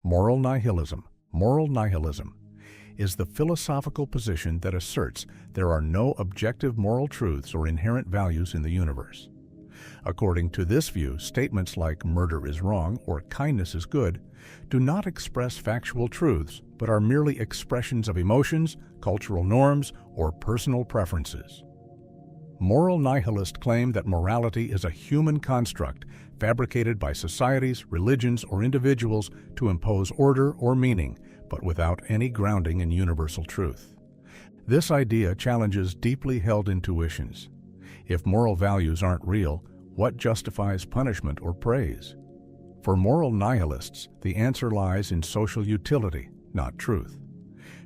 Moral nihilism. Moral nihilism is the philosophical position that asserts there are no objective moral truths or inherent values in the universe. According to this view, statements like murder is wrong or kindness is good do not express factual truths, but are merely expressions of emotions, cultural norms, or personal preferences. Moral nihilists claim that morality is a human construct fabricated by societies, religions, or individuals to impose order or meaning, but without any grounding in universal truth. This idea challenges deeply held intuitions. If moral values aren't real, what justifies punishment or praise? For moral nihilists, the answer lies in social utility, not truth.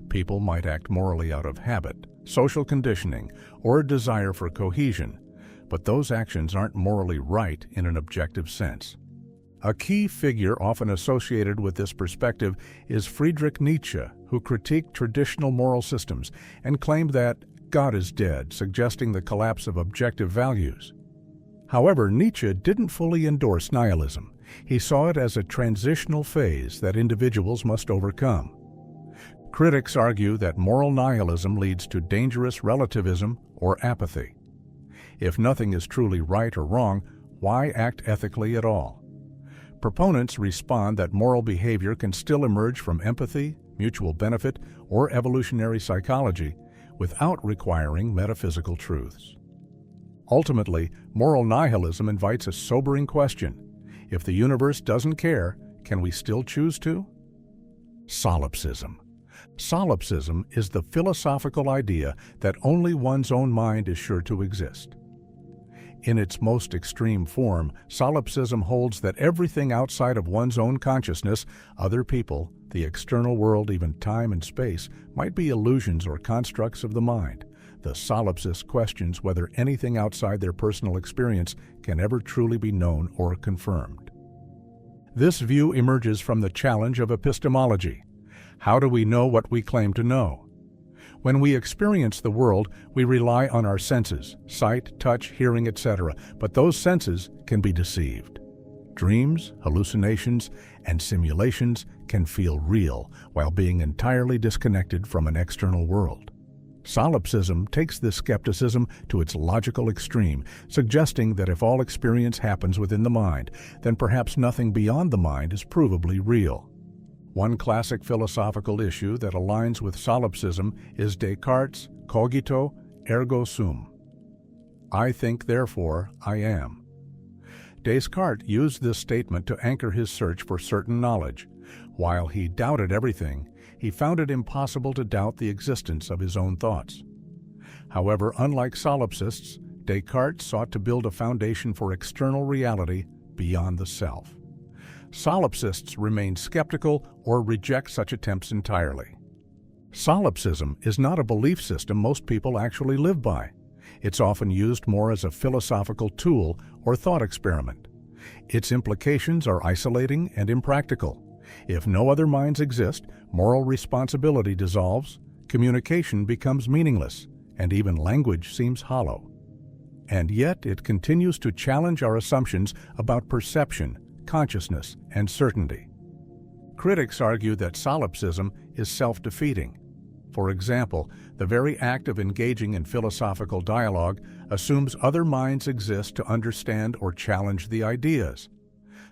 People might act morally out of habit, social conditioning, or a desire for cohesion, but those actions aren't morally right in an objective sense. A key figure often associated with this perspective is Friedrich Nietzsche, who critiqued traditional moral systems and claimed that God is dead, suggesting the collapse of objective values. However, Nietzsche didn't fully endorse nihilism. He saw it as a transitional phase that individuals must overcome. Critics argue that moral nihilism leads to dangerous relativism or apathy. If nothing is truly right or wrong, why act ethically at all? Proponents respond that moral behavior can still emerge from empathy, mutual benefit, or evolutionary psychology without requiring metaphysical truths. Ultimately, moral nihilism invites a sobering question. If the universe doesn't care, can we still choose to? Solipsism. Solipsism is the philosophical idea that only one's own mind is sure to exist. In its most extreme form, solipsism holds that everything outside of one's own consciousness, other people, the external world, even time and space, might be illusions or constructs of the mind. The solipsist questions whether anything outside their personal experience can ever truly be known or confirmed. This view emerges from the challenge of epistemology. How do we know what we claim to know? When we experience the world, we rely on our senses, sight, touch, hearing, etc., but those senses can be deceived. Dreams, hallucinations, and simulations can feel real while being entirely disconnected from an external world. Solipsism takes this skepticism to its logical extreme, suggesting that if all experience happens within the mind, then perhaps nothing beyond the mind is provably real. One classic philosophical issue that aligns with solipsism is Descartes' cogito ergo sum. I think, therefore I am. Descartes used this statement to anchor his search for certain knowledge. While he doubted everything, he found it impossible to doubt the existence of his own thoughts. However, unlike solipsists, Descartes sought to build a foundation for external reality beyond the self. Solipsists remain skeptical or reject such attempts entirely. Solipsism is not a belief system most people actually live by. It's often used more as a philosophical tool or thought experiment. Its implications are isolating and impractical. If no other minds exist, moral responsibility dissolves, communication becomes meaningless, and even language seems hollow. And yet it continues to challenge our assumptions about perception, consciousness, and certainty. Critics argue that solipsism is self-defeating. For example, the very act of engaging in philosophical dialogue assumes other minds exist to understand or challenge the ideas.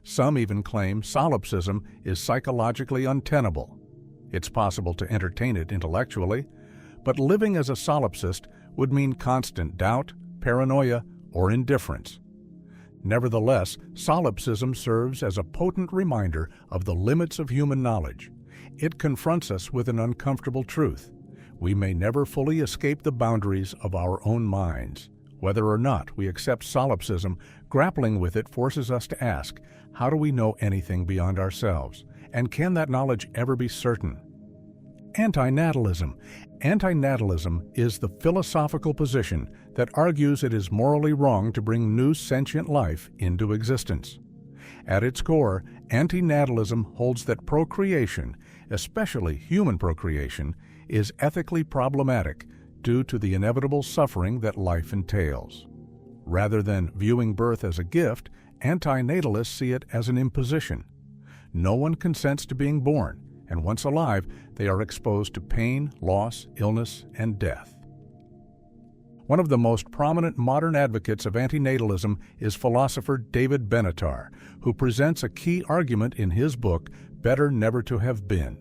Some even claim solipsism is psychologically untenable. It's possible to entertain it intellectually, but living as a solipsist would mean constant doubt, paranoia, or indifference. Nevertheless, solipsism serves as a potent reminder of the limits of human knowledge. It confronts us with an uncomfortable truth. We may never fully escape the boundaries of our own minds. Whether or not we accept solipsism, grappling with it forces us to ask, how do we know anything beyond ourselves? And can that knowledge ever be certain? Anti-Natalism. Anti-Natalism is the philosophical position that argues it is morally wrong to bring new sentient life into existence. At its core, anti-natalism holds that procreation, especially human procreation, is ethically problematic due to the inevitable suffering that life entails. Rather than viewing birth as a gift, anti-natalists see it as an imposition. no one consents to being born, and once alive, they are exposed to pain, loss, illness, and death. One of the most prominent modern advocates of antinatalism is philosopher David Benatar, who presents a key argument in his book, Better Never to Have Been.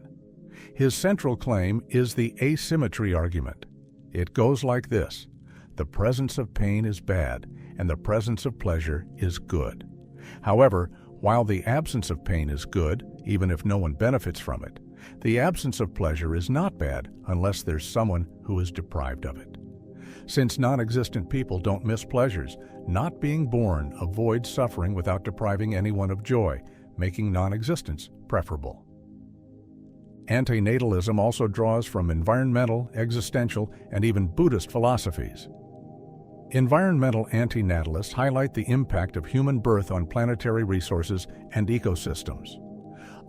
His central claim is the asymmetry argument. It goes like this: the presence of pain is bad, and the presence of pleasure is good. However, while the absence of pain is good, even if no one benefits from it, the absence of pleasure is not bad unless there's someone who is deprived of it. Since non-existent people don't miss pleasures, not being born avoids suffering without depriving anyone of joy, making non-existence preferable. Anti-natalism also draws from environmental, existential, and even Buddhist philosophies. Environmental anti-natalists highlight the impact of human birth on planetary resources and ecosystems.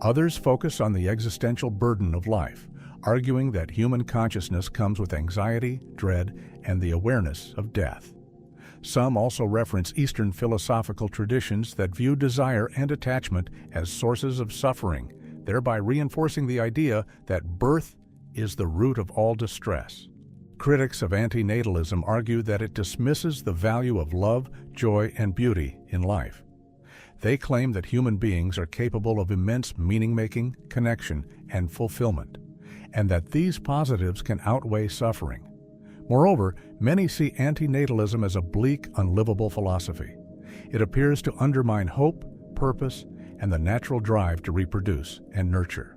Others focus on the existential burden of life, arguing that human consciousness comes with anxiety, dread, and the awareness of death. Some also reference Eastern philosophical traditions that view desire and attachment as sources of suffering, thereby reinforcing the idea that birth is the root of all distress. Critics of anti-natalism argue that it dismisses the value of love, joy, and beauty in life. They claim that human beings are capable of immense meaning-making, connection, and fulfillment, and that these positives can outweigh suffering. Moreover, many see anti-natalism as a bleak, unlivable philosophy. It appears to undermine hope, purpose, and the natural drive to reproduce and nurture.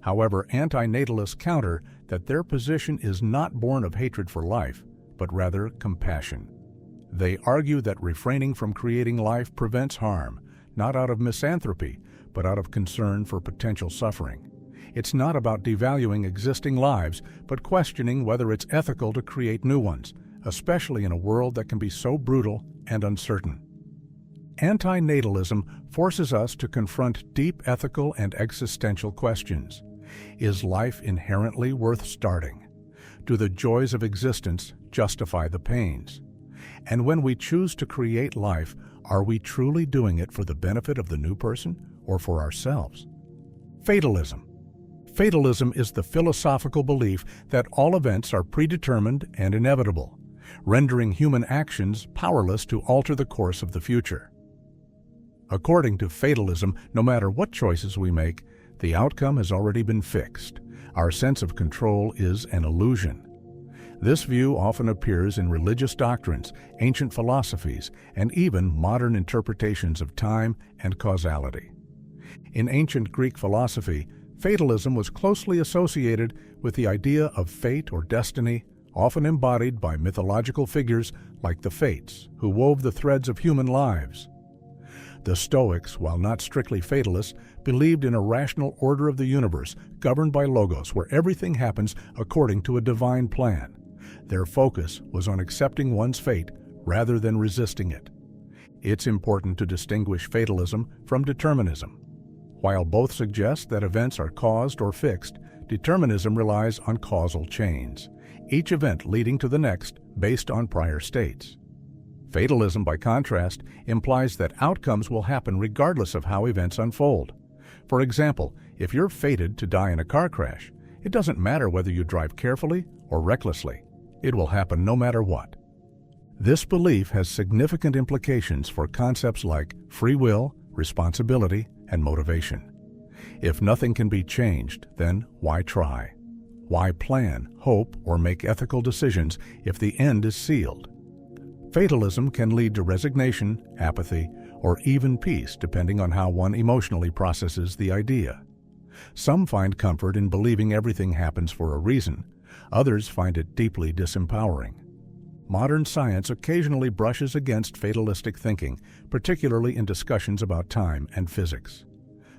However, anti-natalists counter that their position is not born of hatred for life, but rather compassion. They argue that refraining from creating life prevents harm, not out of misanthropy, but out of concern for potential suffering. It's not about devaluing existing lives, but questioning whether it's ethical to create new ones, especially in a world that can be so brutal and uncertain. Anti-natalism forces us to confront deep ethical and existential questions. Is life inherently worth starting? Do the joys of existence justify the pains? And when we choose to create life, are we truly doing it for the benefit of the new person or for ourselves? Fatalism. Fatalism is the philosophical belief that all events are predetermined and inevitable, rendering human actions powerless to alter the course of the future. According to fatalism, no matter what choices we make, the outcome has already been fixed. Our sense of control is an illusion. This view often appears in religious doctrines, ancient philosophies, and even modern interpretations of time and causality. In ancient Greek philosophy, fatalism was closely associated with the idea of fate or destiny, often embodied by mythological figures like the Fates, who wove the threads of human lives. The Stoics, while not strictly fatalists, believed in a rational order of the universe governed by logos, where everything happens according to a divine plan. Their focus was on accepting one's fate rather than resisting it. It's important to distinguish fatalism from determinism. While both suggest that events are caused or fixed, determinism relies on causal chains, each event leading to the next based on prior states. Fatalism, by contrast, implies that outcomes will happen regardless of how events unfold. For example, if you're fated to die in a car crash, it doesn't matter whether you drive carefully or recklessly. It will happen no matter what. This belief has significant implications for concepts like free will, responsibility, and motivation. If nothing can be changed, then why try? Why plan, hope, or make ethical decisions if the end is sealed? Fatalism can lead to resignation, apathy, or even peace, depending on how one emotionally processes the idea. Some find comfort in believing everything happens for a reason. Others find it deeply disempowering. Modern science occasionally brushes against fatalistic thinking, particularly in discussions about time and physics.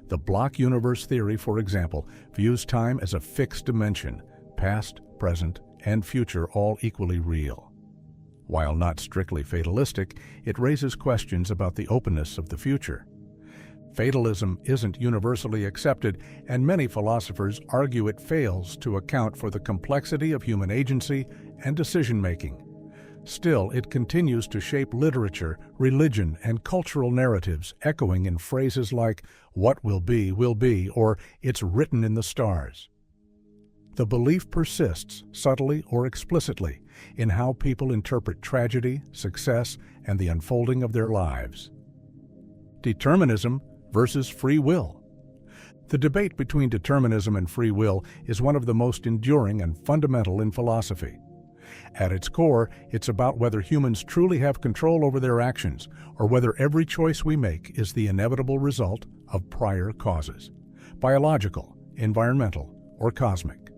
The block universe theory, for example, views time as a fixed dimension, past, present, and future all equally real. While not strictly fatalistic, it raises questions about the openness of the future. Fatalism isn't universally accepted, and many philosophers argue it fails to account for the complexity of human agency and decision-making. Still, it continues to shape literature, religion, and cultural narratives, echoing in phrases like, "What will be, or "It's written in the stars." The belief persists, subtly or explicitly, in how people interpret tragedy, success, and the unfolding of their lives. Determinism versus free will. The debate between determinism and free will is one of the most enduring and fundamental in philosophy. At its core, it's about whether humans truly have control over their actions, or whether every choice we make is the inevitable result of prior causes, biological, environmental, or cosmic.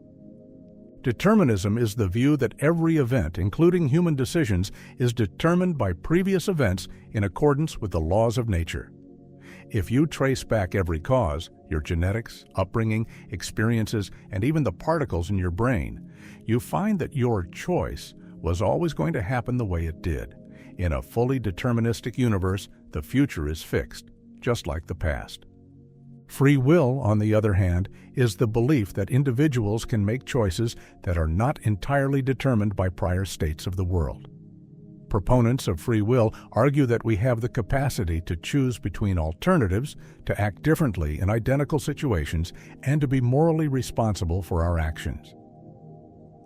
Determinism is the view that every event, including human decisions, is determined by previous events in accordance with the laws of nature. If you trace back every cause, your genetics, upbringing, experiences, and even the particles in your brain, you find that your choice was always going to happen the way it did. In a fully deterministic universe, the future is fixed, just like the past. Free will, on the other hand, is the belief that individuals can make choices that are not entirely determined by prior states of the world. Proponents of free will argue that we have the capacity to choose between alternatives, to act differently in identical situations, and to be morally responsible for our actions.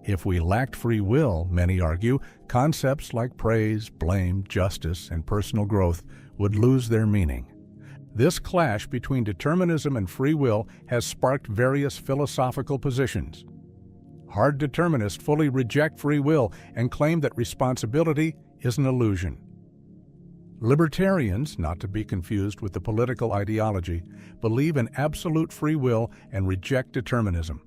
If we lacked free will, many argue, concepts like praise, blame, justice, and personal growth would lose their meaning. This clash between determinism and free will has sparked various philosophical positions. Hard determinists fully reject free will and claim that responsibility is an illusion. Libertarians, not to be confused with the political ideology, believe in absolute free will and reject determinism.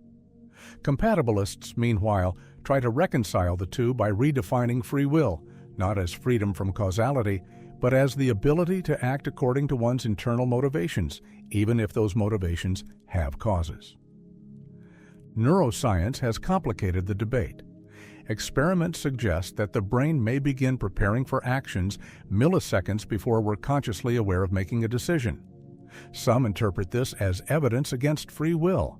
Compatibilists, meanwhile, try to reconcile the two by redefining free will, not as freedom from causality, but as the ability to act according to one's internal motivations, even if those motivations have causes. Neuroscience has complicated the debate. Experiments suggest that the brain may begin preparing for actions milliseconds before we're consciously aware of making a decision. Some interpret this as evidence against free will.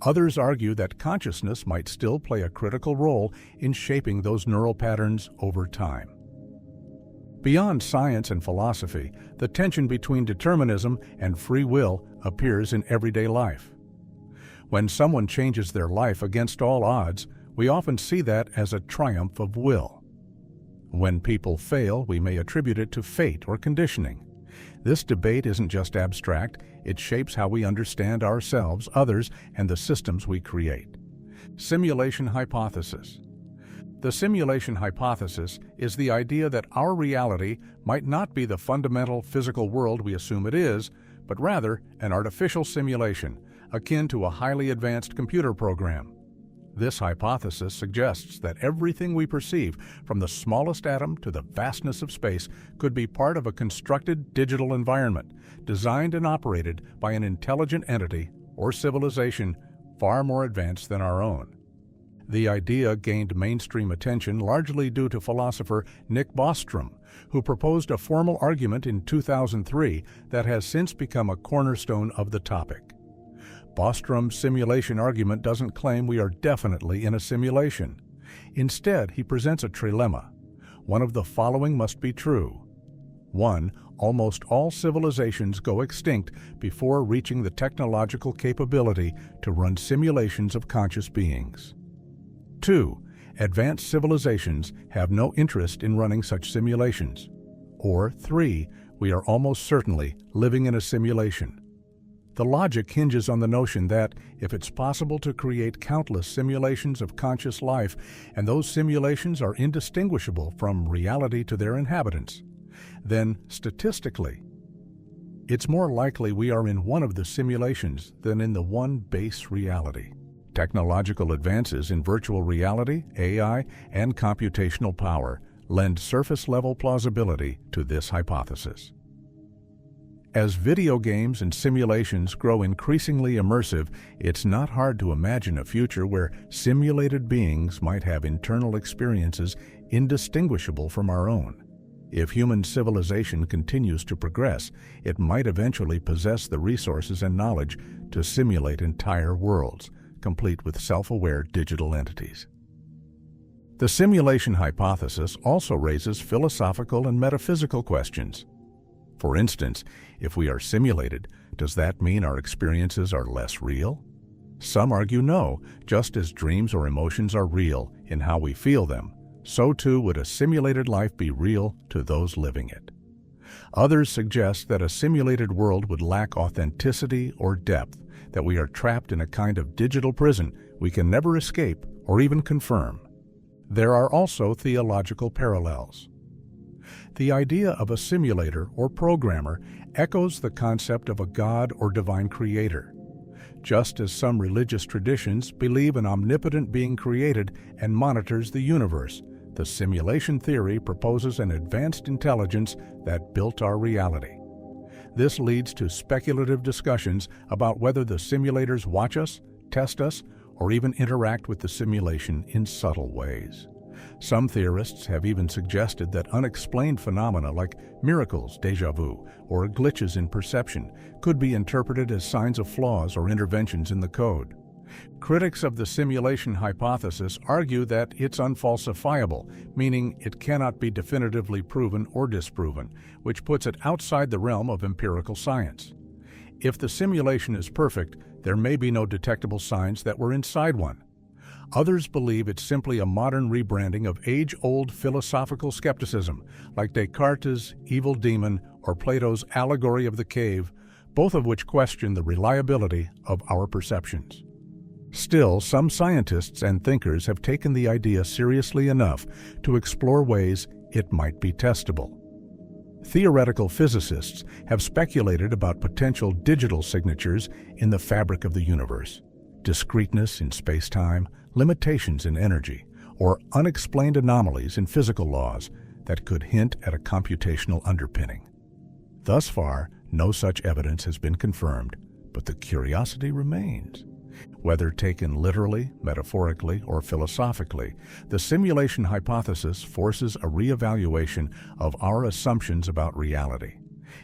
Others argue that consciousness might still play a critical role in shaping those neural patterns over time. Beyond science and philosophy, the tension between determinism and free will appears in everyday life. When someone changes their life against all odds, we often see that as a triumph of will. When people fail, we may attribute it to fate or conditioning. This debate isn't just abstract, it shapes how we understand ourselves, others, and the systems we create. Simulation hypothesis. The simulation hypothesis is the idea that our reality might not be the fundamental physical world we assume it is, but rather an artificial simulation, akin to a highly advanced computer program. This hypothesis suggests that everything we perceive, from the smallest atom to the vastness of space, could be part of a constructed digital environment, designed and operated by an intelligent entity or civilization far more advanced than our own. The idea gained mainstream attention largely due to philosopher Nick Bostrom, who proposed a formal argument in 2003 that has since become a cornerstone of the topic. Bostrom's simulation argument doesn't claim we are definitely in a simulation. Instead, he presents a trilemma. One of the following must be true. 1. Almost all civilizations go extinct before reaching the technological capability to run simulations of conscious beings. 2. Advanced civilizations have no interest in running such simulations. Or 3. We are almost certainly living in a simulation. The logic hinges on the notion that, if it's possible to create countless simulations of conscious life, and those simulations are indistinguishable from reality to their inhabitants, then, statistically, it's more likely we are in one of the simulations than in the one base reality. Technological advances in virtual reality, AI, and computational power lend surface-level plausibility to this hypothesis. As video games and simulations grow increasingly immersive, it's not hard to imagine a future where simulated beings might have internal experiences indistinguishable from our own. If human civilization continues to progress, it might eventually possess the resources and knowledge to simulate entire worlds, complete with self-aware digital entities. The simulation hypothesis also raises philosophical and metaphysical questions. For instance, if we are simulated, does that mean our experiences are less real? Some argue no, just as dreams or emotions are real in how we feel them, so too would a simulated life be real to those living it. Others suggest that a simulated world would lack authenticity or depth, that we are trapped in a kind of digital prison we can never escape or even confirm. There are also theological parallels. The idea of a simulator or programmer echoes the concept of a God or divine creator. Just as some religious traditions believe an omnipotent being created and monitors the universe, the simulation theory proposes an advanced intelligence that built our reality. This leads to speculative discussions about whether the simulators watch us, test us, or even interact with the simulation in subtle ways. Some theorists have even suggested that unexplained phenomena like miracles, déjà vu, or glitches in perception could be interpreted as signs of flaws or interventions in the code. Critics of the simulation hypothesis argue that it's unfalsifiable, meaning it cannot be definitively proven or disproven, which puts it outside the realm of empirical science. If the simulation is perfect, there may be no detectable signs that we're inside one. Others believe it's simply a modern rebranding of age-old philosophical skepticism, like Descartes' evil demon or Plato's allegory of the cave, both of which question the reliability of our perceptions. Still, some scientists and thinkers have taken the idea seriously enough to explore ways it might be testable. Theoretical physicists have speculated about potential digital signatures in the fabric of the universe, discreteness in space-time, limitations in energy, or unexplained anomalies in physical laws that could hint at a computational underpinning. Thus far, no such evidence has been confirmed, but the curiosity remains. Whether taken literally, metaphorically, or philosophically, the simulation hypothesis forces a reevaluation of our assumptions about reality.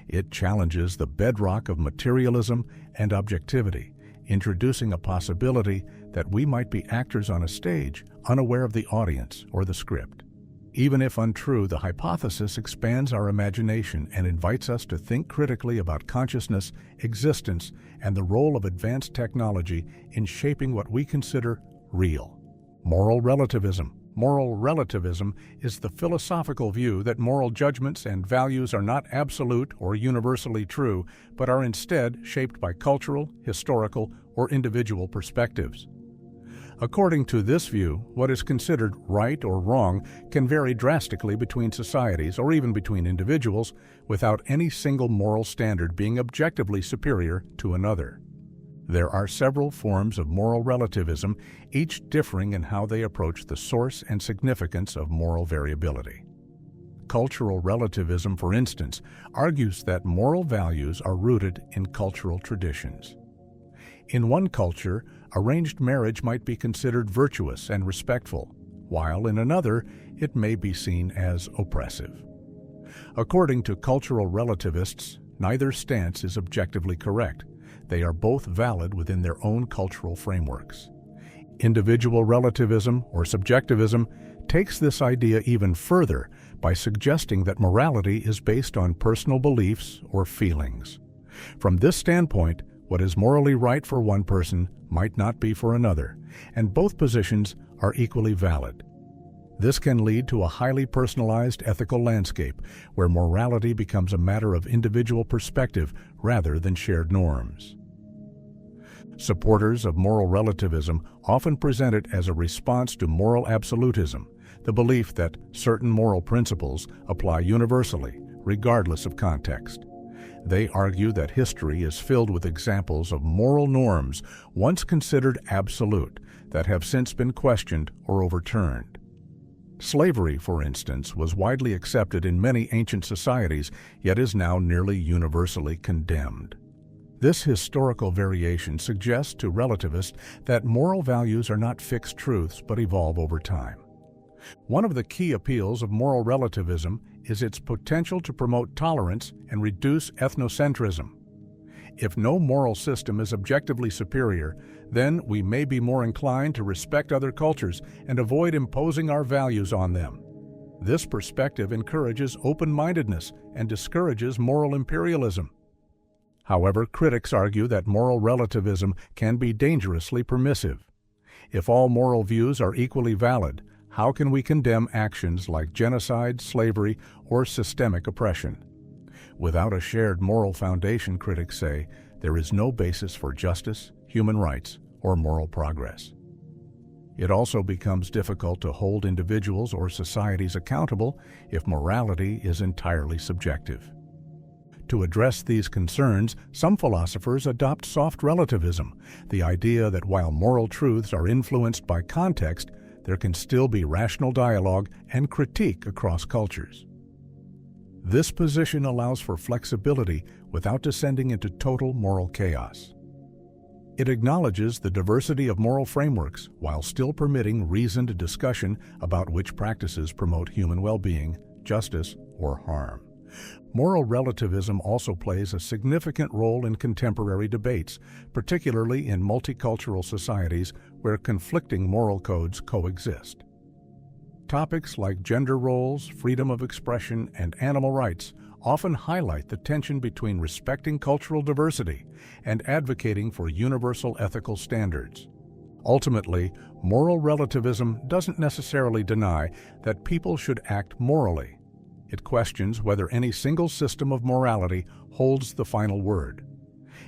It challenges the bedrock of materialism and objectivity, introducing a possibility that we might be actors on a stage, unaware of the audience or the script. Even if untrue, the hypothesis expands our imagination and invites us to think critically about consciousness, existence, and the role of advanced technology in shaping what we consider real. Moral relativism. Moral relativism is the philosophical view that moral judgments and values are not absolute or universally true, but are instead shaped by cultural, historical, or individual perspectives. According to this view, what is considered right or wrong can vary drastically between societies or even between individuals without any single moral standard being objectively superior to another. There are several forms of moral relativism, each differing in how they approach the source and significance of moral variability. Cultural relativism, for instance, argues that moral values are rooted in cultural traditions. In one culture, arranged marriage might be considered virtuous and respectful, while in another, it may be seen as oppressive. According to cultural relativists, neither stance is objectively correct. They are both valid within their own cultural frameworks. Individual relativism, or subjectivism, takes this idea even further by suggesting that morality is based on personal beliefs or feelings. From this standpoint, what is morally right for one person might not be for another, and both positions are equally valid. This can lead to a highly personalized ethical landscape where morality becomes a matter of individual perspective rather than shared norms. Supporters of moral relativism often present it as a response to moral absolutism, the belief that certain moral principles apply universally, regardless of context. They argue that history is filled with examples of moral norms once considered absolute that have since been questioned or overturned. Slavery, for instance, was widely accepted in many ancient societies, yet is now nearly universally condemned. This historical variation suggests to relativists that moral values are not fixed truths but evolve over time. One of the key appeals of moral relativism is its potential to promote tolerance and reduce ethnocentrism. If no moral system is objectively superior, then we may be more inclined to respect other cultures and avoid imposing our values on them. This perspective encourages open-mindedness and discourages moral imperialism. However, critics argue that moral relativism can be dangerously permissive. If all moral views are equally valid, how can we condemn actions like genocide, slavery, or systemic oppression? Without a shared moral foundation, critics say, there is no basis for justice, human rights, or moral progress. It also becomes difficult to hold individuals or societies accountable if morality is entirely subjective. To address these concerns, some philosophers adopt soft relativism, the idea that while moral truths are influenced by context, there can still be rational dialogue and critique across cultures. This position allows for flexibility without descending into total moral chaos. It acknowledges the diversity of moral frameworks while still permitting reasoned discussion about which practices promote human well-being, justice, or harm. Moral relativism also plays a significant role in contemporary debates, particularly in multicultural societies where conflicting moral codes coexist. Topics like gender roles, freedom of expression, and animal rights often highlight the tension between respecting cultural diversity and advocating for universal ethical standards. Ultimately, moral relativism doesn't necessarily deny that people should act morally. It questions whether any single system of morality holds the final word.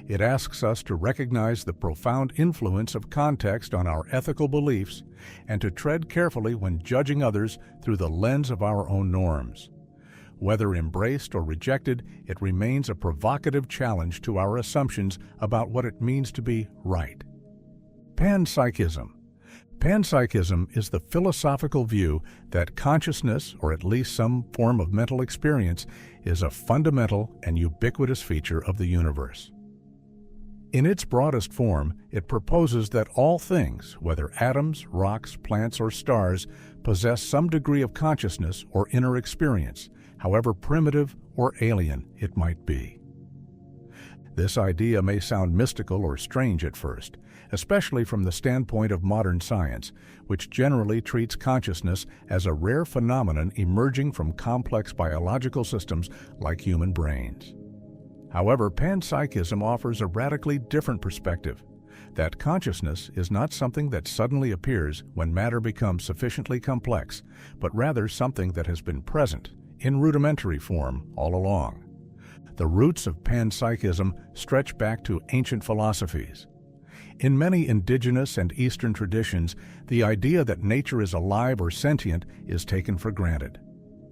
It asks us to recognize the profound influence of context on our ethical beliefs and to tread carefully when judging others through the lens of our own norms. Whether embraced or rejected, it remains a provocative challenge to our assumptions about what it means to be right. Panpsychism. Panpsychism is the philosophical view that consciousness, or at least some form of mental experience, is a fundamental and ubiquitous feature of the universe. In its broadest form, it proposes that all things, whether atoms, rocks, plants, or stars, possess some degree of consciousness or inner experience, however primitive or alien it might be. This idea may sound mystical or strange at first, especially from the standpoint of modern science, which generally treats consciousness as a rare phenomenon emerging from complex biological systems like human brains. However, panpsychism offers a radically different perspective, that consciousness is not something that suddenly appears when matter becomes sufficiently complex, but rather something that has been present, in rudimentary form, all along. The roots of panpsychism stretch back to ancient philosophies. In many indigenous and Eastern traditions, the idea that nature is alive or sentient is taken for granted.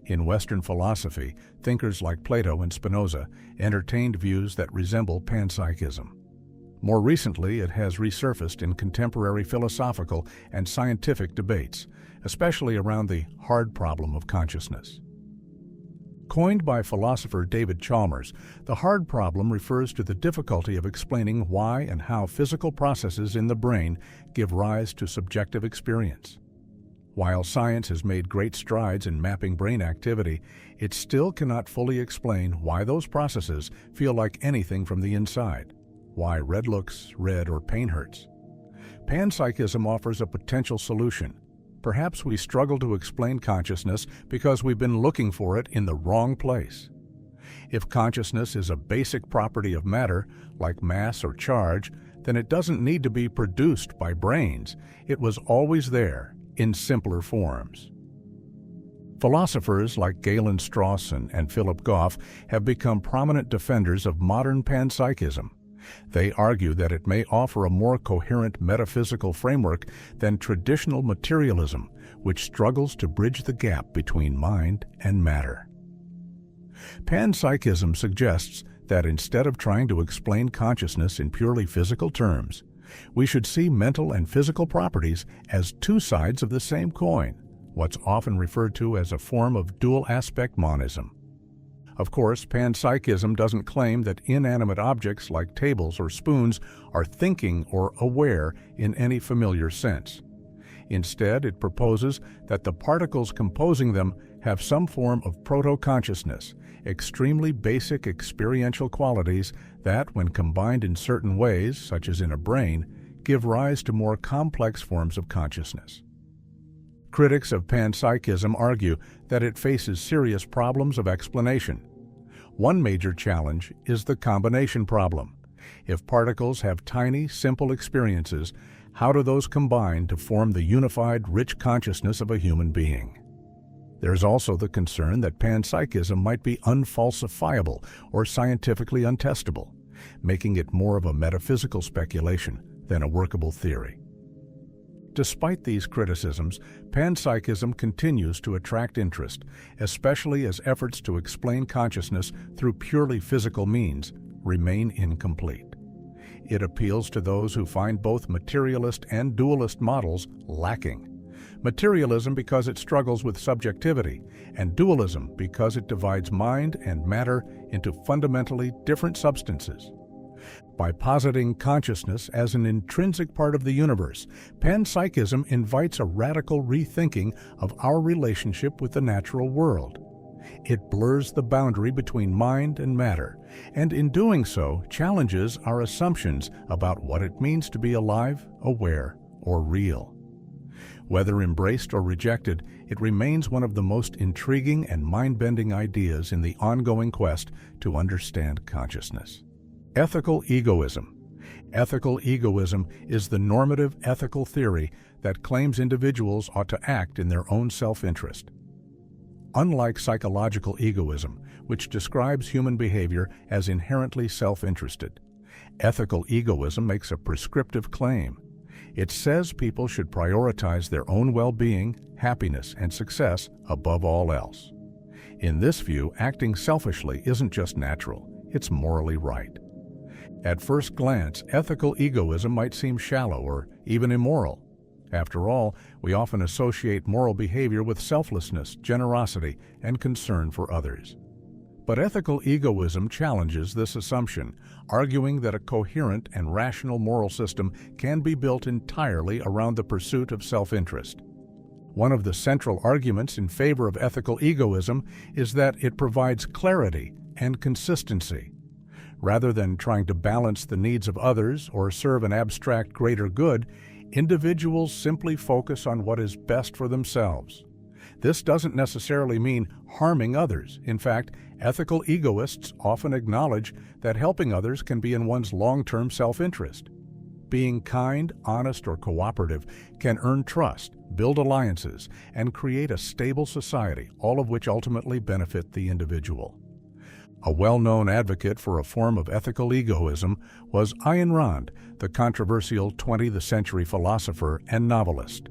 In Western philosophy, thinkers like Plato and Spinoza entertained views that resemble panpsychism. More recently, it has resurfaced in contemporary philosophical and scientific debates, especially around the hard problem of consciousness. Coined by philosopher David Chalmers, the hard problem refers to the difficulty of explaining why and how physical processes in the brain give rise to subjective experience. While science has made great strides in mapping brain activity, it still cannot fully explain why those processes feel like anything from the inside, why red looks red or pain hurts. Panpsychism offers a potential solution. Perhaps we struggle to explain consciousness because we've been looking for it in the wrong place. If consciousness is a basic property of matter, like mass or charge, then it doesn't need to be produced by brains. It was always there, in simpler forms. Philosophers like Galen Strawson and Philip Goff have become prominent defenders of modern panpsychism. They argue that it may offer a more coherent metaphysical framework than traditional materialism, which struggles to bridge the gap between mind and matter. Panpsychism suggests that instead of trying to explain consciousness in purely physical terms, we should see mental and physical properties as two sides of the same coin, what's often referred to as a form of dual-aspect monism. Of course, panpsychism doesn't claim that inanimate objects like tables or spoons are thinking or aware in any familiar sense. Instead, it proposes that the particles composing them have some form of proto-consciousness, extremely basic experiential qualities that, when combined in certain ways, such as in a brain, give rise to more complex forms of consciousness. Critics of Panpsychism argue that it faces serious problems of explanation. One major challenge is the combination problem. If particles have tiny, simple experiences, how do those combine to form the unified, rich consciousness of a human being? There's also the concern that panpsychism might be unfalsifiable or scientifically untestable, making it more of a metaphysical speculation than a workable theory. Despite these criticisms, panpsychism continues to attract interest, especially as efforts to explain consciousness through purely physical means remain incomplete. It appeals to those who find both materialist and dualist models lacking. Materialism because it struggles with subjectivity, and dualism because it divides mind and matter into fundamentally different substances. By positing consciousness as an intrinsic part of the universe, panpsychism invites a radical rethinking of our relationship with the natural world. It blurs the boundary between mind and matter, and in doing so challenges our assumptions about what it means to be alive, aware, or real. Whether embraced or rejected, it remains one of the most intriguing and mind-bending ideas in the ongoing quest to understand consciousness. Ethical egoism. Ethical egoism is the normative ethical theory that claims individuals ought to act in their own self-interest. Unlike psychological egoism, which describes human behavior as inherently self-interested, ethical egoism makes a prescriptive claim. It says people should prioritize their own well-being, happiness, and success above all else. In this view, acting selfishly isn't just natural, it's morally right. At first glance, ethical egoism might seem shallow or even immoral. After all, we often associate moral behavior with selflessness, generosity, and concern for others. But ethical egoism challenges this assumption, arguing that a coherent and rational moral system can be built entirely around the pursuit of self-interest. One of the central arguments in favor of ethical egoism is that it provides clarity and consistency. Rather than trying to balance the needs of others or serve an abstract greater good, individuals simply focus on what is best for themselves. This doesn't necessarily mean harming others. In fact, ethical egoists often acknowledge that helping others can be in one's long-term self-interest. Being kind, honest, or cooperative can earn trust, build alliances, and create a stable society, all of which ultimately benefit the individual. A well-known advocate for a form of ethical egoism was Ayn Rand, the controversial 20th century philosopher and novelist.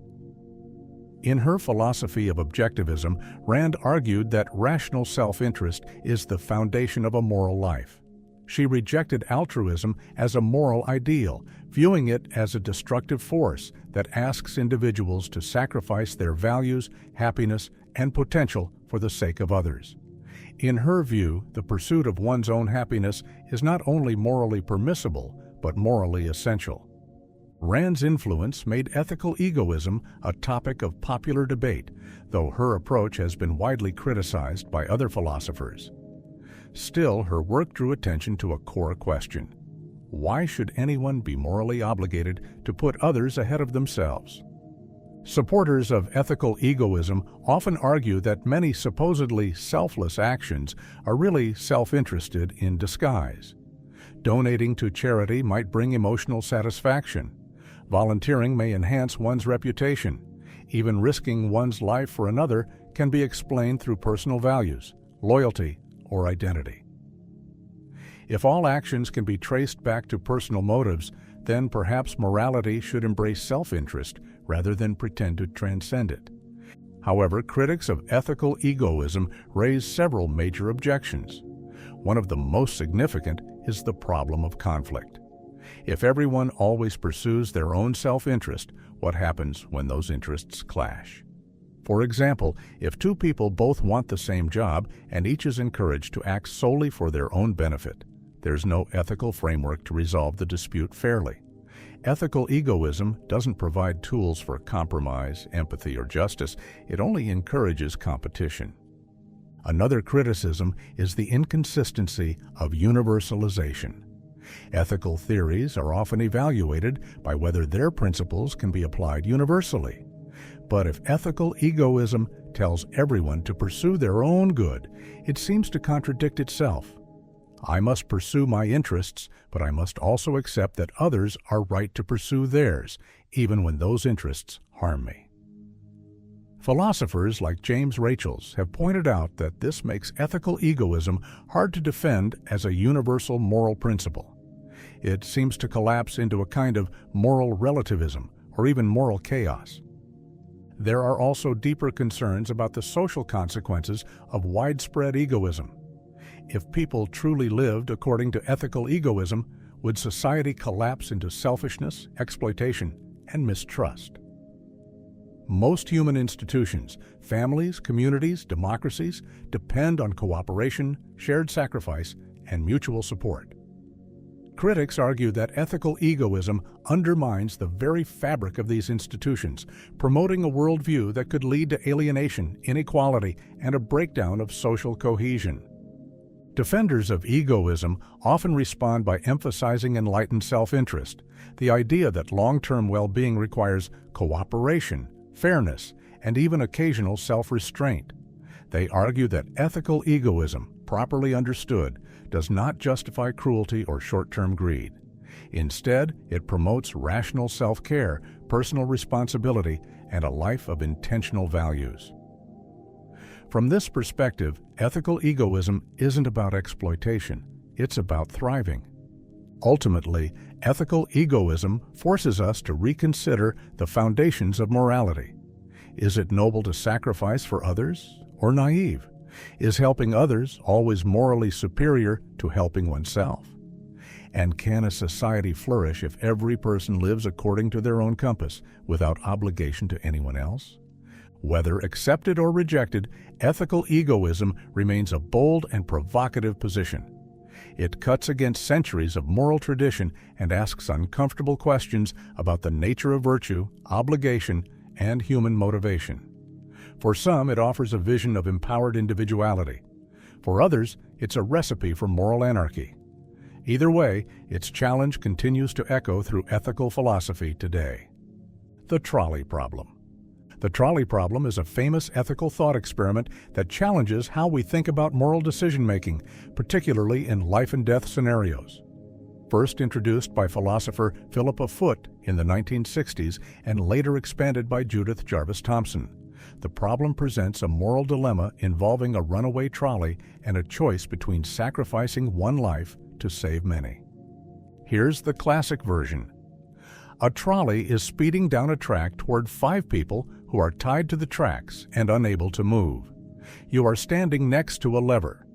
In her philosophy of Objectivism, Rand argued that rational self-interest is the foundation of a moral life. She rejected altruism as a moral ideal, viewing it as a destructive force that asks individuals to sacrifice their values, happiness, and potential for the sake of others. In her view, the pursuit of one's own happiness is not only morally permissible, but morally essential. Rand's influence made ethical egoism a topic of popular debate, though her approach has been widely criticized by other philosophers. Still, her work drew attention to a core question: why should anyone be morally obligated to put others ahead of themselves? Supporters of ethical egoism often argue that many supposedly selfless actions are really self-interested in disguise. Donating to charity might bring emotional satisfaction. Volunteering may enhance one's reputation. Even risking one's life for another can be explained through personal values, loyalty, or identity. If all actions can be traced back to personal motives, then perhaps morality should embrace self-interest rather than pretend to transcend it. However, critics of ethical egoism raise several major objections. One of the most significant is the problem of conflict. If everyone always pursues their own self-interest, what happens when those interests clash? For example, if two people both want the same job and each is encouraged to act solely for their own benefit, there's no ethical framework to resolve the dispute fairly. Ethical egoism doesn't provide tools for compromise, empathy, or justice. It only encourages competition. Another criticism is the inconsistency of universalization. Ethical theories are often evaluated by whether their principles can be applied universally. But if ethical egoism tells everyone to pursue their own good, it seems to contradict itself. I must pursue my interests, but I must also accept that others are right to pursue theirs, even when those interests harm me. Philosophers like James Rachels have pointed out that this makes ethical egoism hard to defend as a universal moral principle. It seems to collapse into a kind of moral relativism or even moral chaos. There are also deeper concerns about the social consequences of widespread egoism. If people truly lived according to ethical egoism, would society collapse into selfishness, exploitation, and mistrust? Most human institutions, families, communities, democracies, depend on cooperation, shared sacrifice, and mutual support. Critics argue that ethical egoism undermines the very fabric of these institutions, promoting a worldview that could lead to alienation, inequality, and a breakdown of social cohesion. Defenders of egoism often respond by emphasizing enlightened self-interest, the idea that long-term well-being requires cooperation, fairness, and even occasional self-restraint. They argue that ethical egoism, properly understood, does not justify cruelty or short-term greed. Instead, it promotes rational self-care, personal responsibility, and a life of intentional values. From this perspective, ethical egoism isn't about exploitation, it's about thriving. Ultimately, ethical egoism forces us to reconsider the foundations of morality. Is it noble to sacrifice for others, or naive? Is helping others always morally superior to helping oneself? And can a society flourish if every person lives according to their own compass, without obligation to anyone else? Whether accepted or rejected, ethical egoism remains a bold and provocative position. It cuts against centuries of moral tradition and asks uncomfortable questions about the nature of virtue, obligation, and human motivation. For some, it offers a vision of empowered individuality. For others, it's a recipe for moral anarchy. Either way, its challenge continues to echo through ethical philosophy today. The Trolley Problem. The Trolley Problem is a famous ethical thought experiment that challenges how we think about moral decision-making, particularly in life-and-death scenarios. First introduced by philosopher Philippa Foot in the 1960s and later expanded by Judith Jarvis Thomson, the problem presents a moral dilemma involving a runaway trolley and a choice between sacrificing one life to save many. Here's the classic version. A trolley is speeding down a track toward 5 people who are tied to the tracks and unable to move. You are standing next to a lever.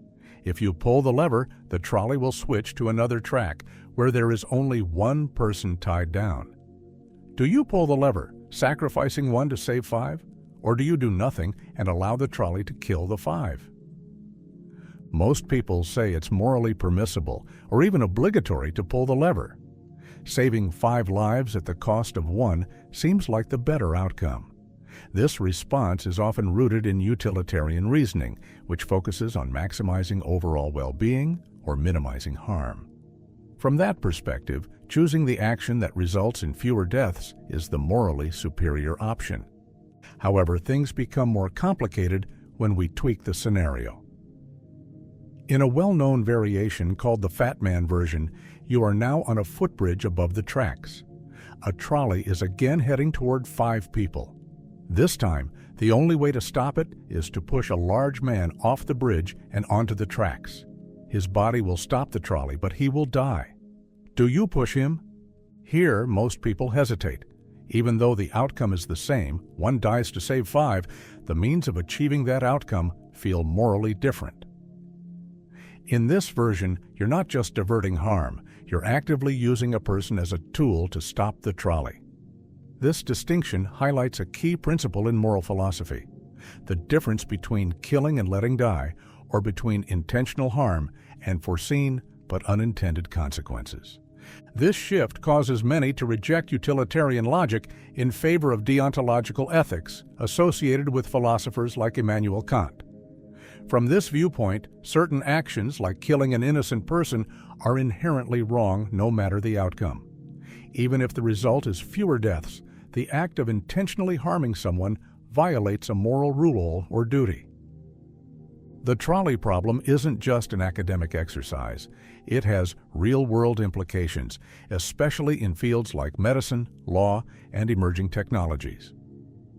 If you pull the lever, the trolley will switch to another track where there is only one person tied down. Do you pull the lever, sacrificing one to save 5? Or do you do nothing and allow the trolley to kill the 5? Most people say it's morally permissible or even obligatory to pull the lever. Saving 5 lives at the cost of 1 seems like the better outcome. This response is often rooted in utilitarian reasoning, which focuses on maximizing overall well-being or minimizing harm. From that perspective, choosing the action that results in fewer deaths is the morally superior option. However, things become more complicated when we tweak the scenario. In a well-known variation called the Fat Man version, you are now on a footbridge above the tracks. A trolley is again heading toward 5 people. This time, the only way to stop it is to push a large man off the bridge and onto the tracks. His body will stop the trolley, but he will die. Do you push him? Here, most people hesitate. Even though the outcome is the same, one dies to save 5, the means of achieving that outcome feel morally different. In this version, you're not just diverting harm, you're actively using a person as a tool to stop the trolley. This distinction highlights a key principle in moral philosophy: the difference between killing and letting die, or between intentional harm and foreseen but unintended consequences. This shift causes many to reject utilitarian logic in favor of deontological ethics associated with philosophers like Immanuel Kant. From this viewpoint, certain actions, like killing an innocent person, are inherently wrong no matter the outcome. Even if the result is fewer deaths, the act of intentionally harming someone violates a moral rule or duty. The trolley problem isn't just an academic exercise. It has real-world implications, especially in fields like medicine, law, and emerging technologies.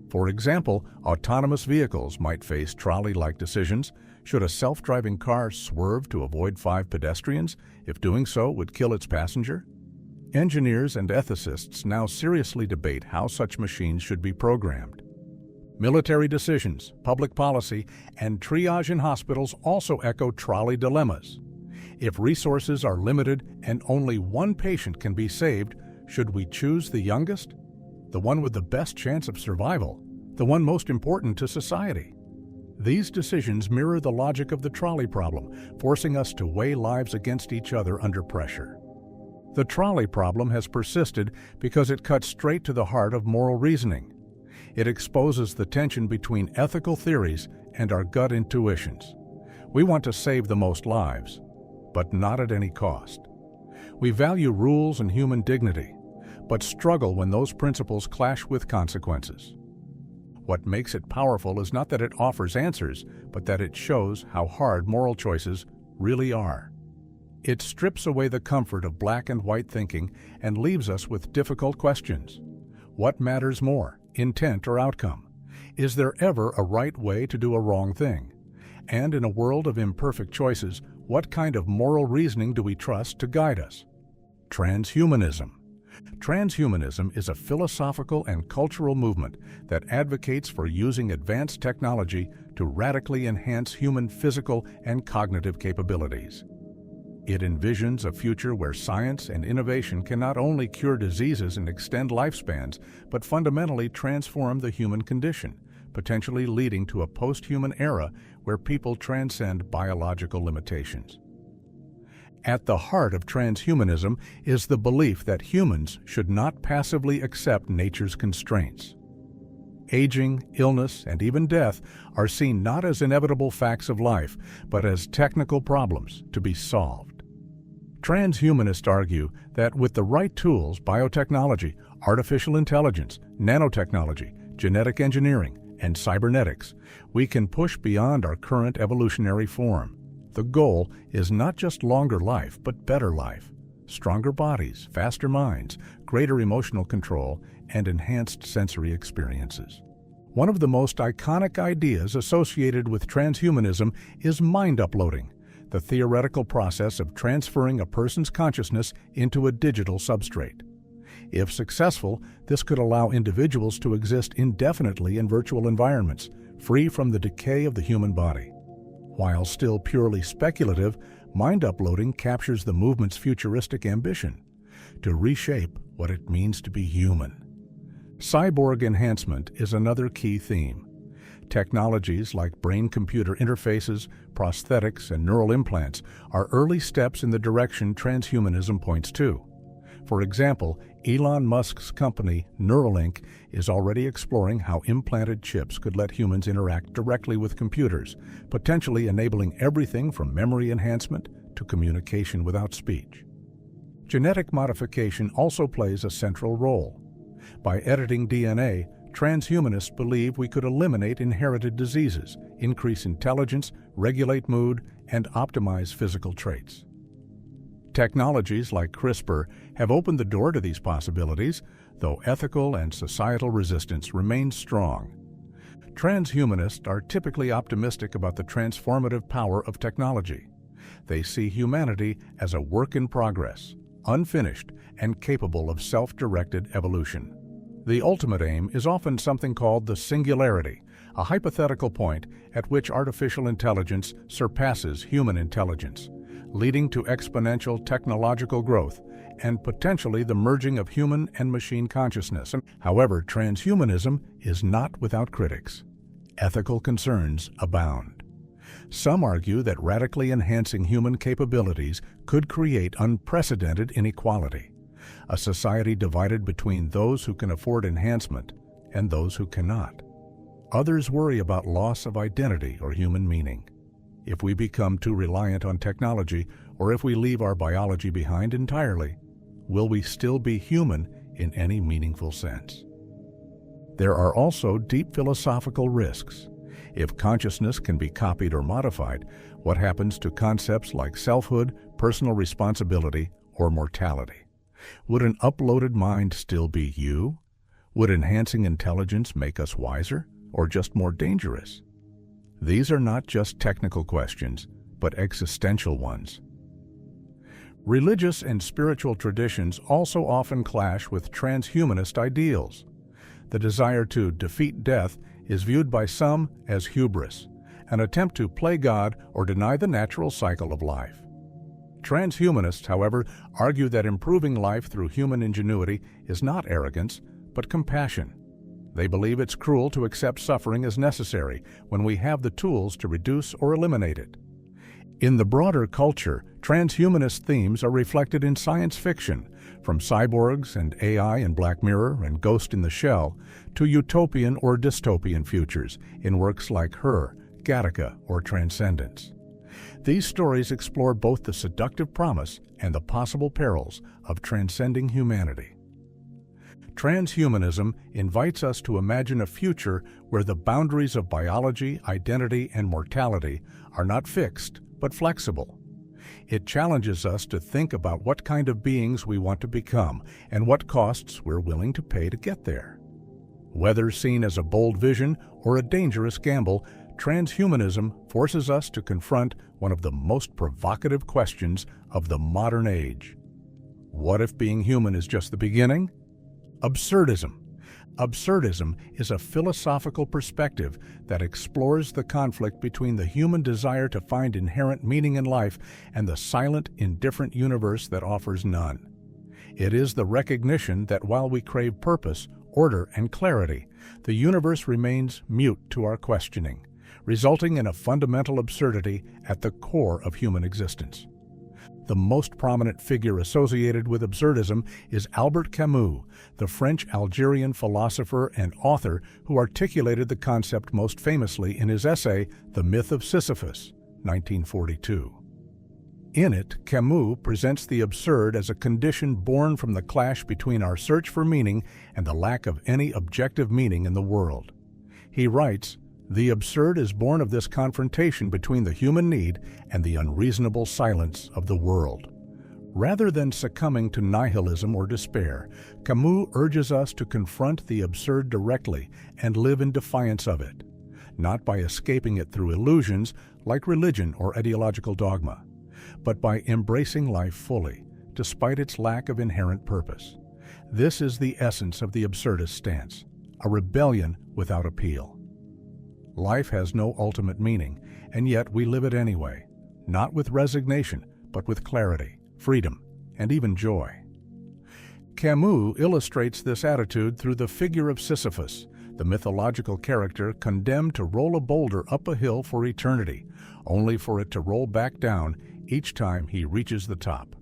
For example, autonomous vehicles might face trolley-like decisions. Should a self-driving car swerve to avoid 5 pedestrians if doing so would kill its passenger? Engineers and ethicists now seriously debate how such machines should be programmed. Military decisions, public policy, and triage in hospitals also echo trolley dilemmas. If resources are limited and only one patient can be saved, should we choose the youngest? The one with the best chance of survival? The one most important to society? These decisions mirror the logic of the trolley problem, forcing us to weigh lives against each other under pressure. The trolley problem has persisted because it cuts straight to the heart of moral reasoning. It exposes the tension between ethical theories and our gut intuitions. We want to save the most lives, but not at any cost. We value rules and human dignity, but struggle when those principles clash with consequences. What makes it powerful is not that it offers answers, but that it shows how hard moral choices really are. It strips away the comfort of black and white thinking and leaves us with difficult questions. What matters more, intent or outcome? Is there ever a right way to do a wrong thing? And in a world of imperfect choices, what kind of moral reasoning do we trust to guide us? Transhumanism. Transhumanism is a philosophical and cultural movement that advocates for using advanced technology to radically enhance human physical and cognitive capabilities. It envisions a future where science and innovation can not only cure diseases and extend lifespans, but fundamentally transform the human condition, potentially leading to a post-human era where people transcend biological limitations. At the heart of transhumanism is the belief that humans should not passively accept nature's constraints. Aging, illness, and even death are seen not as inevitable facts of life, but as technical problems to be solved. Transhumanists argue that with the right tools, biotechnology, artificial intelligence, nanotechnology, genetic engineering, and cybernetics, we can push beyond our current evolutionary form. The goal is not just longer life, but better life, stronger bodies, faster minds, greater emotional control, and enhanced sensory experiences. One of the most iconic ideas associated with transhumanism is mind uploading, the theoretical process of transferring a person's consciousness into a digital substrate. If successful, this could allow individuals to exist indefinitely in virtual environments, free from the decay of the human body. While still purely speculative, mind uploading captures the movement's futuristic ambition to reshape what it means to be human. Cyborg enhancement is another key theme. Technologies like brain-computer interfaces, prosthetics, and neural implants are early steps in the direction transhumanism points to. For example, Elon Musk's company, Neuralink, is already exploring how implanted chips could let humans interact directly with computers, potentially enabling everything from memory enhancement to communication without speech. Genetic modification also plays a central role. By editing DNA, transhumanists believe we could eliminate inherited diseases, increase intelligence, regulate mood, and optimize physical traits. Technologies like CRISPR have opened the door to these possibilities, though ethical and societal resistance remains strong. Transhumanists are typically optimistic about the transformative power of technology. They see humanity as a work in progress, unfinished, and capable of self-directed evolution. The ultimate aim is often something called the singularity, a hypothetical point at which artificial intelligence surpasses human intelligence, leading to exponential technological growth and potentially the merging of human and machine consciousness. However, transhumanism is not without critics. Ethical concerns abound. Some argue that radically enhancing human capabilities could create unprecedented inequality, a society divided between those who can afford enhancement and those who cannot. Others worry about loss of identity or human meaning. if we become too reliant on technology, or if we leave our biology behind entirely, will we still be human in any meaningful sense? There are also deep philosophical risks. If consciousness can be copied or modified, what happens to concepts like selfhood, personal responsibility, or mortality? Would an uploaded mind still be you? Would enhancing intelligence make us wiser, or just more dangerous? These are not just technical questions, but existential ones. Religious and spiritual traditions also often clash with transhumanist ideals. The desire to defeat death is viewed by some as hubris, an attempt to play God or deny the natural cycle of life. Transhumanists, however, argue that improving life through human ingenuity is not arrogance, but compassion. They believe it's cruel to accept suffering as necessary when we have the tools to reduce or eliminate it. In the broader culture, transhumanist themes are reflected in science fiction, from cyborgs and AI in Black Mirror and Ghost in the Shell, to utopian or dystopian futures in works like Her, Gattaca, or Transcendence. These stories explore both the seductive promise and the possible perils of transcending humanity. Transhumanism invites us to imagine a future where the boundaries of biology, identity, and mortality are not fixed, but flexible. It challenges us to think about what kind of beings we want to become and what costs we're willing to pay to get there. Whether seen as a bold vision or a dangerous gamble, transhumanism forces us to confront one of the most provocative questions of the modern age. What if being human is just the beginning? Absurdism. Absurdism is a philosophical perspective that explores the conflict between the human desire to find inherent meaning in life and the silent, indifferent universe that offers none. It is the recognition that while we crave purpose, order, and clarity, the universe remains mute to our questioning, resulting in a fundamental absurdity at the core of human existence. The most prominent figure associated with absurdism is Albert Camus, the French-Algerian philosopher and author who articulated the concept most famously in his essay, The Myth of Sisyphus, 1942. In it, Camus presents the absurd as a condition born from the clash between our search for meaning and the lack of any objective meaning in the world. He writes, "The absurd is born of this confrontation between the human need and the unreasonable silence of the world." Rather than succumbing to nihilism or despair, Camus urges us to confront the absurd directly and live in defiance of it, not by escaping it through illusions like religion or ideological dogma, but by embracing life fully, despite its lack of inherent purpose. This is the essence of the absurdist stance, a rebellion without appeal. Life has no ultimate meaning, and yet we live it anyway, not with resignation, but with clarity, freedom, and even joy. Camus illustrates this attitude through the figure of Sisyphus, the mythological character condemned to roll a boulder up a hill for eternity, only for it to roll back down each time he reaches the top.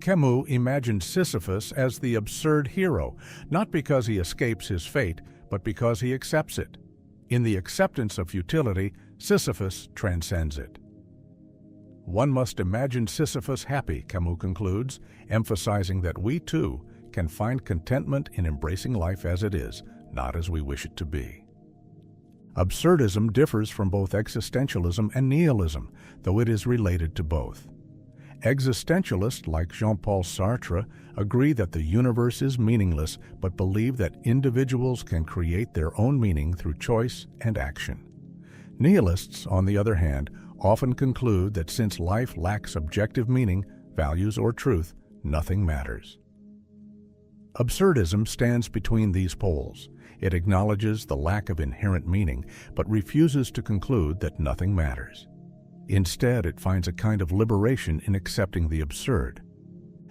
Camus imagines Sisyphus as the absurd hero, not because he escapes his fate, but because he accepts it. In the acceptance of futility, Sisyphus transcends it. One must imagine Sisyphus happy, Camus concludes, emphasizing that we, too, can find contentment in embracing life as it is, not as we wish it to be. Absurdism differs from both existentialism and nihilism, though it is related to both. Existentialists like Jean-Paul Sartre agree that the universe is meaningless, but believe that individuals can create their own meaning through choice and action. Nihilists, on the other hand, often conclude that since life lacks objective meaning, values, or truth, nothing matters. Absurdism stands between these poles. It acknowledges the lack of inherent meaning, but refuses to conclude that nothing matters. Instead, it finds a kind of liberation in accepting the absurd.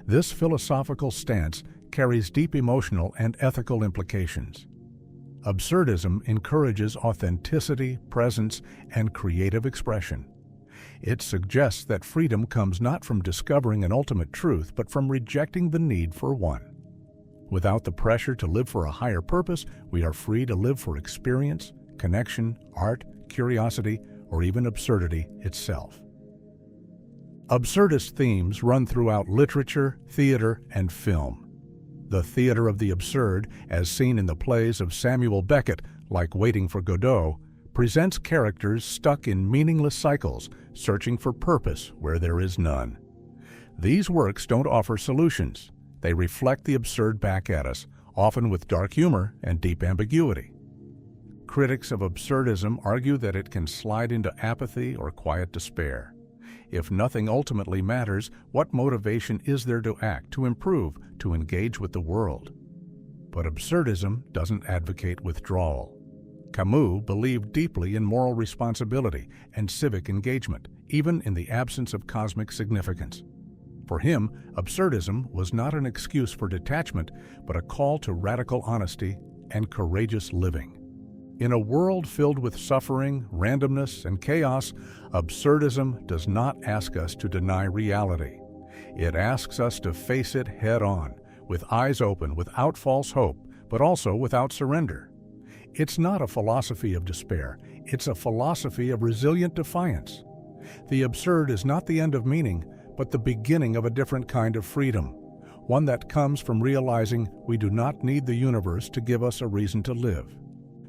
This philosophical stance carries deep emotional and ethical implications. Absurdism encourages authenticity, presence, and creative expression. It suggests that freedom comes not from discovering an ultimate truth, but from rejecting the need for one. Without the pressure to live for a higher purpose, we are free to live for experience, connection, art, curiosity, or even absurdity itself. Absurdist themes run throughout literature, theater, and film. The theater of the absurd, as seen in the plays of Samuel Beckett, like Waiting for Godot, presents characters stuck in meaningless cycles, searching for purpose where there is none. These works don't offer solutions. They reflect the absurd back at us, often with dark humor and deep ambiguity. Critics of absurdism argue that it can slide into apathy or quiet despair. If nothing ultimately matters, what motivation is there to act, to improve, to engage with the world? But absurdism doesn't advocate withdrawal. Camus believed deeply in moral responsibility and civic engagement, even in the absence of cosmic significance. For him, absurdism was not an excuse for detachment, but a call to radical honesty and courageous living. In a world filled with suffering, randomness, and chaos, absurdism does not ask us to deny reality. It asks us to face it head-on, with eyes open, without false hope, but also without surrender. It's not a philosophy of despair. It's a philosophy of resilient defiance. The absurd is not the end of meaning, but the beginning of a different kind of freedom, one that comes from realizing we do not need the universe to give us a reason to live.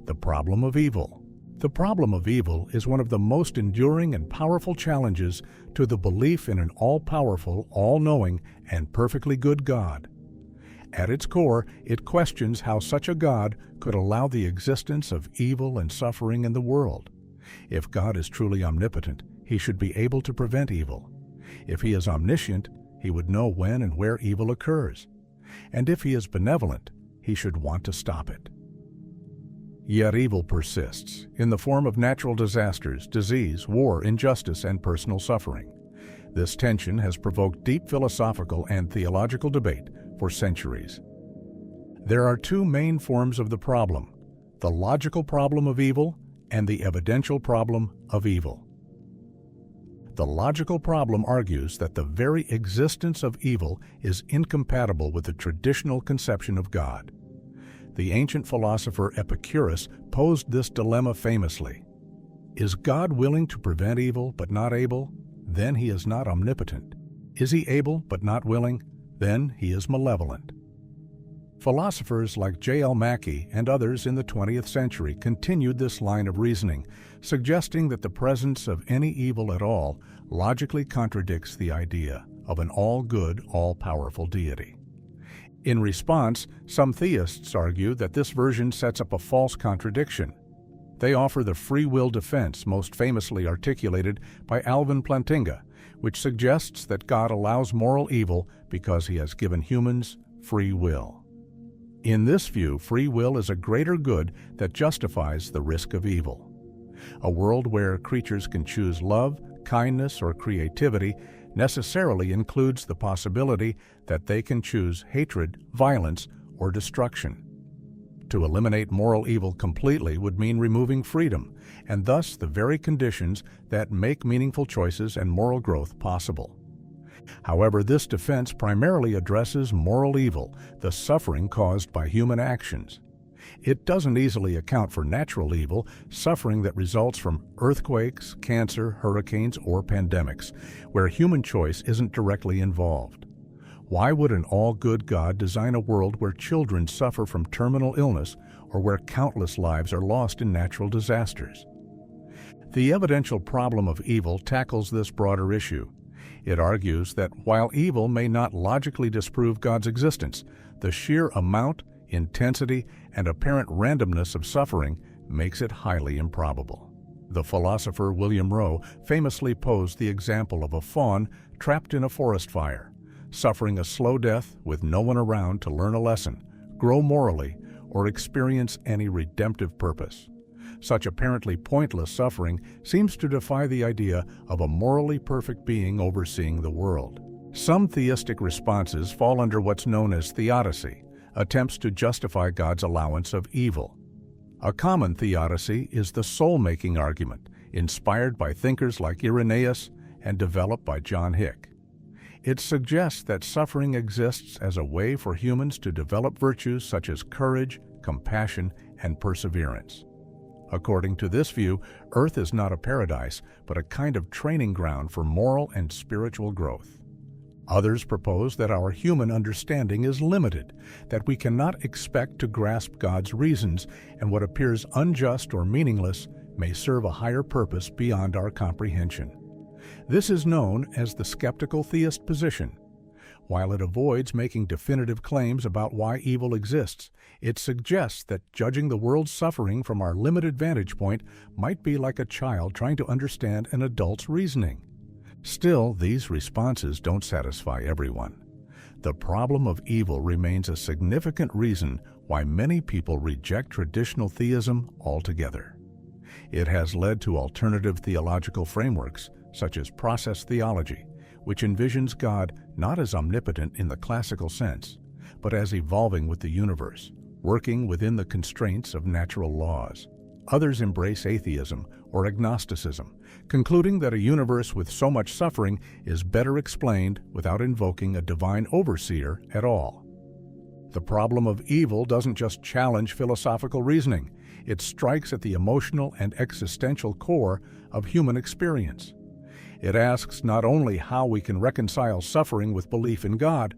The problem of evil. The problem of evil is one of the most enduring and powerful challenges to the belief in an all-powerful, all-knowing, and perfectly good God. At its core, it questions how such a God could allow the existence of evil and suffering in the world. If God is truly omnipotent, he should be able to prevent evil. If he is omniscient, he would know when and where evil occurs. And if he is benevolent, he should want to stop it. Yet evil persists, in the form of natural disasters, disease, war, injustice, and personal suffering. This tension has provoked deep philosophical and theological debate for centuries. There are two main forms of the problem: the logical problem of evil and the evidential problem of evil. The logical problem argues that the very existence of evil is incompatible with the traditional conception of God. The ancient philosopher Epicurus posed this dilemma famously. Is God willing to prevent evil but not able? Then he is not omnipotent. Is he able but not willing? Then he is malevolent. Philosophers like J.L. Mackie and others in the 20th century continued this line of reasoning, suggesting that the presence of any evil at all logically contradicts the idea of an all-good, all-powerful deity. In response, some theists argue that this version sets up a false contradiction. They offer the free will defense most famously articulated by Alvin Plantinga, which suggests that God allows moral evil because he has given humans free will. In this view, free will is a greater good that justifies the risk of evil. A world where creatures can choose love, kindness, or creativity necessarily includes the possibility that they can choose hatred, violence, or destruction. To eliminate moral evil completely would mean removing freedom, and thus the very conditions that make meaningful choices and moral growth possible. However, this defense primarily addresses moral evil, the suffering caused by human actions. It doesn't easily account for natural evil, suffering that results from earthquakes, cancer, hurricanes, or pandemics, where human choice isn't directly involved. Why would an all-good God design a world where children suffer from terminal illness or where countless lives are lost in natural disasters? The evidential problem of evil tackles this broader issue. It argues that while evil may not logically disprove God's existence, the sheer amount, intensity, and apparent randomness of suffering makes it highly improbable. The philosopher William Rowe famously posed the example of a fawn trapped in a forest fire, suffering a slow death with no one around to learn a lesson, grow morally, or experience any redemptive purpose. Such apparently pointless suffering seems to defy the idea of a morally perfect being overseeing the world. Some theistic responses fall under what's known as theodicy, attempts to justify God's allowance of evil. A common theodicy is the soul-making argument, inspired by thinkers like Irenaeus and developed by John Hick. It suggests that suffering exists as a way for humans to develop virtues such as courage, compassion, and perseverance. According to this view, Earth is not a paradise, but a kind of training ground for moral and spiritual growth. Others propose that our human understanding is limited, that we cannot expect to grasp God's reasons, and what appears unjust or meaningless may serve a higher purpose beyond our comprehension. This is known as the skeptical theist position. While it avoids making definitive claims about why evil exists, it suggests that judging the world's suffering from our limited vantage point might be like a child trying to understand an adult's reasoning. Still, these responses don't satisfy everyone. The problem of evil remains a significant reason why many people reject traditional theism altogether. It has led to alternative theological frameworks, such as process theology, which envisions God not as omnipotent in the classical sense, but as evolving with the universe, working within the constraints of natural laws. Others embrace atheism or agnosticism, concluding that a universe with so much suffering is better explained without invoking a divine overseer at all. The problem of evil doesn't just challenge philosophical reasoning, it strikes at the emotional and existential core of human experience. It asks not only how we can reconcile suffering with belief in God,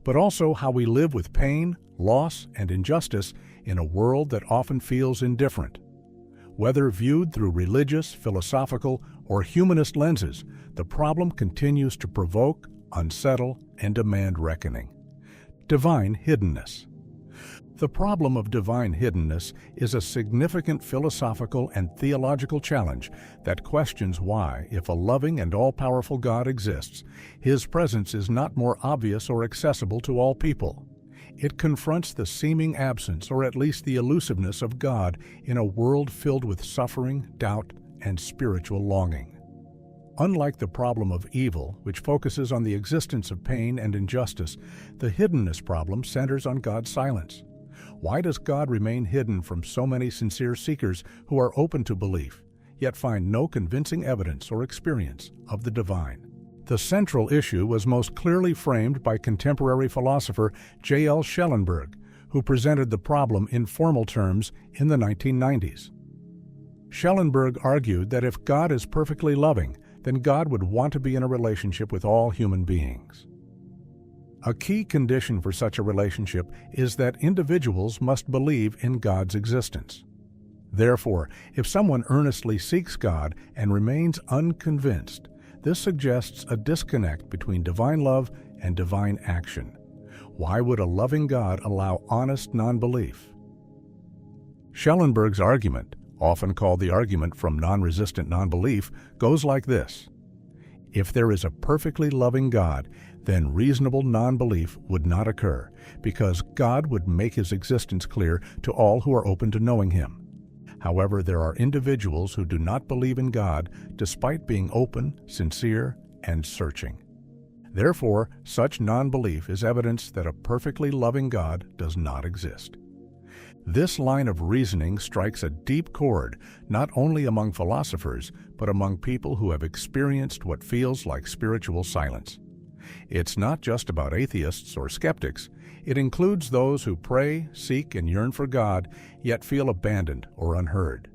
but also how we live with pain, loss, and injustice in a world that often feels indifferent. Whether viewed through religious, philosophical, or humanist lenses, the problem continues to provoke, unsettle, and demand reckoning. Divine hiddenness. The problem of divine hiddenness is a significant philosophical and theological challenge that questions why, if a loving and all-powerful God exists, His presence is not more obvious or accessible to all people. It confronts the seeming absence, or at least the elusiveness, of God in a world filled with suffering, doubt, and spiritual longing. Unlike the problem of evil, which focuses on the existence of pain and injustice, the hiddenness problem centers on God's silence. Why does God remain hidden from so many sincere seekers who are open to belief, yet find no convincing evidence or experience of the divine? The central issue was most clearly framed by contemporary philosopher J.L. Schellenberg, who presented the problem in formal terms in the 1990s. Schellenberg argued that if God is perfectly loving, then God would want to be in a relationship with all human beings. A key condition for such a relationship is that individuals must believe in God's existence. Therefore, if someone earnestly seeks God and remains unconvinced, this suggests a disconnect between divine love and divine action. Why would a loving God allow honest non-belief? Schellenberg's argument, often called the argument from non-resistant non-belief, goes like this. If there is a perfectly loving God, then reasonable non-belief would not occur, because God would make His existence clear to all who are open to knowing Him. However, there are individuals who do not believe in God despite being open, sincere, and searching. Therefore, such non-belief is evidence that a perfectly loving God does not exist. This line of reasoning strikes a deep chord not only among philosophers, but among people who have experienced what feels like spiritual silence. It's not just about atheists or skeptics. It includes those who pray, seek, and yearn for God, yet feel abandoned or unheard.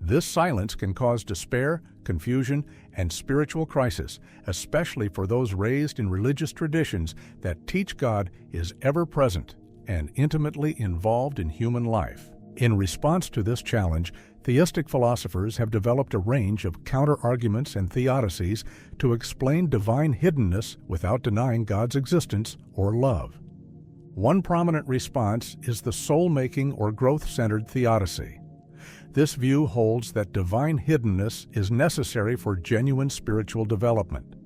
This silence can cause despair, confusion, and spiritual crisis, especially for those raised in religious traditions that teach God is ever-present and intimately involved in human life. In response to this challenge, theistic philosophers have developed a range of counter-arguments and theodicies to explain divine hiddenness without denying God's existence or love. One prominent response is the soul-making or growth-centered theodicy. This view holds that divine hiddenness is necessary for genuine spiritual development.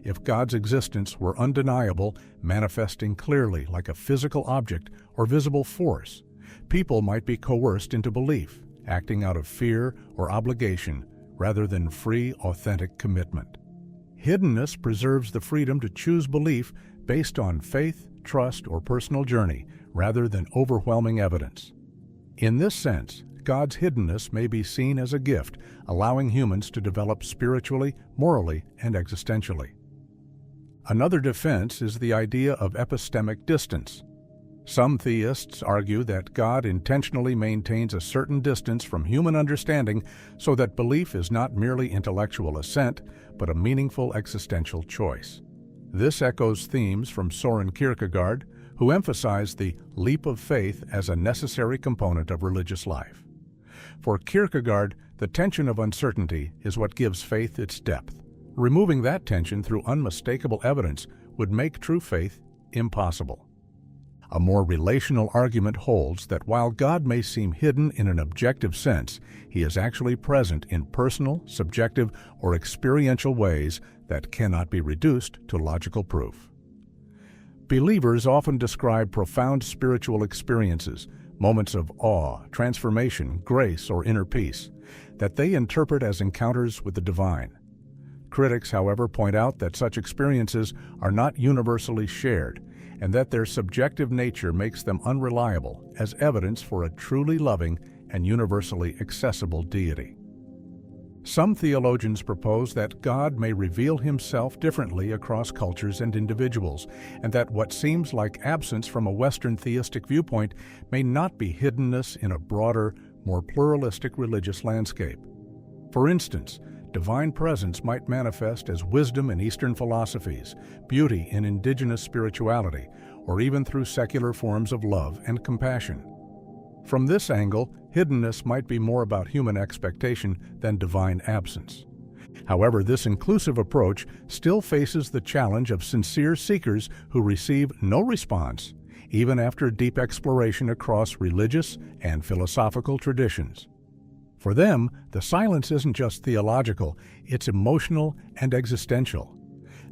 If God's existence were undeniable, manifesting clearly like a physical object or visible force, people might be coerced into belief, acting out of fear or obligation rather than free, authentic commitment. Hiddenness preserves the freedom to choose belief based on faith, trust, or personal journey rather than overwhelming evidence. In this sense, God's hiddenness may be seen as a gift, allowing humans to develop spiritually, morally, and existentially. Another defense is the idea of epistemic distance. Some theists argue that God intentionally maintains a certain distance from human understanding so that belief is not merely intellectual assent, but a meaningful existential choice. This echoes themes from Soren Kierkegaard, who emphasized the leap of faith as a necessary component of religious life. For Kierkegaard, the tension of uncertainty is what gives faith its depth. Removing that tension through unmistakable evidence would make true faith impossible. A more relational argument holds that while God may seem hidden in an objective sense, he is actually present in personal, subjective, or experiential ways that cannot be reduced to logical proof. Believers often describe profound spiritual experiences, moments of awe, transformation, grace, or inner peace, that they interpret as encounters with the divine. Critics, however, point out that such experiences are not universally shared, and that their subjective nature makes them unreliable as evidence for a truly loving and universally accessible deity. Some theologians propose that God may reveal himself differently across cultures and individuals, and that what seems like absence from a Western theistic viewpoint may not be hiddenness in a broader, more pluralistic religious landscape. For instance, divine presence might manifest as wisdom in Eastern philosophies, beauty in indigenous spirituality, or even through secular forms of love and compassion. From this angle, hiddenness might be more about human expectation than divine absence. However, this inclusive approach still faces the challenge of sincere seekers who receive no response, even after deep exploration across religious and philosophical traditions. For them, the silence isn't just theological, it's emotional and existential.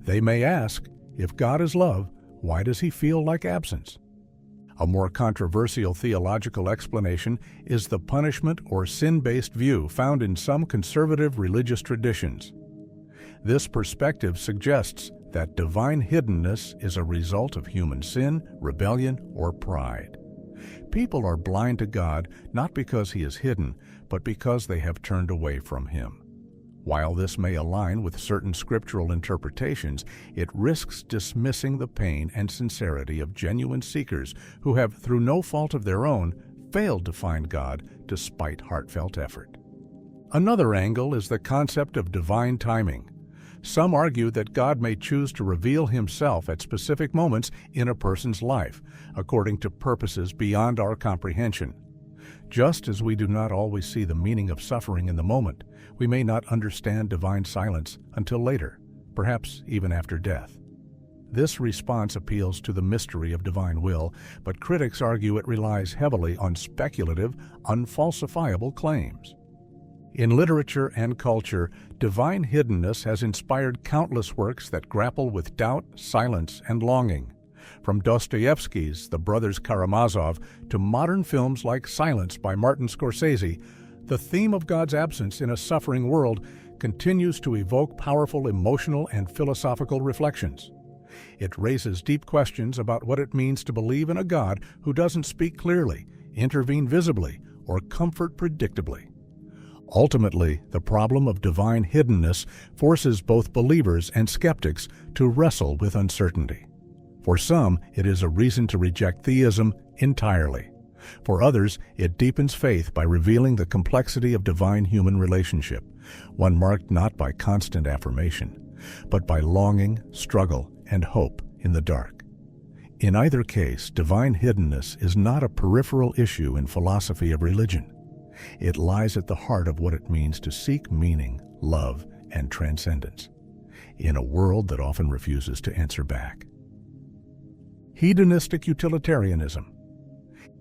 They may ask, if God is love, why does he feel like absence? A more controversial theological explanation is the punishment or sin-based view found in some conservative religious traditions. This perspective suggests that divine hiddenness is a result of human sin, rebellion, or pride. People are blind to God not because he is hidden, but because they have turned away from him. While this may align with certain scriptural interpretations, it risks dismissing the pain and sincerity of genuine seekers who have, through no fault of their own, failed to find God despite heartfelt effort. Another angle is the concept of divine timing. Some argue that God may choose to reveal himself at specific moments in a person's life, according to purposes beyond our comprehension. Just as we do not always see the meaning of suffering in the moment, we may not understand divine silence until later, perhaps even after death. This response appeals to the mystery of divine will, but critics argue it relies heavily on speculative, unfalsifiable claims. In literature and culture, divine hiddenness has inspired countless works that grapple with doubt, silence, and longing. From Dostoevsky's The Brothers Karamazov to modern films like Silence by Martin Scorsese, the theme of God's absence in a suffering world continues to evoke powerful emotional and philosophical reflections. It raises deep questions about what it means to believe in a God who doesn't speak clearly, intervene visibly, or comfort predictably. Ultimately, the problem of divine hiddenness forces both believers and skeptics to wrestle with uncertainty. For some, it is a reason to reject theism entirely. For others, it deepens faith by revealing the complexity of divine-human relationship, one marked not by constant affirmation, but by longing, struggle, and hope in the dark. In either case, divine hiddenness is not a peripheral issue in philosophy of religion. It lies at the heart of what it means to seek meaning, love, and transcendence, in a world that often refuses to answer back. Hedonistic Utilitarianism.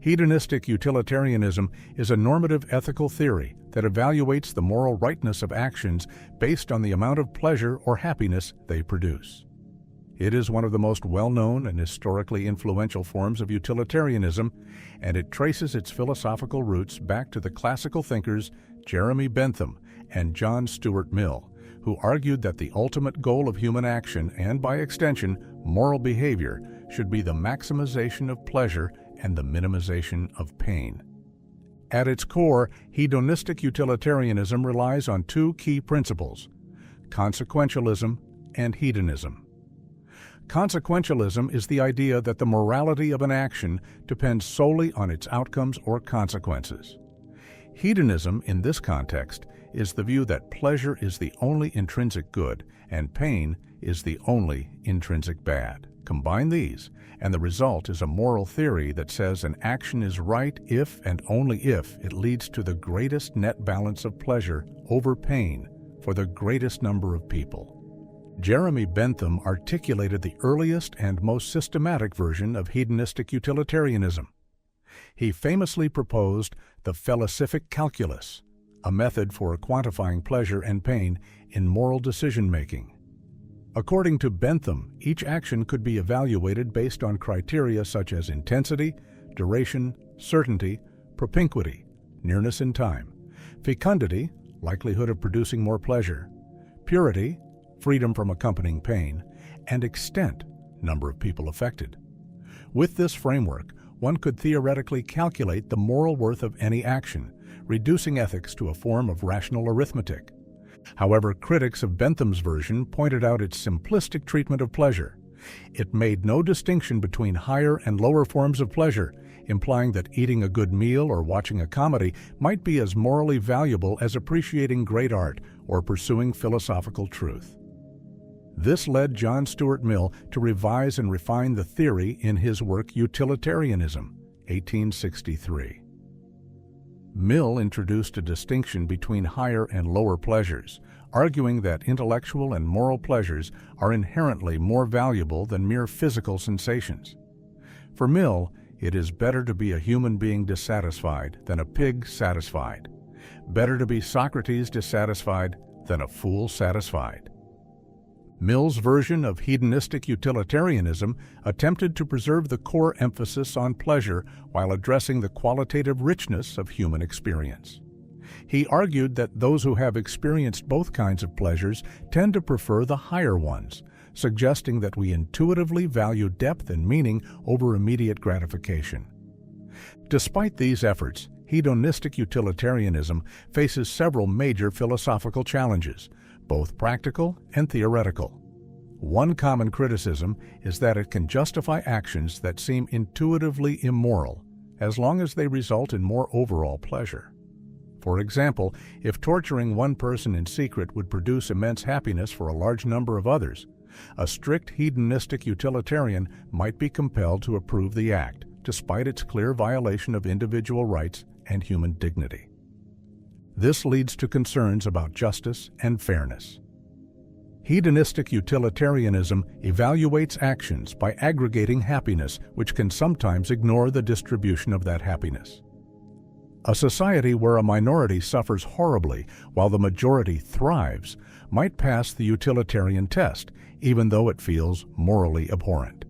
Hedonistic utilitarianism is a normative ethical theory that evaluates the moral rightness of actions based on the amount of pleasure or happiness they produce. It is one of the most well-known and historically influential forms of utilitarianism, and it traces its philosophical roots back to the classical thinkers Jeremy Bentham and John Stuart Mill, who argued that the ultimate goal of human action, and by extension, moral behavior, should be the maximization of pleasure and the minimization of pain. At its core, hedonistic utilitarianism relies on two key principles: consequentialism and hedonism. Consequentialism is the idea that the morality of an action depends solely on its outcomes or consequences. Hedonism, in this context, is the view that pleasure is the only intrinsic good and pain is the only intrinsic bad. Combine these, and the result is a moral theory that says an action is right if and only if it leads to the greatest net balance of pleasure over pain for the greatest number of people. Jeremy Bentham articulated the earliest and most systematic version of hedonistic utilitarianism. He famously proposed the felicific calculus, a method for quantifying pleasure and pain in moral decision-making. According to Bentham, each action could be evaluated based on criteria such as intensity, duration, certainty, propinquity, nearness in time, fecundity, likelihood of producing more pleasure, purity, freedom from accompanying pain, and extent, number of people affected. With this framework, one could theoretically calculate the moral worth of any action, reducing ethics to a form of rational arithmetic. However, critics of Bentham's version pointed out its simplistic treatment of pleasure. It made no distinction between higher and lower forms of pleasure, implying that eating a good meal or watching a comedy might be as morally valuable as appreciating great art or pursuing philosophical truth. This led John Stuart Mill to revise and refine the theory in his work Utilitarianism, 1863. Mill introduced a distinction between higher and lower pleasures, arguing that intellectual and moral pleasures are inherently more valuable than mere physical sensations. For Mill, it is better to be a human being dissatisfied than a pig satisfied. Better to be Socrates dissatisfied than a fool satisfied. Mill's version of hedonistic utilitarianism attempted to preserve the core emphasis on pleasure while addressing the qualitative richness of human experience. He argued that those who have experienced both kinds of pleasures tend to prefer the higher ones, suggesting that we intuitively value depth and meaning over immediate gratification. Despite these efforts, hedonistic utilitarianism faces several major philosophical challenges, both practical and theoretical. One common criticism is that it can justify actions that seem intuitively immoral, as long as they result in more overall pleasure. For example, if torturing one person in secret would produce immense happiness for a large number of others, a strict hedonistic utilitarian might be compelled to approve the act, despite its clear violation of individual rights and human dignity. This leads to concerns about justice and fairness. Hedonistic utilitarianism evaluates actions by aggregating happiness, which can sometimes ignore the distribution of that happiness. A society where a minority suffers horribly while the majority thrives might pass the utilitarian test, even though it feels morally abhorrent.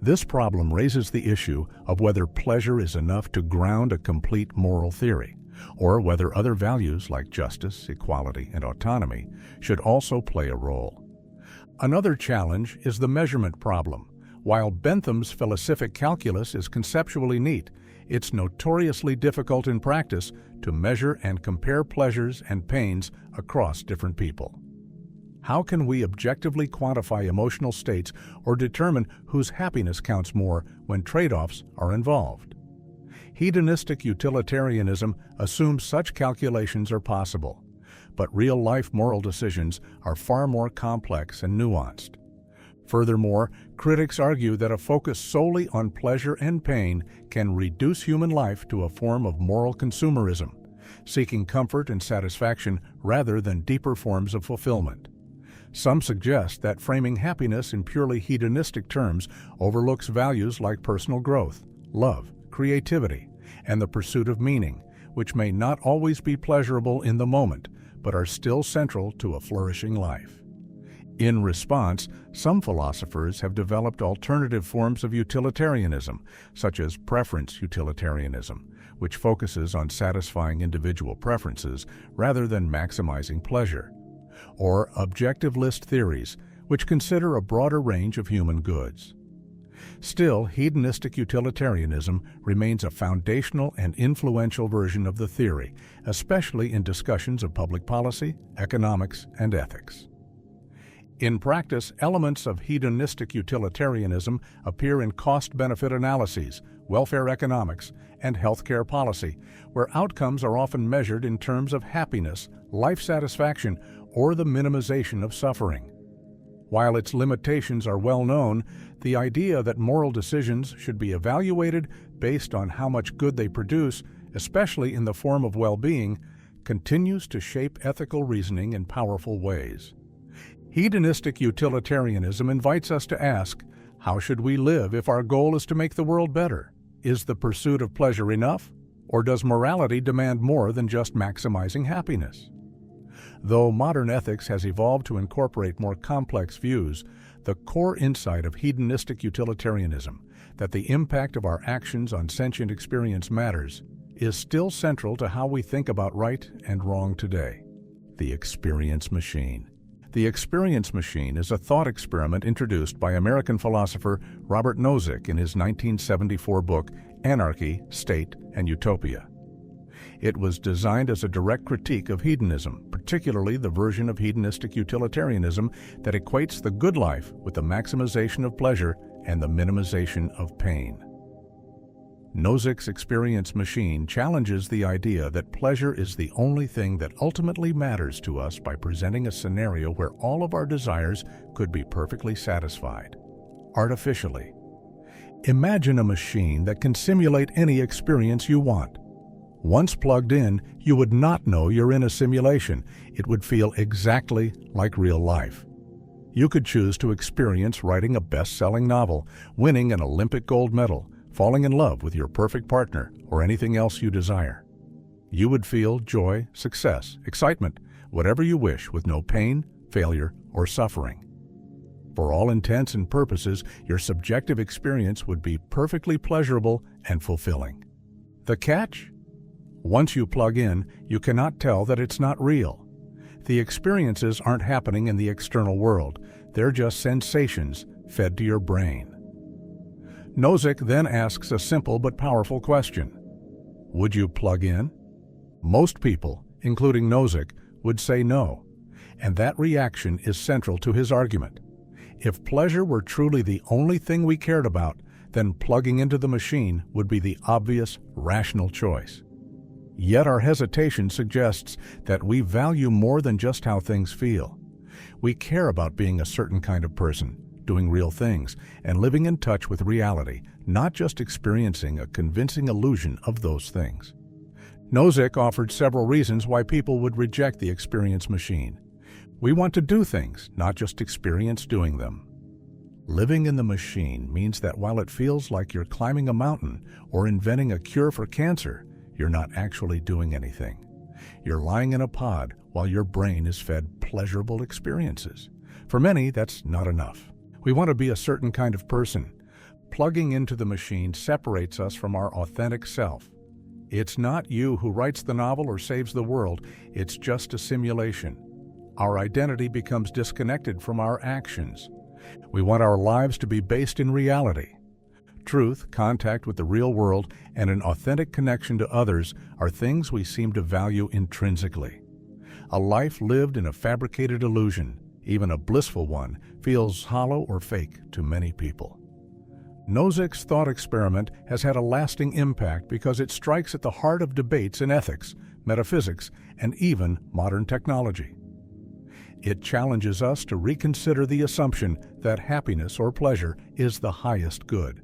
This problem raises the issue of whether pleasure is enough to ground a complete moral theory, or whether other values like justice, equality, and autonomy should also play a role. Another challenge is the measurement problem. While Bentham's felicific calculus is conceptually neat, it's notoriously difficult in practice to measure and compare pleasures and pains across different people. How can we objectively quantify emotional states or determine whose happiness counts more when trade-offs are involved? Hedonistic utilitarianism assumes such calculations are possible, but real-life moral decisions are far more complex and nuanced. Furthermore, critics argue that a focus solely on pleasure and pain can reduce human life to a form of moral consumerism, seeking comfort and satisfaction rather than deeper forms of fulfillment. Some suggest that framing happiness in purely hedonistic terms overlooks values like personal growth, love, creativity, and the pursuit of meaning, which may not always be pleasurable in the moment, but are still central to a flourishing life. In response, some philosophers have developed alternative forms of utilitarianism, such as preference utilitarianism, which focuses on satisfying individual preferences rather than maximizing pleasure, or objectivist theories, which consider a broader range of human goods. Still, hedonistic utilitarianism remains a foundational and influential version of the theory, especially in discussions of public policy, economics, and ethics. In practice, elements of hedonistic utilitarianism appear in cost-benefit analyses, welfare economics, and healthcare policy, where outcomes are often measured in terms of happiness, life satisfaction, or the minimization of suffering. While its limitations are well known, the idea that moral decisions should be evaluated based on how much good they produce, especially in the form of well-being, continues to shape ethical reasoning in powerful ways. Hedonistic utilitarianism invites us to ask, how should we live if our goal is to make the world better? Is the pursuit of pleasure enough, or does morality demand more than just maximizing happiness? Though modern ethics has evolved to incorporate more complex views, the core insight of hedonistic utilitarianism, that the impact of our actions on sentient experience matters, is still central to how we think about right and wrong today. The experience machine. The experience machine is a thought experiment introduced by American philosopher Robert Nozick in his 1974 book, Anarchy, State, and Utopia. It was designed as a direct critique of hedonism, particularly the version of hedonistic utilitarianism that equates the good life with the maximization of pleasure and the minimization of pain. Nozick's experience machine challenges the idea that pleasure is the only thing that ultimately matters to us by presenting a scenario where all of our desires could be perfectly satisfied, artificially. Imagine a machine that can simulate any experience you want. Once plugged in, you would not know you're in a simulation. It would feel exactly like real life. You could choose to experience writing a best-selling novel, winning an Olympic gold medal, falling in love with your perfect partner, or anything else you desire. You would feel joy, success, excitement, whatever you wish, with no pain, failure, or suffering. For all intents and purposes, your subjective experience would be perfectly pleasurable and fulfilling. The catch? Once you plug in, you cannot tell that it's not real. The experiences aren't happening in the external world. They're just sensations fed to your brain. Nozick then asks a simple but powerful question. Would you plug in? Most people, including Nozick, would say no, and that reaction is central to his argument. If pleasure were truly the only thing we cared about, then plugging into the machine would be the obvious, rational choice. Yet our hesitation suggests that we value more than just how things feel. We care about being a certain kind of person, doing real things, and living in touch with reality, not just experiencing a convincing illusion of those things. Nozick offered several reasons why people would reject the experience machine. We want to do things, not just experience doing them. Living in the machine means that while it feels like you're climbing a mountain or inventing a cure for cancer, you're not actually doing anything. You're lying in a pod while your brain is fed pleasurable experiences. For many, that's not enough. We want to be a certain kind of person. Plugging into the machine separates us from our authentic self. It's not you who writes the novel or saves the world. It's just a simulation. Our identity becomes disconnected from our actions. We want our lives to be based in reality. Truth, contact with the real world, and an authentic connection to others are things we seem to value intrinsically. A life lived in a fabricated illusion, even a blissful one, feels hollow or fake to many people. Nozick's thought experiment has had a lasting impact because it strikes at the heart of debates in ethics, metaphysics, and even modern technology. It challenges us to reconsider the assumption that happiness or pleasure is the highest good.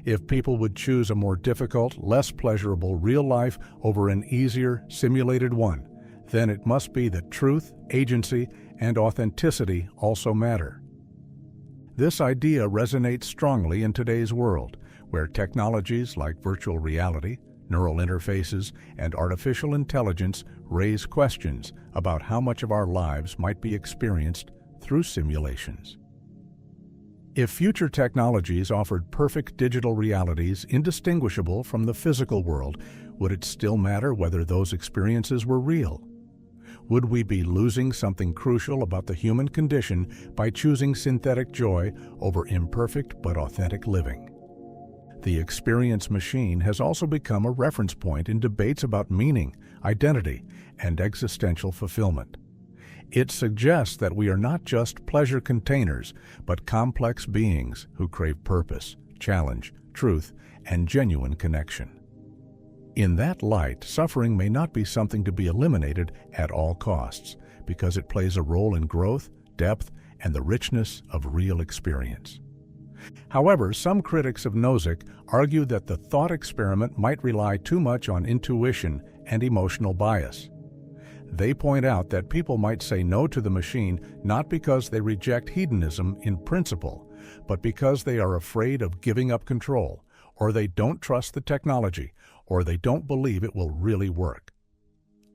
If people would choose a more difficult, less pleasurable real life over an easier, simulated one, then it must be that truth, agency, and authenticity also matter. This idea resonates strongly in today's world, where technologies like virtual reality, neural interfaces, and artificial intelligence raise questions about how much of our lives might be experienced through simulations. If future technologies offered perfect digital realities indistinguishable from the physical world, would it still matter whether those experiences were real? Would we be losing something crucial about the human condition by choosing synthetic joy over imperfect but authentic living? The experience machine has also become a reference point in debates about meaning, identity, and existential fulfillment. It suggests that we are not just pleasure containers, but complex beings who crave purpose, challenge, truth, and genuine connection. In that light, suffering may not be something to be eliminated at all costs, because it plays a role in growth, depth, and the richness of real experience. However, some critics of Nozick argue that the thought experiment might rely too much on intuition and emotional bias. They point out that people might say no to the machine not because they reject hedonism in principle, but because they are afraid of giving up control, or they don't trust the technology, or they don't believe it will really work.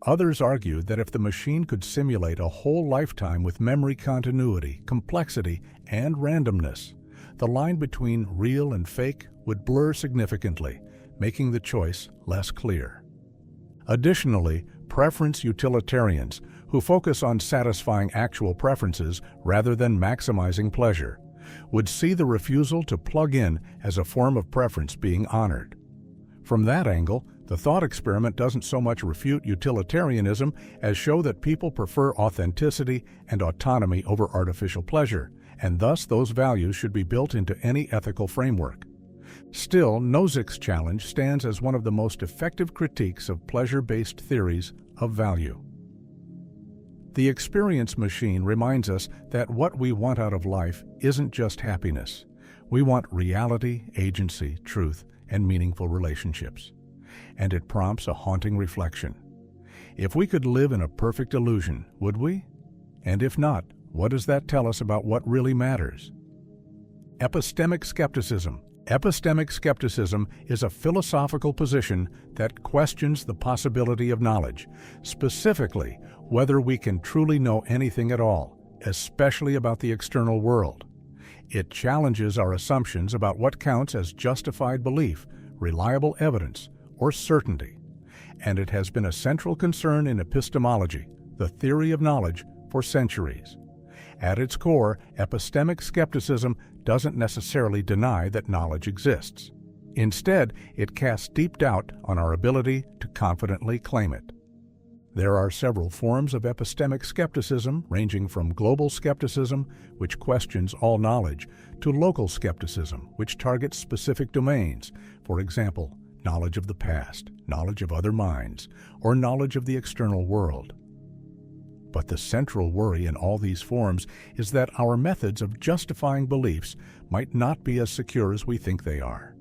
Others argue that if the machine could simulate a whole lifetime with memory continuity, complexity, and randomness, the line between real and fake would blur significantly, making the choice less clear. Additionally, preference utilitarians, who focus on satisfying actual preferences rather than maximizing pleasure, would see the refusal to plug in as a form of preference being honored. From that angle, the thought experiment doesn't so much refute utilitarianism as show that people prefer authenticity and autonomy over artificial pleasure, and thus those values should be built into any ethical framework. Still, Nozick's challenge stands as one of the most effective critiques of pleasure-based theories of value. The experience machine reminds us that what we want out of life isn't just happiness. We want reality, agency, truth, and meaningful relationships. And it prompts a haunting reflection. If we could live in a perfect illusion, would we? And if not, what does that tell us about what really matters? Epistemic Skepticism. Epistemic skepticism is a philosophical position that questions the possibility of knowledge, specifically whether we can truly know anything at all, especially about the external world. It challenges our assumptions about what counts as justified belief, reliable evidence, or certainty, and it has been a central concern in epistemology, the theory of knowledge, for centuries. At its core, epistemic skepticism doesn't necessarily deny that knowledge exists. Instead, it casts deep doubt on our ability to confidently claim it. There are several forms of epistemic skepticism, ranging from global skepticism, which questions all knowledge, to local skepticism, which targets specific domains, for example, knowledge of the past, knowledge of other minds, or knowledge of the external world. But the central worry in all these forms is that our methods of justifying beliefs might not be as secure as we think they are.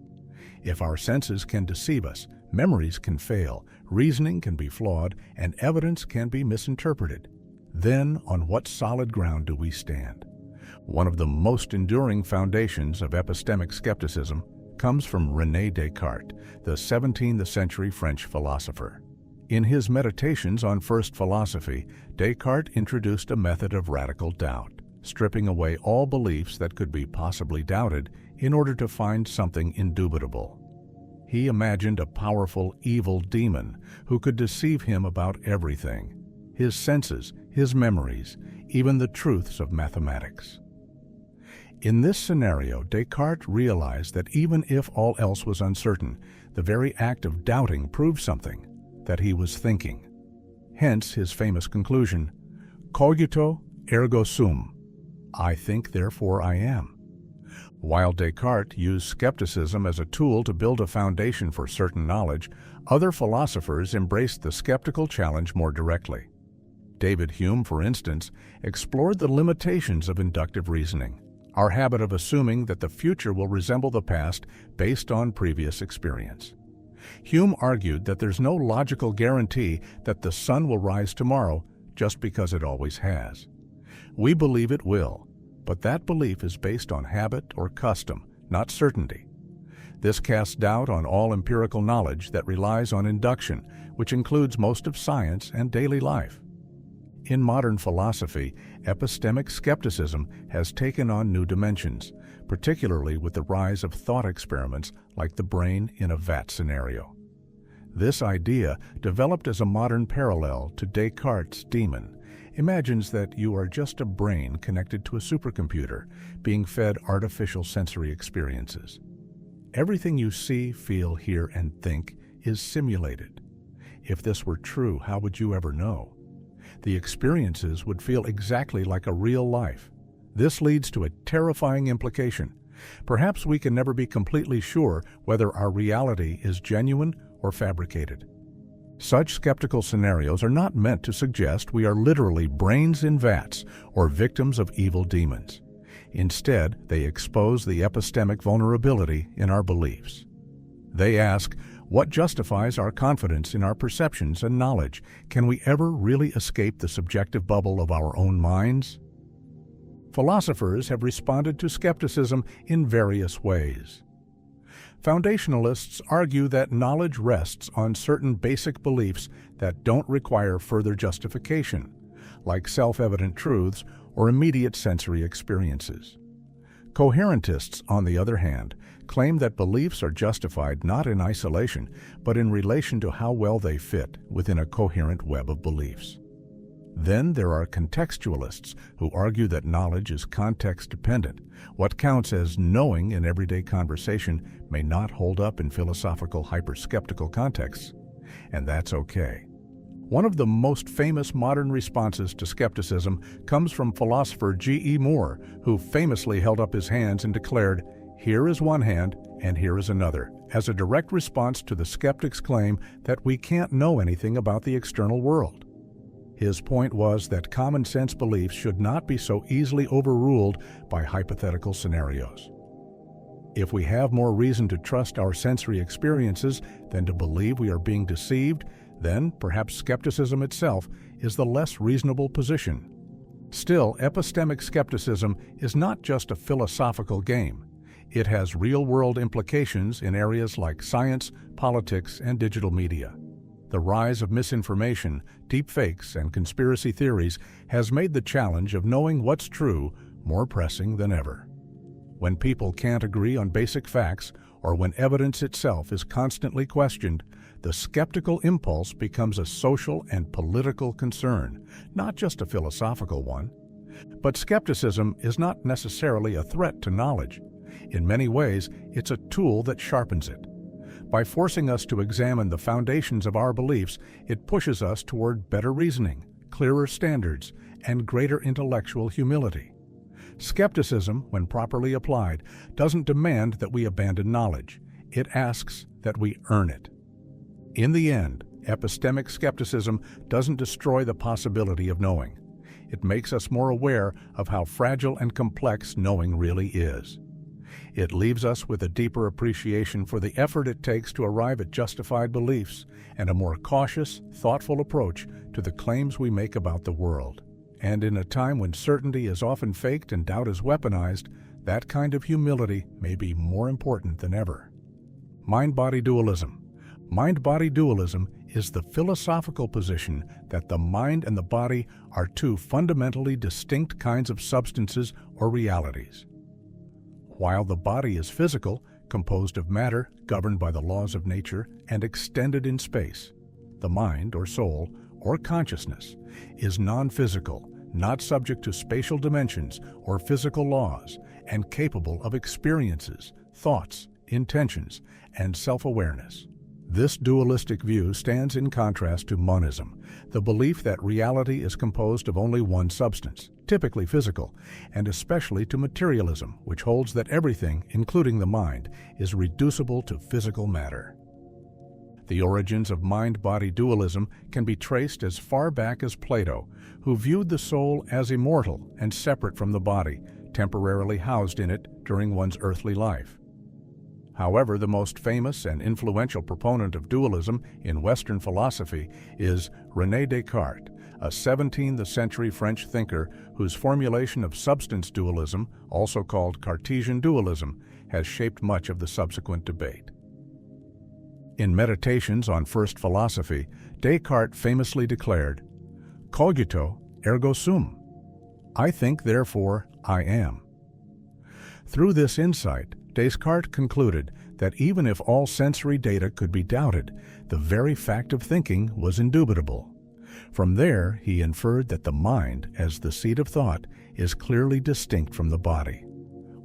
If our senses can deceive us, memories can fail, reasoning can be flawed, and evidence can be misinterpreted, then on what solid ground do we stand? One of the most enduring foundations of epistemic skepticism comes from René Descartes, the 17th century French philosopher. In his Meditations on First Philosophy, Descartes introduced a method of radical doubt, stripping away all beliefs that could be possibly doubted in order to find something indubitable. He imagined a powerful, evil demon who could deceive him about everything: his senses, his memories, even the truths of mathematics. In this scenario, Descartes realized that even if all else was uncertain, the very act of doubting proved something, that he was thinking. Hence his famous conclusion, cogito ergo sum, I think, therefore I am. While Descartes used skepticism as a tool to build a foundation for certain knowledge, other philosophers embraced the skeptical challenge more directly. David Hume, for instance, explored the limitations of inductive reasoning, our habit of assuming that the future will resemble the past based on previous experience. Hume argued that there's no logical guarantee that the sun will rise tomorrow just because it always has. We believe it will, but that belief is based on habit or custom, not certainty. This casts doubt on all empirical knowledge that relies on induction, which includes most of science and daily life. In modern philosophy, epistemic skepticism has taken on new dimensions, particularly with the rise of thought experiments like the brain in a vat scenario. This idea, developed as a modern parallel to Descartes' demon, imagines that you are just a brain connected to a supercomputer, being fed artificial sensory experiences. Everything you see, feel, hear, and think is simulated. If this were true, how would you ever know? The experiences would feel exactly like a real life. This leads to a terrifying implication. Perhaps we can never be completely sure whether our reality is genuine or fabricated. Such skeptical scenarios are not meant to suggest we are literally brains in vats or victims of evil demons. Instead, they expose the epistemic vulnerability in our beliefs. They ask, what justifies our confidence in our perceptions and knowledge? Can we ever really escape the subjective bubble of our own minds? Philosophers have responded to skepticism in various ways. Foundationalists argue that knowledge rests on certain basic beliefs that don't require further justification, like self-evident truths or immediate sensory experiences. Coherentists, on the other hand, claim that beliefs are justified not in isolation, but in relation to how well they fit within a coherent web of beliefs. Then there are contextualists who argue that knowledge is context-dependent. What counts as knowing in everyday conversation may not hold up in philosophical hyper-skeptical contexts, and that's okay. One of the most famous modern responses to skepticism comes from philosopher G.E. Moore, who famously held up his hands and declared, "Here is one hand and here is another," as a direct response to the skeptic's claim that we can't know anything about the external world. His point was that common sense beliefs should not be so easily overruled by hypothetical scenarios. If we have more reason to trust our sensory experiences than to believe we are being deceived, then perhaps skepticism itself is the less reasonable position. Still, epistemic skepticism is not just a philosophical game. It has real-world implications in areas like science, politics, and digital media. The rise of misinformation, deepfakes, and conspiracy theories has made the challenge of knowing what's true more pressing than ever. When people can't agree on basic facts, or when evidence itself is constantly questioned, the skeptical impulse becomes a social and political concern, not just a philosophical one. But skepticism is not necessarily a threat to knowledge. In many ways, it's a tool that sharpens it. By forcing us to examine the foundations of our beliefs, it pushes us toward better reasoning, clearer standards, and greater intellectual humility. Skepticism, when properly applied, doesn't demand that we abandon knowledge. It asks that we earn it. In the end, epistemic skepticism doesn't destroy the possibility of knowing. It makes us more aware of how fragile and complex knowing really is. It leaves us with a deeper appreciation for the effort it takes to arrive at justified beliefs and a more cautious, thoughtful approach to the claims we make about the world. And in a time when certainty is often faked and doubt is weaponized, that kind of humility may be more important than ever. Mind-body dualism. Mind-body dualism is the philosophical position that the mind and the body are two fundamentally distinct kinds of substances or realities. While the body is physical, composed of matter governed by the laws of nature and extended in space, the mind or soul or consciousness is non-physical, not subject to spatial dimensions or physical laws, and capable of experiences, thoughts, intentions, and self-awareness. This dualistic view stands in contrast to monism, the belief that reality is composed of only one substance, typically physical, and especially to materialism, which holds that everything, including the mind, is reducible to physical matter. The origins of mind-body dualism can be traced as far back as Plato, who viewed the soul as immortal and separate from the body, temporarily housed in it during one's earthly life. However, the most famous and influential proponent of dualism in Western philosophy is René Descartes, a 17th century French thinker whose formulation of substance dualism, also called Cartesian dualism, has shaped much of the subsequent debate. In Meditations on First Philosophy, Descartes famously declared, "Cogito ergo sum." I think, therefore I am. Through this insight, Descartes concluded that even if all sensory data could be doubted, the very fact of thinking was indubitable. From there, he inferred that the mind, as the seat of thought, is clearly distinct from the body.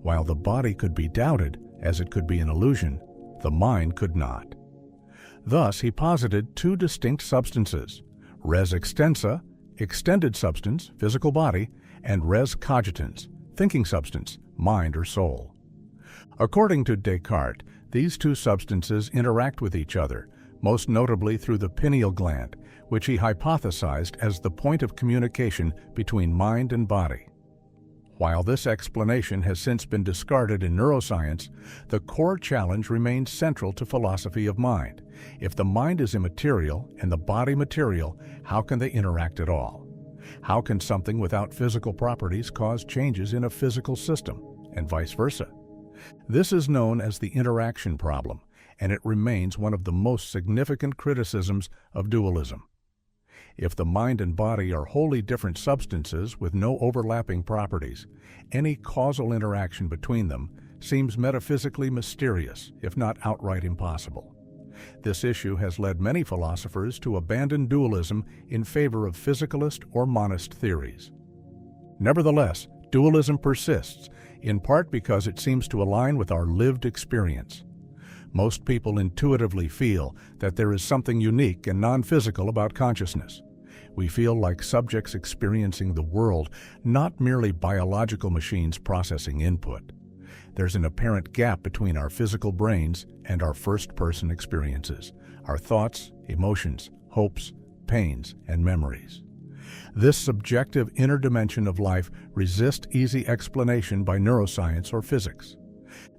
While the body could be doubted, as it could be an illusion, the mind could not. Thus, he posited two distinct substances, res extensa extended substance, physical body, and res cogitans, thinking substance, mind or soul. According to Descartes, these two substances interact with each other, most notably through the pineal gland, which he hypothesized as the point of communication between mind and body. While this explanation has since been discarded in neuroscience, the core challenge remains central to philosophy of mind. If the mind is immaterial and the body material, how can they interact at all? How can something without physical properties cause changes in a physical system, and vice versa? This is known as the interaction problem, and it remains one of the most significant criticisms of dualism. If the mind and body are wholly different substances with no overlapping properties, any causal interaction between them seems metaphysically mysterious, if not outright impossible. This issue has led many philosophers to abandon dualism in favor of physicalist or monist theories. Nevertheless, dualism persists, in part because it seems to align with our lived experience. Most people intuitively feel that there is something unique and non-physical about consciousness. We feel like subjects experiencing the world, not merely biological machines processing input. There's an apparent gap between our physical brains and our first-person experiences, our thoughts, emotions, hopes, pains, and memories. This subjective inner dimension of life resists easy explanation by neuroscience or physics.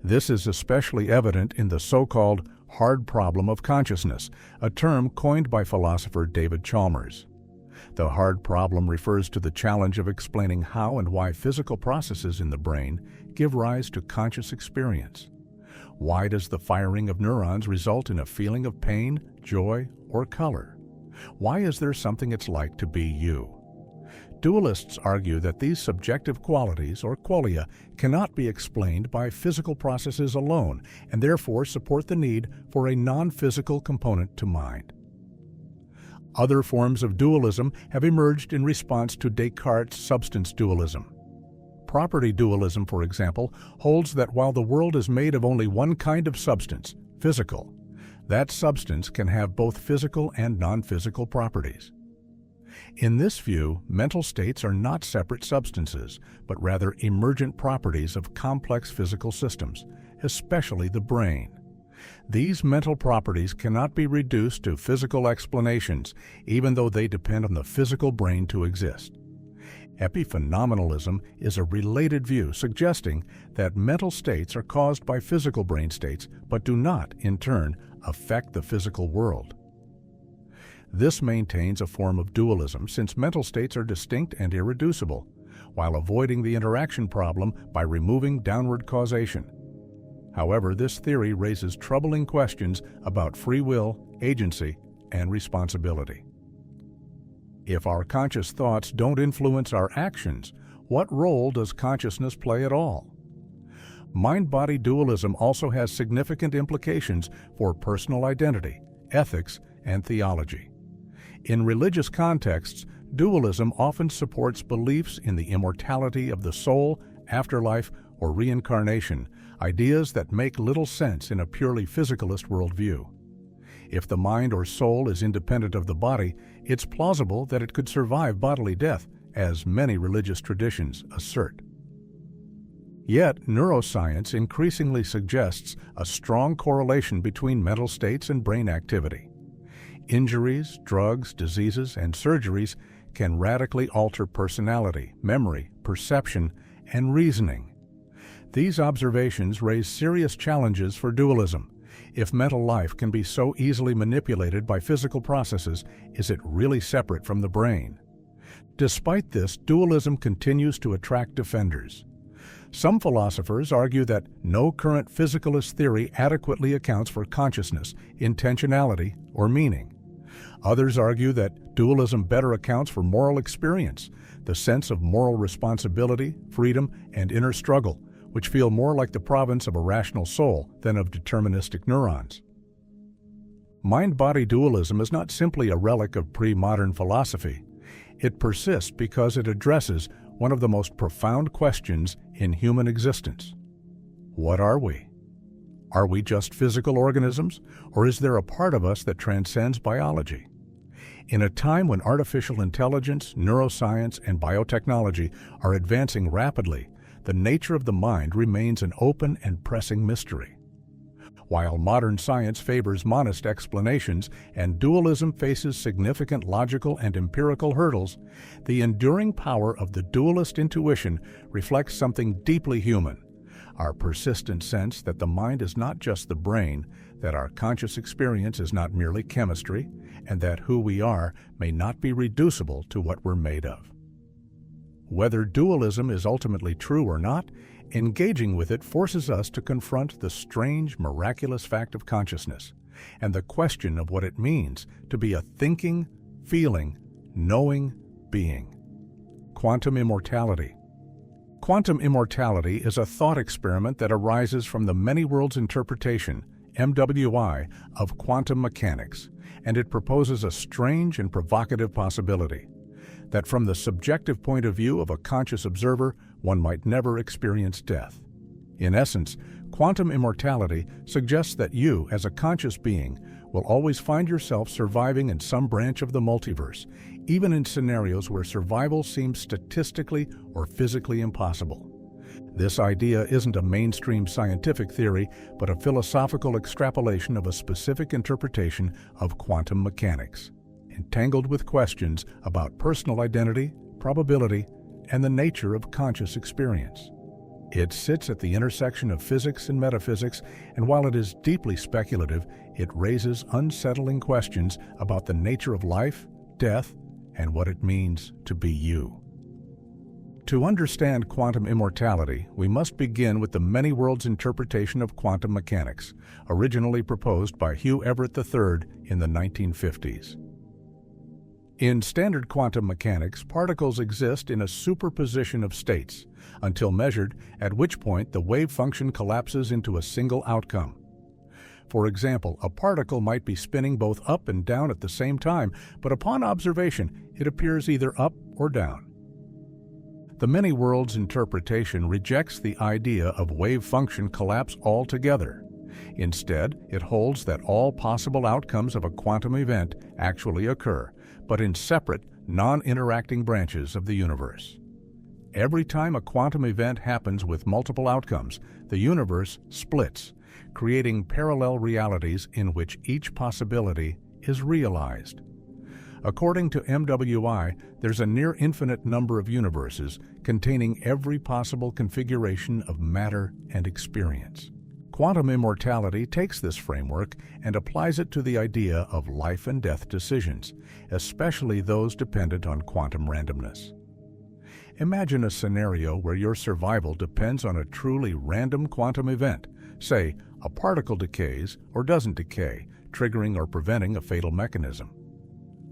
This is especially evident in the so-called hard problem of consciousness, a term coined by philosopher David Chalmers. The hard problem refers to the challenge of explaining how and why physical processes in the brain give rise to conscious experience. Why does the firing of neurons result in a feeling of pain, joy, or color? Why is there something it's like to be you? Dualists argue that these subjective qualities, or qualia, cannot be explained by physical processes alone, and therefore support the need for a non-physical component to mind. Other forms of dualism have emerged in response to Descartes' substance dualism. Property dualism, for example, holds that while the world is made of only one kind of substance, physical, that substance can have both physical and non-physical properties. In this view, mental states are not separate substances, but rather emergent properties of complex physical systems, especially the brain. These mental properties cannot be reduced to physical explanations, even though they depend on the physical brain to exist. Epiphenomenalism is a related view suggesting that mental states are caused by physical brain states, but do not, in turn, affect the physical world. This maintains a form of dualism since mental states are distinct and irreducible, while avoiding the interaction problem by removing downward causation. However, this theory raises troubling questions about free will, agency, and responsibility. If our conscious thoughts don't influence our actions, what role does consciousness play at all? Mind-body dualism also has significant implications for personal identity, ethics, and theology. In religious contexts, dualism often supports beliefs in the immortality of the soul, afterlife, or reincarnation, ideas that make little sense in a purely physicalist worldview. If the mind or soul is independent of the body, it's plausible that it could survive bodily death, as many religious traditions assert. Yet, neuroscience increasingly suggests a strong correlation between mental states and brain activity. Injuries, drugs, diseases, and surgeries can radically alter personality, memory, perception, and reasoning. These observations raise serious challenges for dualism. If mental life can be so easily manipulated by physical processes, is it really separate from the brain? Despite this, dualism continues to attract defenders. Some philosophers argue that no current physicalist theory adequately accounts for consciousness, intentionality, or meaning. Others argue that dualism better accounts for moral experience, the sense of moral responsibility, freedom, and inner struggle, which feel more like the province of a rational soul than of deterministic neurons. Mind-body dualism is not simply a relic of pre-modern philosophy. It persists because it addresses one of the most profound questions in human existence. What are we? Are we just physical organisms, or is there a part of us that transcends biology? In a time when artificial intelligence, neuroscience, and biotechnology are advancing rapidly, the nature of the mind remains an open and pressing mystery. While modern science favors monist explanations and dualism faces significant logical and empirical hurdles, the enduring power of the dualist intuition reflects something deeply human: our persistent sense that the mind is not just the brain, that our conscious experience is not merely chemistry, and that who we are may not be reducible to what we're made of. Whether dualism is ultimately true or not, engaging with it forces us to confront the strange, miraculous fact of consciousness and the question of what it means to be a thinking, feeling, knowing being. Quantum immortality. Quantum immortality is a thought experiment that arises from the many worlds interpretation, MWI, of quantum mechanics, and it proposes a strange and provocative possibility: that from the subjective point of view of a conscious observer, one might never experience death. In essence, quantum immortality suggests that you, as a conscious being, will always find yourself surviving in some branch of the multiverse, even in scenarios where survival seems statistically or physically impossible. This idea isn't a mainstream scientific theory, but a philosophical extrapolation of a specific interpretation of quantum mechanics, entangled with questions about personal identity, probability, and the nature of conscious experience. It sits at the intersection of physics and metaphysics, and while it is deeply speculative, it raises unsettling questions about the nature of life, death, and what it means to be you. To understand quantum immortality, we must begin with the many worlds interpretation of quantum mechanics, originally proposed by Hugh Everett III in the 1950s. In standard quantum mechanics, particles exist in a superposition of states, until measured, at which point the wave function collapses into a single outcome. For example, a particle might be spinning both up and down at the same time, but upon observation, it appears either up or down. The many worlds interpretation rejects the idea of wave function collapse altogether. Instead, it holds that all possible outcomes of a quantum event actually occur, but in separate, non-interacting branches of the universe. Every time a quantum event happens with multiple outcomes, the universe splits, creating parallel realities in which each possibility is realized. According to MWI, there's a near infinite number of universes containing every possible configuration of matter and experience. Quantum immortality takes this framework and applies it to the idea of life and death decisions, especially those dependent on quantum randomness. Imagine a scenario where your survival depends on a truly random quantum event. Say, a particle decays or doesn't decay, triggering or preventing a fatal mechanism.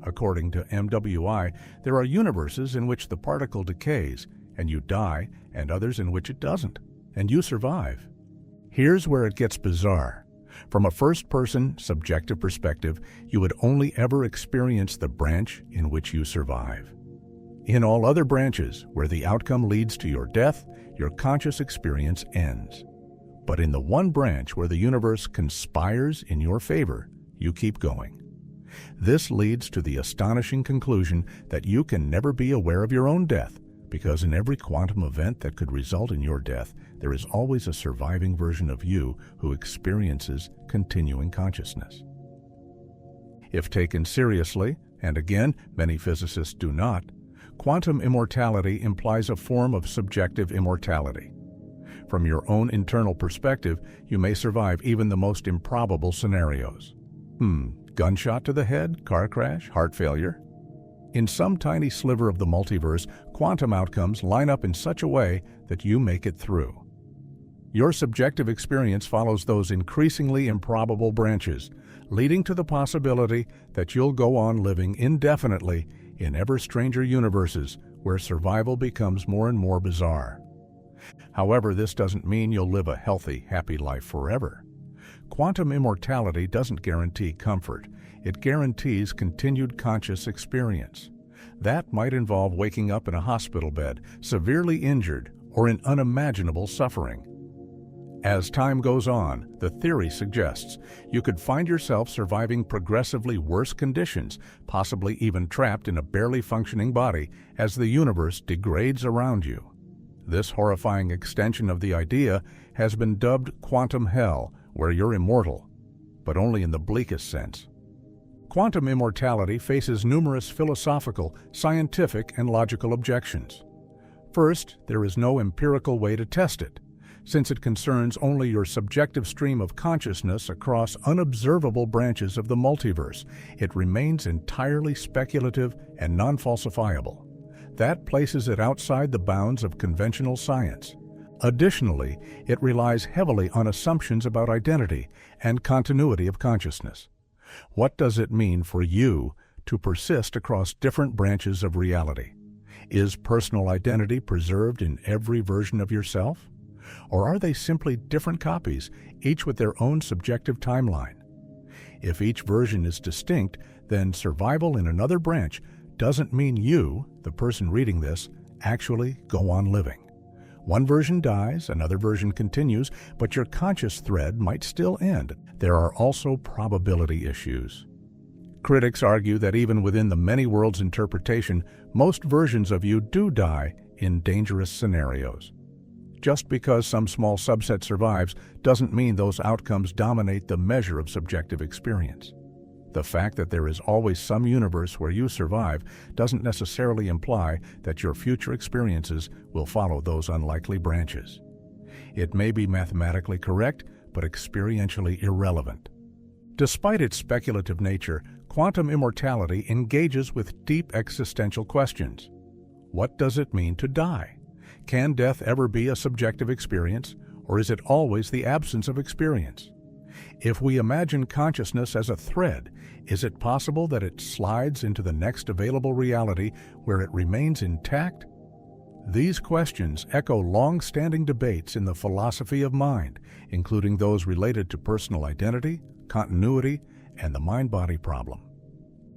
According to MWI, there are universes in which the particle decays and you die, and others in which it doesn't, and you survive. Here's where it gets bizarre. From a first-person, subjective perspective, you would only ever experience the branch in which you survive. In all other branches, where the outcome leads to your death, your conscious experience ends. But in the one branch where the universe conspires in your favor, you keep going. This leads to the astonishing conclusion that you can never be aware of your own death, because in every quantum event that could result in your death, there is always a surviving version of you who experiences continuing consciousness. If taken seriously, and again, many physicists do not, quantum immortality implies a form of subjective immortality. From your own internal perspective, you may survive even the most improbable scenarios. Gunshot to the head, car crash, heart failure? In some tiny sliver of the multiverse, quantum outcomes line up in such a way that you make it through. Your subjective experience follows those increasingly improbable branches, leading to the possibility that you'll go on living indefinitely in ever stranger universes where survival becomes more and more bizarre. However, this doesn't mean you'll live a healthy, happy life forever. Quantum immortality doesn't guarantee comfort. It guarantees continued conscious experience. That might involve waking up in a hospital bed, severely injured, or in unimaginable suffering. As time goes on, the theory suggests you could find yourself surviving progressively worse conditions, possibly even trapped in a barely functioning body as the universe degrades around you. This horrifying extension of the idea has been dubbed quantum hell, where you're immortal, but only in the bleakest sense. Quantum immortality faces numerous philosophical, scientific, and logical objections. First, there is no empirical way to test it. Since it concerns only your subjective stream of consciousness across unobservable branches of the multiverse, it remains entirely speculative and non-falsifiable. That places it outside the bounds of conventional science. Additionally, it relies heavily on assumptions about identity and continuity of consciousness. What does it mean for you to persist across different branches of reality? Is personal identity preserved in every version of yourself? Or are they simply different copies, each with their own subjective timeline? If each version is distinct, then survival in another branch doesn't mean you, the person reading this, actually go on living. One version dies, another version continues, but your conscious thread might still end. There are also probability issues. Critics argue that even within the many worlds interpretation, most versions of you do die in dangerous scenarios. Just because some small subset survives doesn't mean those outcomes dominate the measure of subjective experience. The fact that there is always some universe where you survive doesn't necessarily imply that your future experiences will follow those unlikely branches. It may be mathematically correct, but experientially irrelevant. Despite its speculative nature, quantum immortality engages with deep existential questions. What does it mean to die? Can death ever be a subjective experience, or is it always the absence of experience? If we imagine consciousness as a thread, is it possible that it slides into the next available reality where it remains intact? These questions echo long-standing debates in the philosophy of mind, including those related to personal identity, continuity, and the mind-body problem.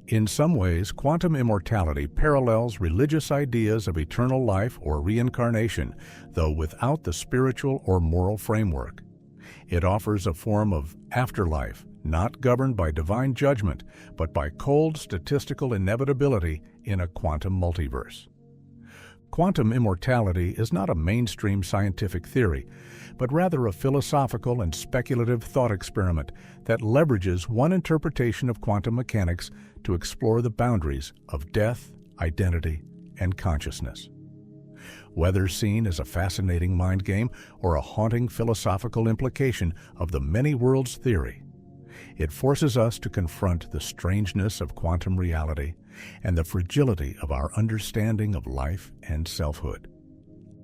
In some ways, quantum immortality parallels religious ideas of eternal life or reincarnation, though without the spiritual or moral framework. It offers a form of afterlife, not governed by divine judgment, but by cold statistical inevitability in a quantum multiverse. Quantum immortality is not a mainstream scientific theory, but rather a philosophical and speculative thought experiment that leverages one interpretation of quantum mechanics to explore the boundaries of death, identity, and consciousness. Whether seen as a fascinating mind game or a haunting philosophical implication of the many worlds theory, it forces us to confront the strangeness of quantum reality and the fragility of our understanding of life and selfhood.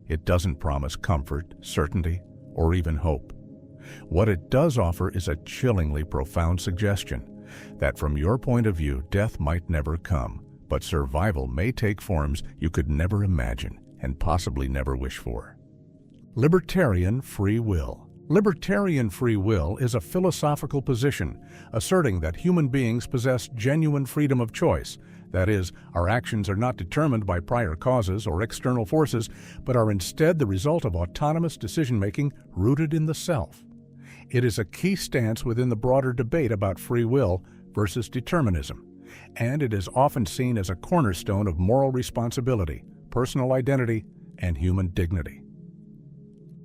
It doesn't promise comfort, certainty, or even hope. What it does offer is a chillingly profound suggestion that from your point of view, death might never come, but survival may take forms you could never imagine and possibly never wish for. Libertarian free will. Libertarian free will is a philosophical position asserting that human beings possess genuine freedom of choice. That is, our actions are not determined by prior causes or external forces, but are instead the result of autonomous decision-making rooted in the self. It is a key stance within the broader debate about free will versus determinism, and it is often seen as a cornerstone of moral responsibility, personal identity, and human dignity.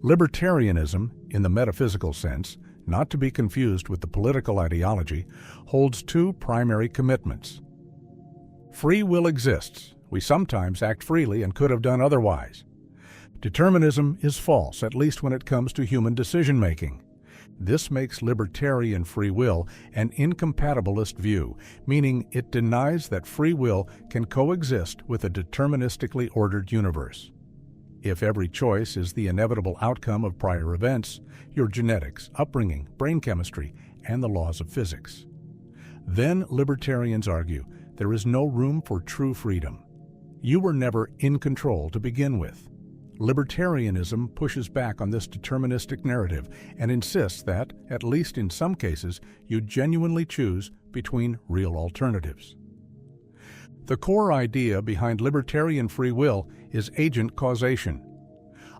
Libertarianism, in the metaphysical sense, not to be confused with the political ideology, holds two primary commitments. Free will exists. We sometimes act freely and could have done otherwise. Determinism is false, at least when it comes to human decision-making. This makes libertarian free will an incompatibilist view, meaning it denies that free will can coexist with a deterministically ordered universe. If every choice is the inevitable outcome of prior events, your genetics, upbringing, brain chemistry, and the laws of physics, then libertarians argue there is no room for true freedom. You were never in control to begin with. Libertarianism pushes back on this deterministic narrative and insists that, at least in some cases, you genuinely choose between real alternatives. The core idea behind libertarian free will is agent causation.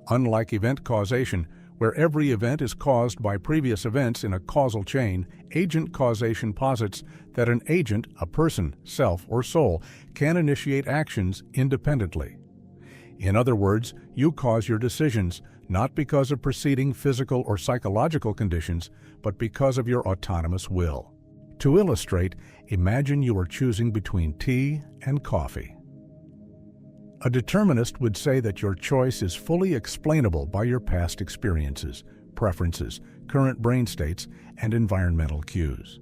Unlike event causation, where every event is caused by previous events in a causal chain, agent causation posits that an agent, a person, self, or soul, can initiate actions independently. In other words, you cause your decisions, not because of preceding physical or psychological conditions, but because of your autonomous will. To illustrate, imagine you are choosing between tea and coffee. A determinist would say that your choice is fully explainable by your past experiences, preferences, current brain states, and environmental cues.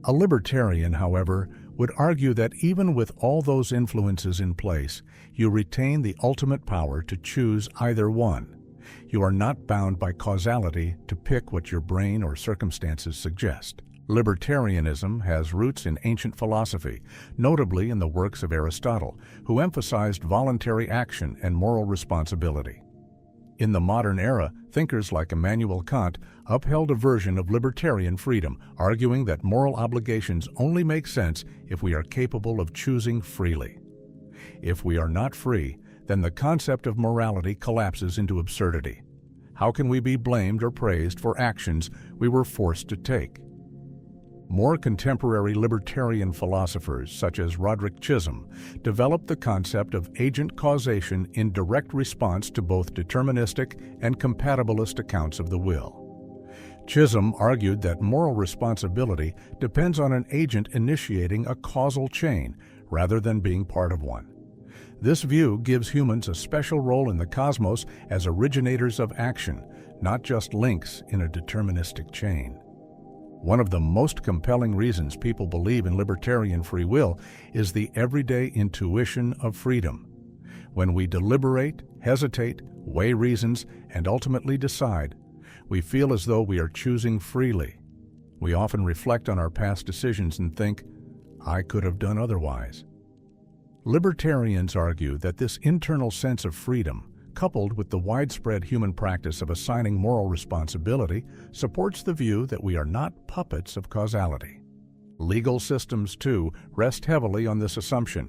A libertarian, however, would argue that even with all those influences in place, you retain the ultimate power to choose either one. You are not bound by causality to pick what your brain or circumstances suggest. Libertarianism has roots in ancient philosophy, notably in the works of Aristotle, who emphasized voluntary action and moral responsibility. In the modern era, thinkers like Immanuel Kant upheld a version of libertarian freedom, arguing that moral obligations only make sense if we are capable of choosing freely. If we are not free, then the concept of morality collapses into absurdity. How can we be blamed or praised for actions we were forced to take? More contemporary libertarian philosophers, such as Roderick Chisholm, developed the concept of agent causation in direct response to both deterministic and compatibilist accounts of the will. Chisholm argued that moral responsibility depends on an agent initiating a causal chain rather than being part of one. This view gives humans a special role in the cosmos as originators of action, not just links in a deterministic chain. One of the most compelling reasons people believe in libertarian free will is the everyday intuition of freedom. When we deliberate, hesitate, weigh reasons, and ultimately decide, we feel as though we are choosing freely. We often reflect on our past decisions and think, I could have done otherwise. Libertarians argue that this internal sense of freedom, coupled with the widespread human practice of assigning moral responsibility, supports the view that we are not puppets of causality. Legal systems, too, rest heavily on this assumption.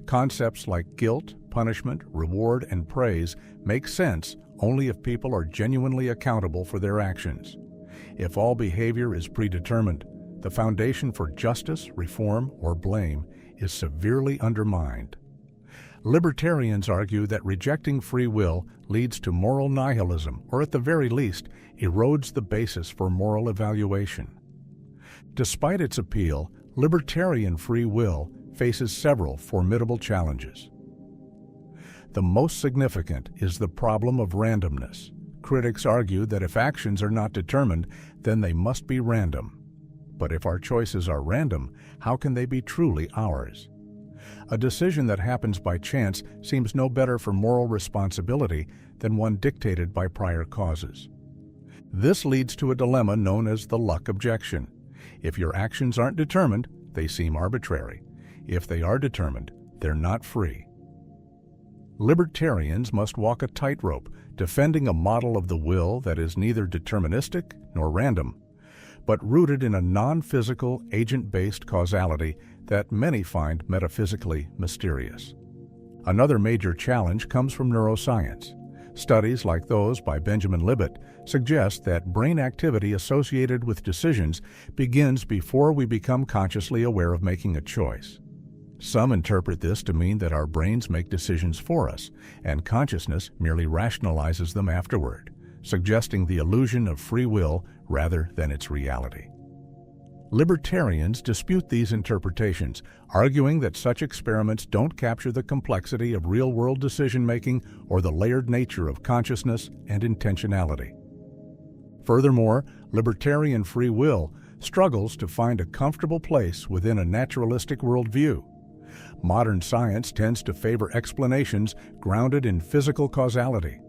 Concepts like guilt, punishment, reward, and praise make sense only if people are genuinely accountable for their actions. If all behavior is predetermined, the foundation for justice, reform, or blame is severely undermined. Libertarians argue that rejecting free will leads to moral nihilism, or at the very least, erodes the basis for moral evaluation. Despite its appeal, libertarian free will faces several formidable challenges. The most significant is the problem of randomness. Critics argue that if actions are not determined, then they must be random. But if our choices are random, how can they be truly ours? A decision that happens by chance seems no better for moral responsibility than one dictated by prior causes. This leads to a dilemma known as the luck objection. If your actions aren't determined, they seem arbitrary. If they are determined, they're not free. Libertarians must walk a tightrope, defending a model of the will that is neither deterministic nor random, but rooted in a non-physical, agent-based causality that many find metaphysically mysterious. Another major challenge comes from neuroscience. Studies like those by Benjamin Libet suggest that brain activity associated with decisions begins before we become consciously aware of making a choice. Some interpret this to mean that our brains make decisions for us, and consciousness merely rationalizes them afterward, suggesting the illusion of free will rather than its reality. Libertarians dispute these interpretations, arguing that such experiments don't capture the complexity of real-world decision-making or the layered nature of consciousness and intentionality. Furthermore, libertarian free will struggles to find a comfortable place within a naturalistic worldview. Modern science tends to favor explanations grounded in physical causality.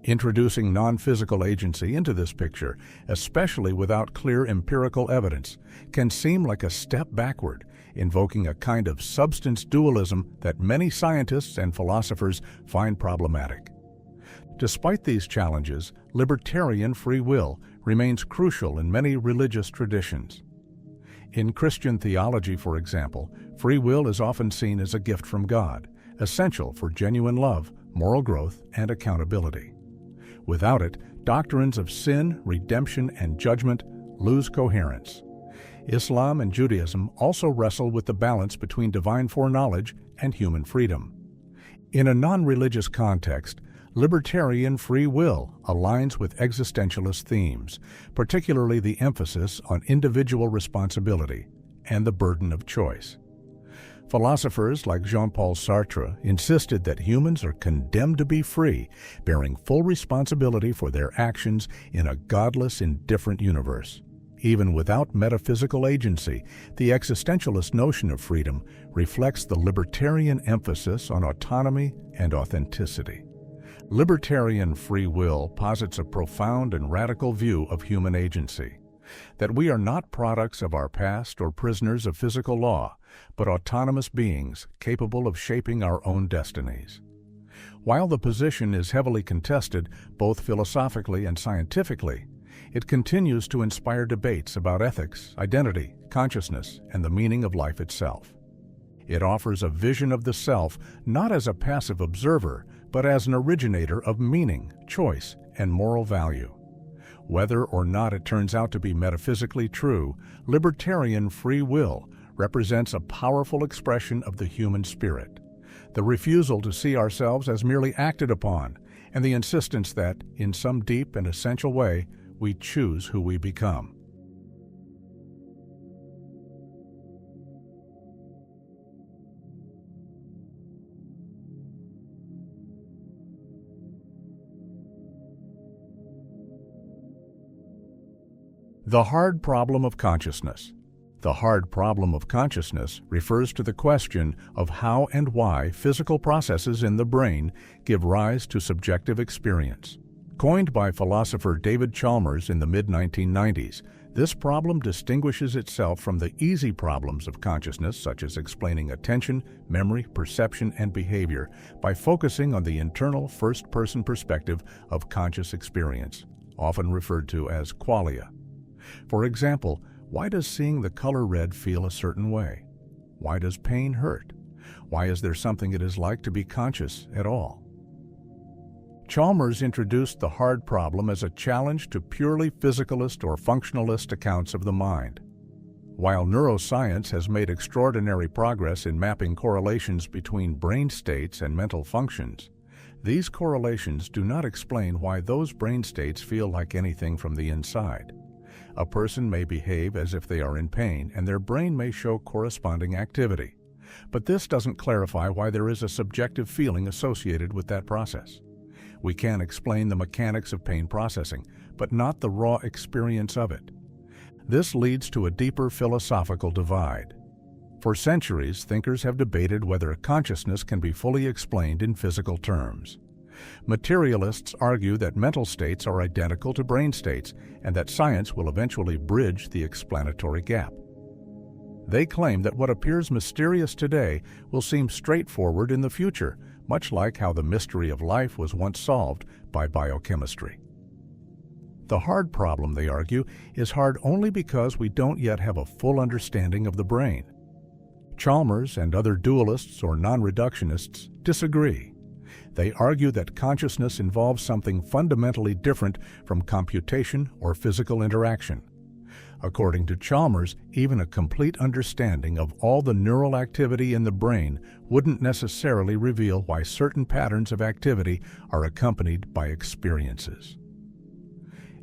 Introducing non-physical agency into this picture, especially without clear empirical evidence, can seem like a step backward, invoking a kind of substance dualism that many scientists and philosophers find problematic. Despite these challenges, libertarian free will remains crucial in many religious traditions. In Christian theology, for example, free will is often seen as a gift from God, essential for genuine love, moral growth, and accountability. Without it, doctrines of sin, redemption, and judgment lose coherence. Islam and Judaism also wrestle with the balance between divine foreknowledge and human freedom. In a non-religious context, libertarian free will aligns with existentialist themes, particularly the emphasis on individual responsibility and the burden of choice. Philosophers like Jean-Paul Sartre insisted that humans are condemned to be free, bearing full responsibility for their actions in a godless, indifferent universe. Even without metaphysical agency, the existentialist notion of freedom reflects the libertarian emphasis on autonomy and authenticity. Libertarian free will posits a profound and radical view of human agency, that we are not products of our past or prisoners of physical law, but autonomous beings capable of shaping our own destinies. While the position is heavily contested both philosophically and scientifically, it continues to inspire debates about ethics, identity, consciousness, and the meaning of life itself. It offers a vision of the self not as a passive observer, but as an originator of meaning, choice, and moral value. Whether or not it turns out to be metaphysically true, libertarian free will represents a powerful expression of the human spirit, the refusal to see ourselves as merely acted upon, and the insistence that, in some deep and essential way, we choose who we become. The hard problem of consciousness. The hard problem of consciousness refers to the question of how and why physical processes in the brain give rise to subjective experience. Coined by philosopher David Chalmers in the mid-1990s, this problem distinguishes itself from the easy problems of consciousness, such as explaining attention, memory, perception, and behavior, by focusing on the internal first-person perspective of conscious experience, often referred to as qualia. For example, why does seeing the color red feel a certain way? Why does pain hurt? Why is there something it is like to be conscious at all? Chalmers introduced the hard problem as a challenge to purely physicalist or functionalist accounts of the mind. While neuroscience has made extraordinary progress in mapping correlations between brain states and mental functions, these correlations do not explain why those brain states feel like anything from the inside. A person may behave as if they are in pain, and their brain may show corresponding activity. But this doesn't clarify why there is a subjective feeling associated with that process. We can explain the mechanics of pain processing, but not the raw experience of it. This leads to a deeper philosophical divide. For centuries, thinkers have debated whether consciousness can be fully explained in physical terms. Materialists argue that mental states are identical to brain states and that science will eventually bridge the explanatory gap. They claim that what appears mysterious today will seem straightforward in the future, much like how the mystery of life was once solved by biochemistry. The hard problem, they argue, is hard only because we don't yet have a full understanding of the brain. Chalmers and other dualists or non-reductionists disagree. They argue that consciousness involves something fundamentally different from computation or physical interaction. According to Chalmers, even a complete understanding of all the neural activity in the brain wouldn't necessarily reveal why certain patterns of activity are accompanied by experiences.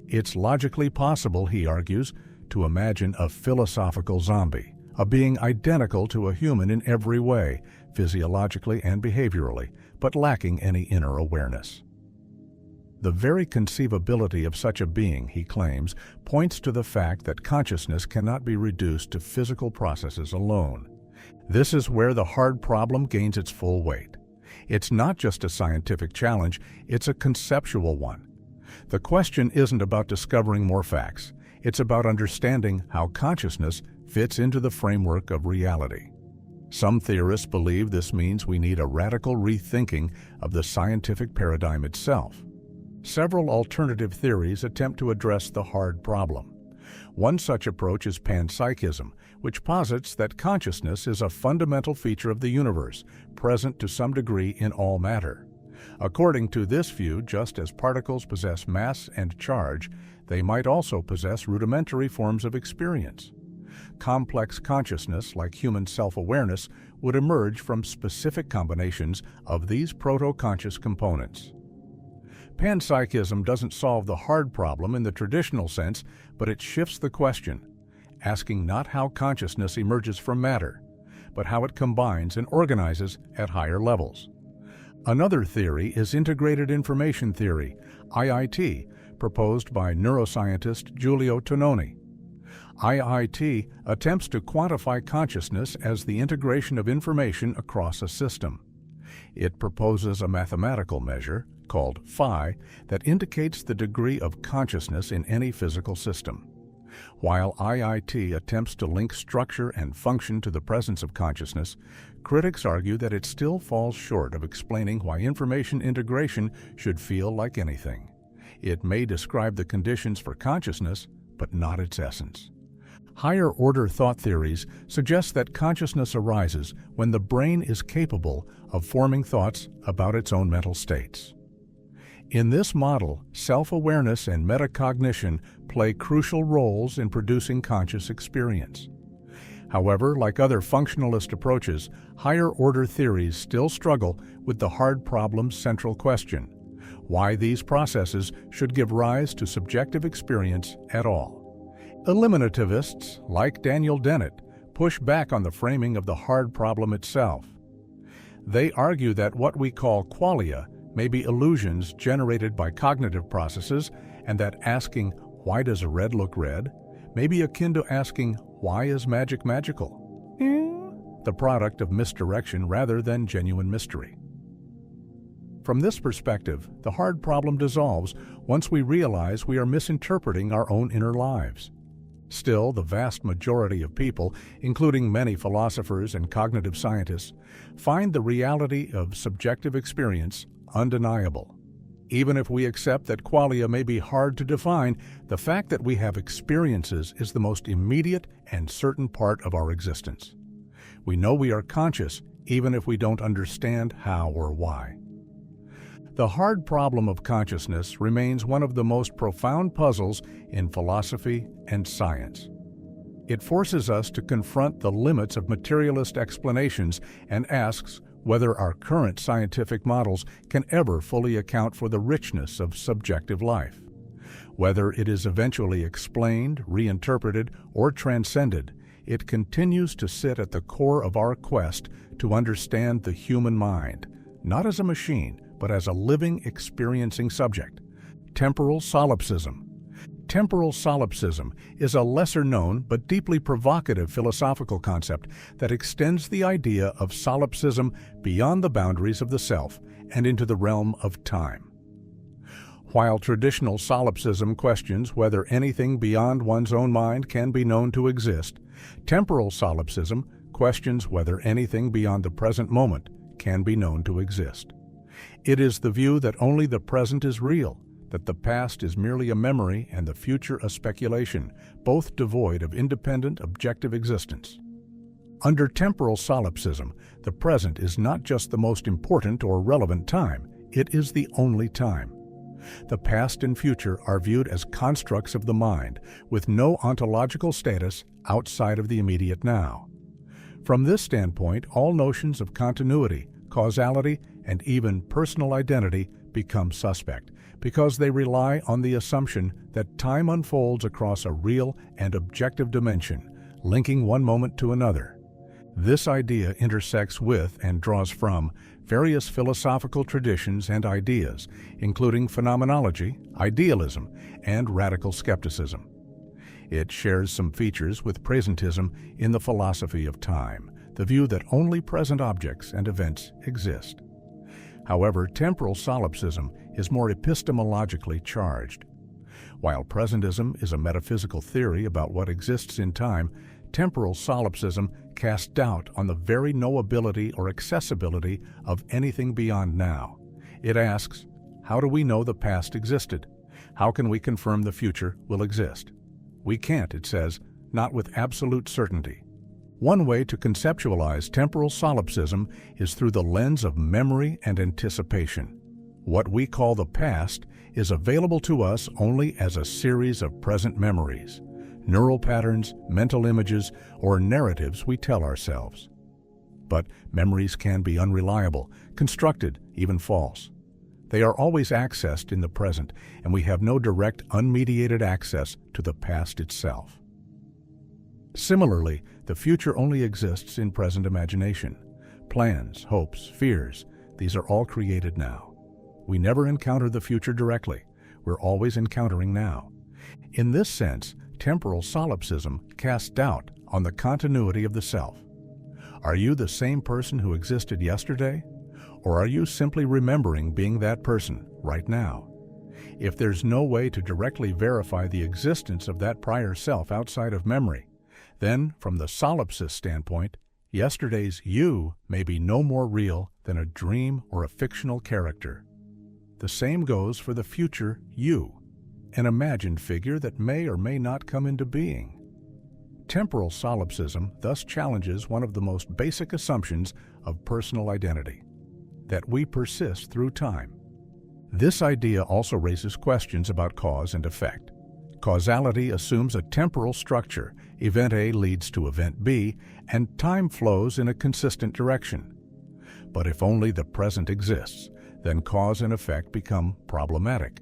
It's logically possible, he argues, to imagine a philosophical zombie, a being identical to a human in every way, physiologically and behaviorally, but lacking any inner awareness. The very conceivability of such a being, he claims, points to the fact that consciousness cannot be reduced to physical processes alone. This is where the hard problem gains its full weight. It's not just a scientific challenge, it's a conceptual one. The question isn't about discovering more facts, it's about understanding how consciousness fits into the framework of reality. Some theorists believe this means we need a radical rethinking of the scientific paradigm itself. Several alternative theories attempt to address the hard problem. One such approach is Panpsychism, which posits that consciousness is a fundamental feature of the universe, present to some degree in all matter. According to this view, just as particles possess mass and charge, they might also possess rudimentary forms of experience. Complex consciousness, like human self-awareness, would emerge from specific combinations of these proto-conscious components. Panpsychism doesn't solve the hard problem in the traditional sense, but it shifts the question, asking not how consciousness emerges from matter, but how it combines and organizes at higher levels. Another theory is integrated information theory, IIT, proposed by neuroscientist Giulio Tononi. IIT attempts to quantify consciousness as the integration of information across a system. It proposes a mathematical measure, called phi, that indicates the degree of consciousness in any physical system. While IIT attempts to link structure and function to the presence of consciousness, critics argue that it still falls short of explaining why information integration should feel like anything. It may describe the conditions for consciousness, but not its essence. Higher-order thought theories suggest that consciousness arises when the brain is capable of forming thoughts about its own mental states. In this model, self-awareness and metacognition play crucial roles in producing conscious experience. However, like other functionalist approaches, higher-order theories still struggle with the hard problem's central question: why these processes should give rise to subjective experience at all. Eliminativists, like Daniel Dennett, push back on the framing of the hard problem itself. They argue that what we call qualia may be illusions generated by cognitive processes, and that asking, "Why does a red look red?" may be akin to asking, "Why is magic magical?" The product of misdirection rather than genuine mystery. From this perspective, the hard problem dissolves once we realize we are misinterpreting our own inner lives. Still, the vast majority of people, including many philosophers and cognitive scientists, find the reality of subjective experience undeniable. Even if we accept that qualia may be hard to define, the fact that we have experiences is the most immediate and certain part of our existence. We know we are conscious, even if we don't understand how or why. The hard problem of consciousness remains one of the most profound puzzles in philosophy and science. It forces us to confront the limits of materialist explanations and asks whether our current scientific models can ever fully account for the richness of subjective life. Whether it is eventually explained, reinterpreted, or transcended, it continues to sit at the core of our quest to understand the human mind, not as a machine, but as a living, experiencing subject. Temporal Solipsism. Temporal Solipsism is a lesser-known but deeply provocative philosophical concept that extends the idea of solipsism beyond the boundaries of the self and into the realm of time. While traditional solipsism questions whether anything beyond one's own mind can be known to exist, temporal solipsism questions whether anything beyond the present moment can be known to exist. It is the view that only the present is real, that the past is merely a memory and the future a speculation, both devoid of independent, objective existence. Under temporal solipsism, the present is not just the most important or relevant time, it is the only time. The past and future are viewed as constructs of the mind, with no ontological status outside of the immediate now. From this standpoint, all notions of continuity, causality, and even personal identity become suspect, because they rely on the assumption that time unfolds across a real and objective dimension, linking one moment to another. This idea intersects with and draws from various philosophical traditions and ideas, including phenomenology, idealism, and radical skepticism. It shares some features with presentism in the philosophy of time, the view that only present objects and events exist. However, temporal solipsism is more epistemologically charged. While presentism is a metaphysical theory about what exists in time, temporal solipsism casts doubt on the very knowability or accessibility of anything beyond now. It asks, how do we know the past existed? How can we confirm the future will exist? We can't, it says, not with absolute certainty. One way to conceptualize temporal solipsism is through the lens of memory and anticipation. What we call the past is available to us only as a series of present memories, neural patterns, mental images, or narratives we tell ourselves. But memories can be unreliable, constructed, even false. They are always accessed in the present, and we have no direct, unmediated access to the past itself. Similarly, the future only exists in present imagination. Plans, hopes, fears, these are all created now. We never encounter the future directly. We're always encountering now. In this sense, temporal solipsism casts doubt on the continuity of the self. Are you the same person who existed yesterday? Or are you simply remembering being that person right now? If there's no way to directly verify the existence of that prior self outside of memory, then, from the solipsist standpoint, yesterday's you may be no more real than a dream or a fictional character. The same goes for the future you, an imagined figure that may or may not come into being. Temporal solipsism thus challenges one of the most basic assumptions of personal identity, that we persist through time. This idea also raises questions about cause and effect. Causality assumes a temporal structure. Event A leads to event B, and time flows in a consistent direction. But if only the present exists, then cause and effect become problematic.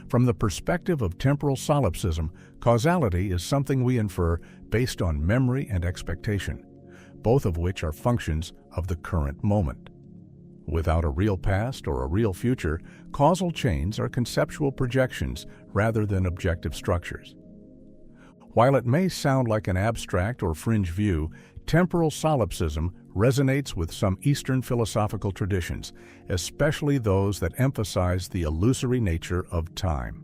From the perspective of temporal solipsism, causality is something we infer based on memory and expectation, both of which are functions of the current moment. Without a real past or a real future, causal chains are conceptual projections rather than objective structures. While it may sound like an abstract or fringe view, temporal solipsism resonates with some Eastern philosophical traditions, especially those that emphasize the illusory nature of time.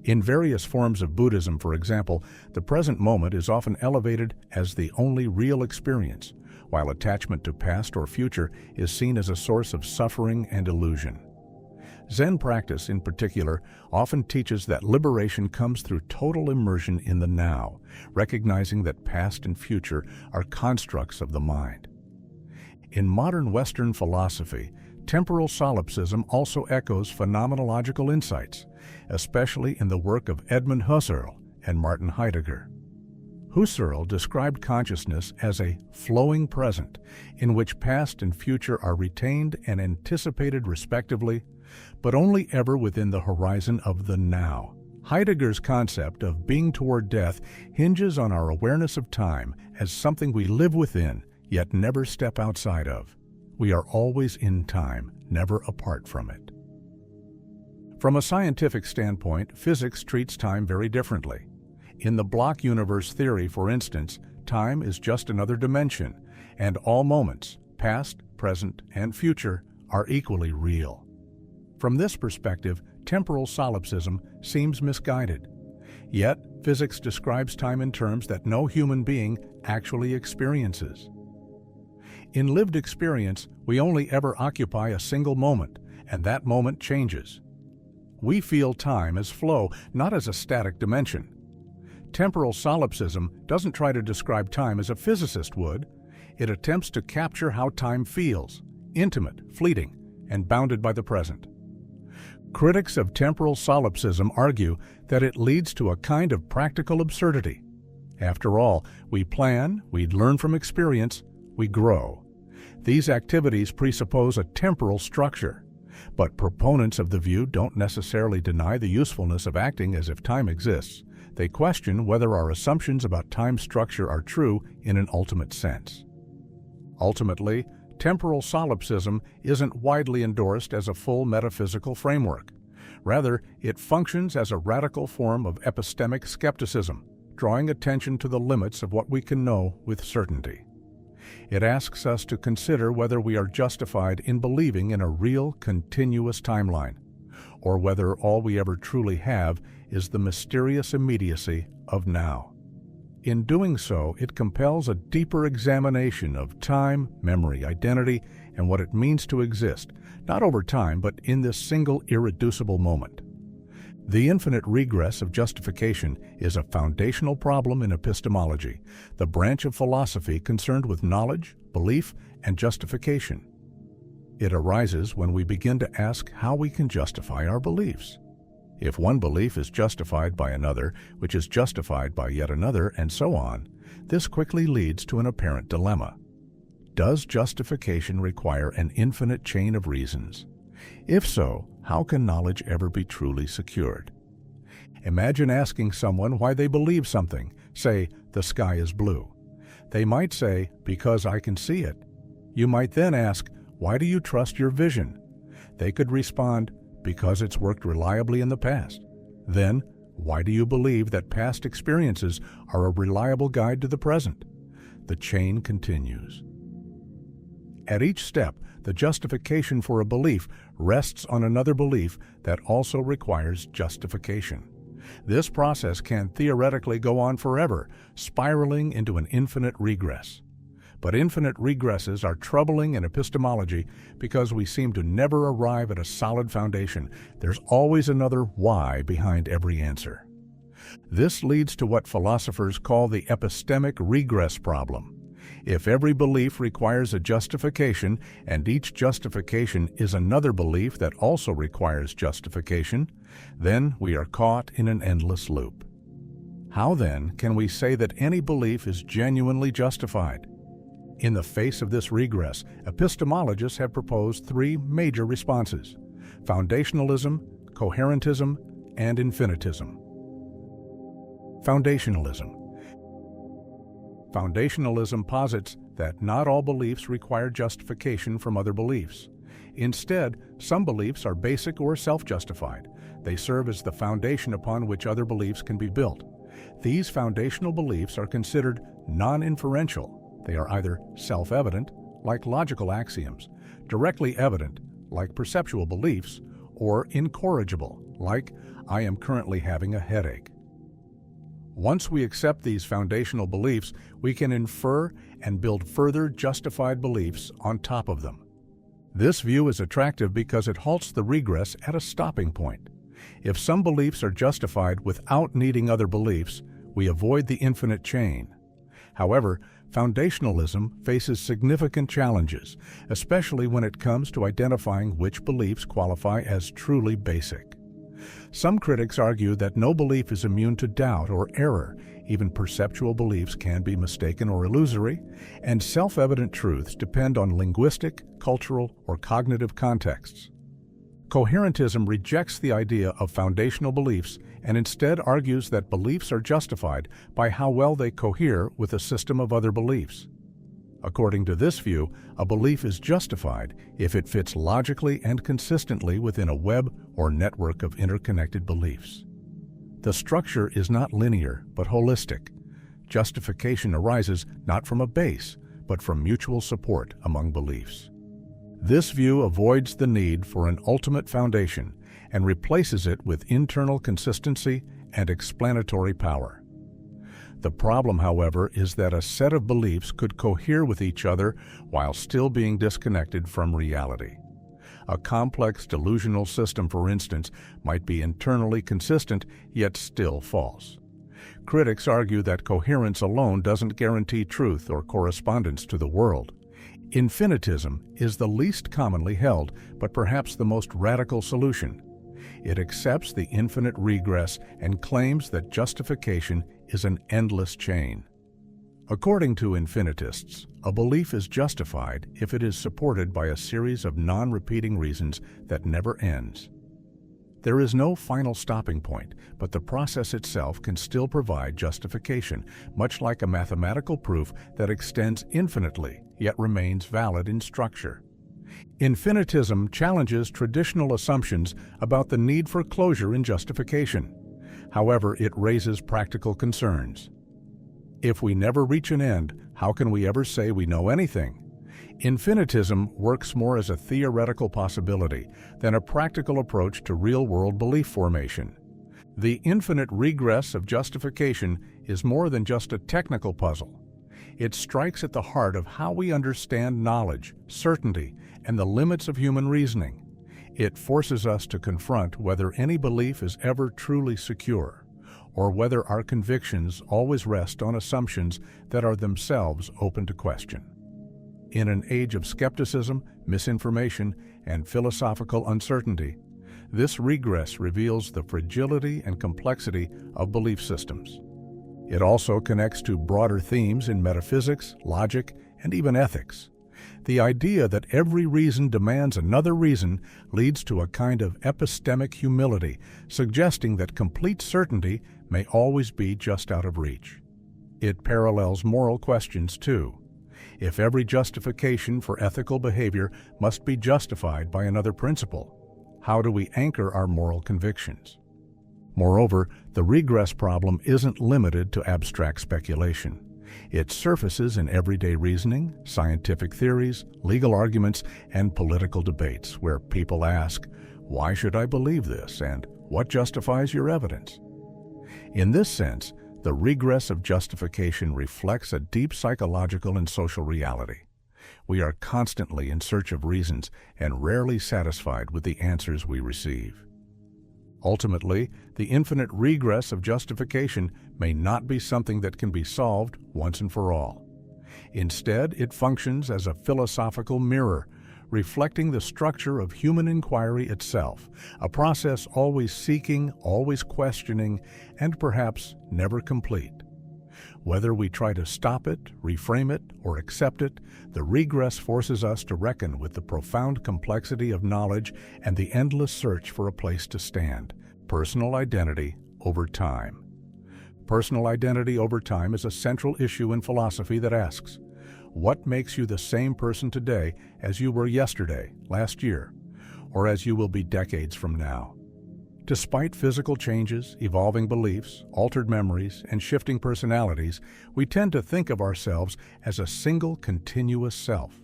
In various forms of Buddhism, for example, the present moment is often elevated as the only real experience, while attachment to past or future is seen as a source of suffering and illusion. Zen practice, in particular, often teaches that liberation comes through total immersion in the now, recognizing that past and future are constructs of the mind. In modern Western philosophy, temporal solipsism also echoes phenomenological insights, especially in the work of Edmund Husserl and Martin Heidegger. Husserl described consciousness as a flowing present in which past and future are retained and anticipated respectively, but only ever within the horizon of the now. Heidegger's concept of being toward death hinges on our awareness of time as something we live within, yet never step outside of. We are always in time, never apart from it. From a scientific standpoint, physics treats time very differently. In the block universe theory, for instance, time is just another dimension, and all moments, past, present, and future, are equally real. From this perspective, temporal solipsism seems misguided. Yet, physics describes time in terms that no human being actually experiences. In lived experience, we only ever occupy a single moment, and that moment changes. We feel time as flow, not as a static dimension. Temporal solipsism doesn't try to describe time as a physicist would. It attempts to capture how time feels, intimate, fleeting, and bounded by the present. Critics of temporal solipsism argue that it leads to a kind of practical absurdity. After all, we plan, we learn from experience, we grow. These activities presuppose a temporal structure, but proponents of the view don't necessarily deny the usefulness of acting as if time exists. They question whether our assumptions about time structure are true in an ultimate sense. Ultimately, temporal solipsism isn't widely endorsed as a full metaphysical framework. Rather, it functions as a radical form of epistemic skepticism, drawing attention to the limits of what we can know with certainty. It asks us to consider whether we are justified in believing in a real, continuous timeline, or whether all we ever truly have is the mysterious immediacy of now. In doing so, it compels a deeper examination of time, memory, identity, and what it means to exist, not over time, but in this single irreducible moment. The infinite regress of justification is a foundational problem in epistemology, the branch of philosophy concerned with knowledge, belief, and justification. It arises when we begin to ask how we can justify our beliefs. If one belief is justified by another, which is justified by yet another, and so on, this quickly leads to an apparent dilemma. Does justification require an infinite chain of reasons? If so, how can knowledge ever be truly secured? Imagine asking someone why they believe something, say, the sky is blue. They might say, because I can see it. You might then ask, why do you trust your vision? They could respond, because it's worked reliably in the past. Then, why do you believe that past experiences are a reliable guide to the present? The chain continues. At each step, the justification for a belief rests on another belief that also requires justification. This process can theoretically go on forever, spiraling into an infinite regress. But infinite regresses are troubling in epistemology because we seem to never arrive at a solid foundation. There's always another why behind every answer. This leads to what philosophers call the epistemic regress problem. If every belief requires a justification, and each justification is another belief that also requires justification, then we are caught in an endless loop. How then can we say that any belief is genuinely justified? In the face of this regress, epistemologists have proposed three major responses: foundationalism, coherentism, and infinitism. Foundationalism. Foundationalism posits that not all beliefs require justification from other beliefs. Instead, some beliefs are basic or self-justified. They serve as the foundation upon which other beliefs can be built. These foundational beliefs are considered non-inferential. They are either self-evident, like logical axioms, directly evident, like perceptual beliefs, or incorrigible, like I am currently having a headache. Once we accept these foundational beliefs, we can infer and build further justified beliefs on top of them. This view is attractive because it halts the regress at a stopping point. If some beliefs are justified without needing other beliefs, we avoid the infinite chain. However, foundationalism faces significant challenges, especially when it comes to identifying which beliefs qualify as truly basic. Some critics argue that no belief is immune to doubt or error. Even perceptual beliefs can be mistaken or illusory, and self-evident truths depend on linguistic, cultural, or cognitive contexts. Coherentism rejects the idea of foundational beliefs and instead argues that beliefs are justified by how well they cohere with a system of other beliefs. According to this view, a belief is justified if it fits logically and consistently within a web or network of interconnected beliefs. The structure is not linear, but holistic. Justification arises not from a base, but from mutual support among beliefs. This view avoids the need for an ultimate foundation and replaces it with internal consistency and explanatory power. The problem, however, is that a set of beliefs could cohere with each other while still being disconnected from reality. A complex delusional system, for instance, might be internally consistent yet still false. Critics argue that coherence alone doesn't guarantee truth or correspondence to the world. Infinitism is the least commonly held, but perhaps the most radical solution. It accepts the infinite regress and claims that justification is an endless chain. According to infinitists, a belief is justified if it is supported by a series of non-repeating reasons that never ends. There is no final stopping point, but the process itself can still provide justification, much like a mathematical proof that extends infinitely, yet remains valid in structure. Infinitism challenges traditional assumptions about the need for closure in justification. However, it raises practical concerns. If we never reach an end, how can we ever say we know anything? Infinitism works more as a theoretical possibility than a practical approach to real-world belief formation. The infinite regress of justification is more than just a technical puzzle. It strikes at the heart of how we understand knowledge, certainty, and the limits of human reasoning. It forces us to confront whether any belief is ever truly secure, or whether our convictions always rest on assumptions that are themselves open to question. In an age of skepticism, misinformation, and philosophical uncertainty, this regress reveals the fragility and complexity of belief systems. It also connects to broader themes in metaphysics, logic, and even ethics. The idea that every reason demands another reason leads to a kind of epistemic humility, suggesting that complete certainty may always be just out of reach. It parallels moral questions, too. If every justification for ethical behavior must be justified by another principle, how do we anchor our moral convictions? Moreover, the regress problem isn't limited to abstract speculation. It surfaces in everyday reasoning, scientific theories, legal arguments, and political debates where people ask, "Why should I believe this?" and "What justifies your evidence?" In this sense, the regress of justification reflects a deep psychological and social reality. We are constantly in search of reasons and rarely satisfied with the answers we receive. Ultimately, the infinite regress of justification may not be something that can be solved once and for all. Instead, it functions as a philosophical mirror, reflecting the structure of human inquiry itself, a process always seeking, always questioning, and perhaps never complete. Whether we try to stop it, reframe it, or accept it, the regress forces us to reckon with the profound complexity of knowledge and the endless search for a place to stand. Personal identity over time. Personal identity over time is a central issue in philosophy that asks, what makes you the same person today as you were yesterday, last year, or as you will be decades from now? Despite physical changes, evolving beliefs, altered memories, and shifting personalities, we tend to think of ourselves as a single continuous self.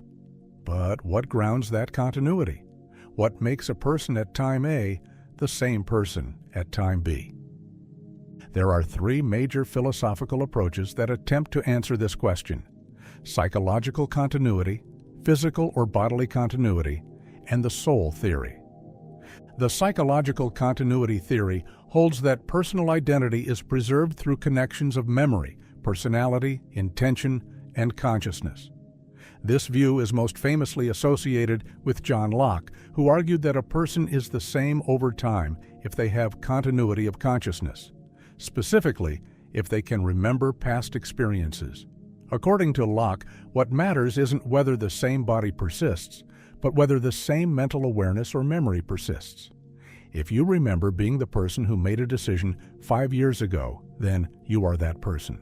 But what grounds that continuity? What makes a person at time A the same person at time B? There are three major philosophical approaches that attempt to answer this question: psychological continuity, physical or bodily continuity, and the soul theory. The psychological continuity theory holds that personal identity is preserved through connections of memory, personality, intention, and consciousness. This view is most famously associated with John Locke, who argued that a person is the same over time if they have continuity of consciousness, specifically if they can remember past experiences. According to Locke, what matters isn't whether the same body persists, but whether the same mental awareness or memory persists. If you remember being the person who made a decision 5 years ago, then you are that person.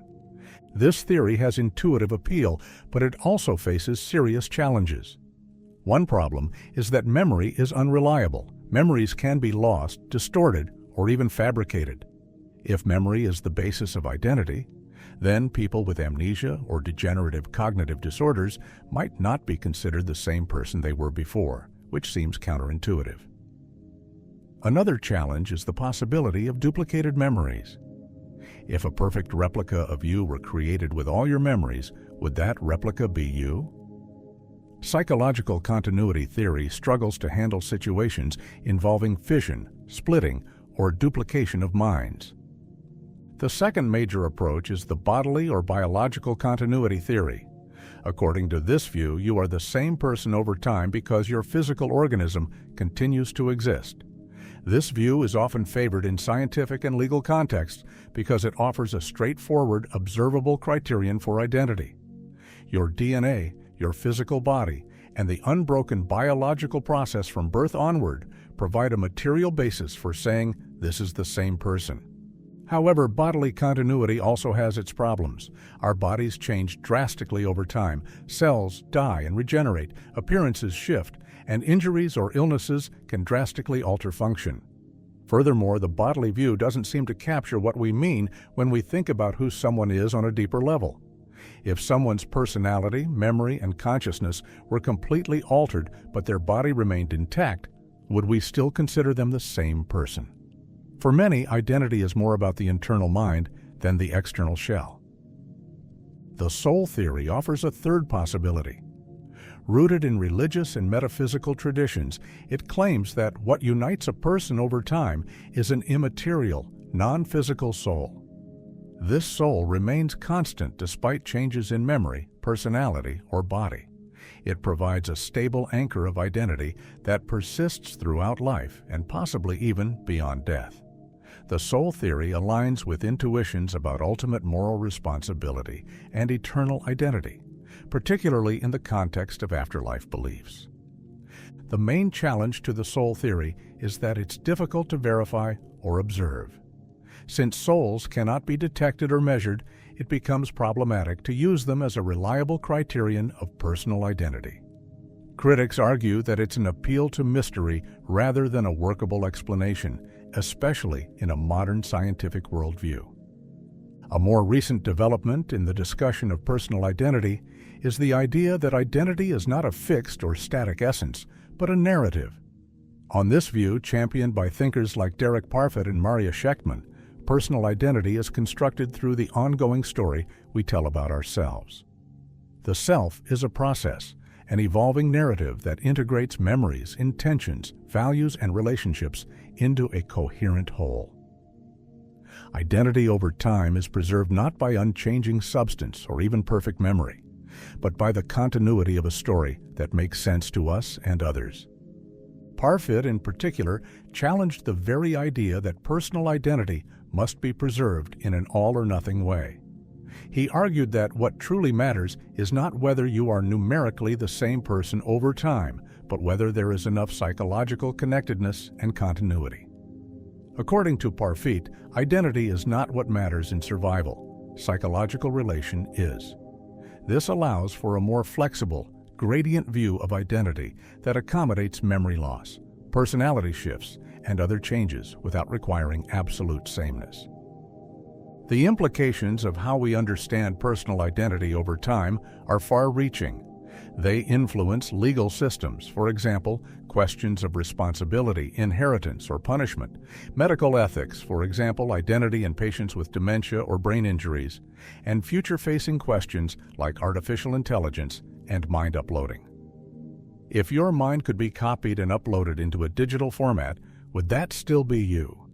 This theory has intuitive appeal, but it also faces serious challenges. One problem is that memory is unreliable. Memories can be lost, distorted, or even fabricated. If memory is the basis of identity, then people with amnesia or degenerative cognitive disorders might not be considered the same person they were before, which seems counterintuitive. Another challenge is the possibility of duplicated memories. If a perfect replica of you were created with all your memories, would that replica be you? Psychological continuity theory struggles to handle situations involving fission, splitting, or duplication of minds. The second major approach is the bodily or biological continuity theory. According to this view, you are the same person over time because your physical organism continues to exist. This view is often favored in scientific and legal contexts because it offers a straightforward, observable criterion for identity. Your DNA, your physical body, and the unbroken biological process from birth onward provide a material basis for saying this is the same person. However, bodily continuity also has its problems. Our bodies change drastically over time. Cells die and regenerate, appearances shift, and injuries or illnesses can drastically alter function. Furthermore, the bodily view doesn't seem to capture what we mean when we think about who someone is on a deeper level. If someone's personality, memory, and consciousness were completely altered but their body remained intact, would we still consider them the same person? For many, identity is more about the internal mind than the external shell. The soul theory offers a third possibility. Rooted in religious and metaphysical traditions, it claims that what unites a person over time is an immaterial, non-physical soul. This soul remains constant despite changes in memory, personality, or body. It provides a stable anchor of identity that persists throughout life and possibly even beyond death. The soul theory aligns with intuitions about ultimate moral responsibility and eternal identity, particularly in the context of afterlife beliefs. The main challenge to the soul theory is that it's difficult to verify or observe. Since souls cannot be detected or measured, it becomes problematic to use them as a reliable criterion of personal identity. Critics argue that it's an appeal to mystery rather than a workable explanation, especially in a modern scientific worldview. A more recent development in the discussion of personal identity is the idea that identity is not a fixed or static essence, but a narrative. On this view, championed by thinkers like Derek Parfit and Maria Schechtman, personal identity is constructed through the ongoing story we tell about ourselves. The self is a process, an evolving narrative that integrates memories, intentions, values, and relationships into a coherent whole. Identity over time is preserved not by unchanging substance or even perfect memory, but by the continuity of a story that makes sense to us and others. Parfit, in particular, challenged the very idea that personal identity must be preserved in an all-or-nothing way. He argued that what truly matters is not whether you are numerically the same person over time, but whether there is enough psychological connectedness and continuity. According to Parfit, identity is not what matters in survival. Psychological relation is. This allows for a more flexible, gradient view of identity that accommodates memory loss, personality shifts, and other changes without requiring absolute sameness. The implications of how we understand personal identity over time are far-reaching. They influence legal systems, for example, questions of responsibility, inheritance, or punishment, medical ethics, for example, identity in patients with dementia or brain injuries, and future-facing questions like artificial intelligence and mind uploading. If your mind could be copied and uploaded into a digital format, would that still be you?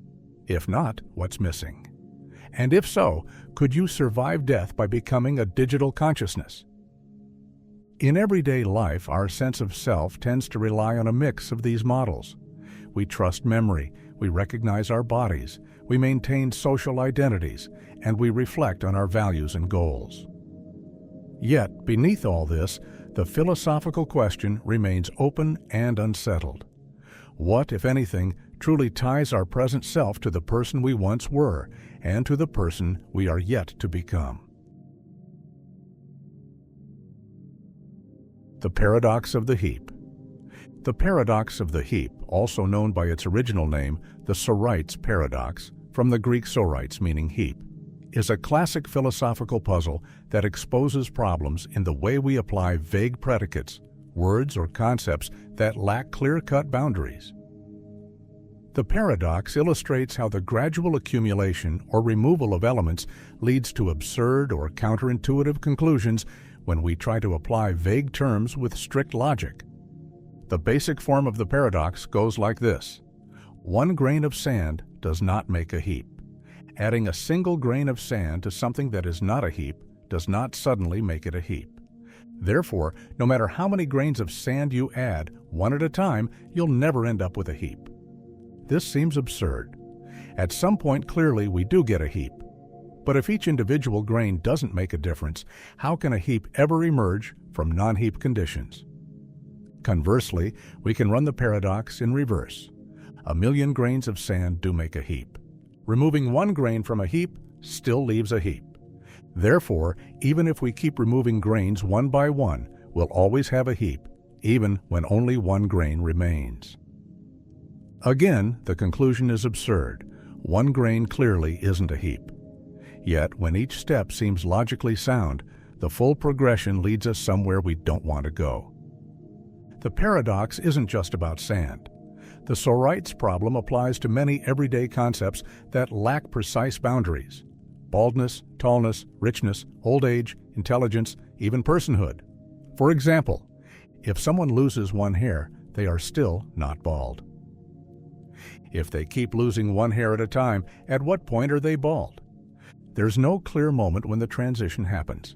If not, what's missing? And if so, could you survive death by becoming a digital consciousness? In everyday life, our sense of self tends to rely on a mix of these models. We trust memory, we recognize our bodies, we maintain social identities, and we reflect on our values and goals. Yet, beneath all this, the philosophical question remains open and unsettled. What, if anything, truly ties our present self to the person we once were and to the person we are yet to become? The paradox of the heap. The paradox of the heap, also known by its original name, the Sorites paradox, from the Greek Sorites meaning heap, is a classic philosophical puzzle that exposes problems in the way we apply vague predicates, words or concepts that lack clear-cut boundaries. The paradox illustrates how the gradual accumulation or removal of elements leads to absurd or counterintuitive conclusions when we try to apply vague terms with strict logic. The basic form of the paradox goes like this: one grain of sand does not make a heap. Adding a single grain of sand to something that is not a heap does not suddenly make it a heap. Therefore, no matter how many grains of sand you add, one at a time, you'll never end up with a heap. This seems absurd. At some point, clearly, we do get a heap. But if each individual grain doesn't make a difference, how can a heap ever emerge from non-heap conditions? Conversely, we can run the paradox in reverse. 1,000,000 grains of sand do make a heap. Removing one grain from a heap still leaves a heap. Therefore, even if we keep removing grains one by one, we'll always have a heap, even when only one grain remains. Again, the conclusion is absurd. One grain clearly isn't a heap. Yet, when each step seems logically sound, the full progression leads us somewhere we don't want to go. The paradox isn't just about sand. The Sorites problem applies to many everyday concepts that lack precise boundaries: baldness, tallness, richness, old age, intelligence, even personhood. For example, if someone loses one hair, they are still not bald. If they keep losing one hair at a time, at what point are they bald? There's no clear moment when the transition happens.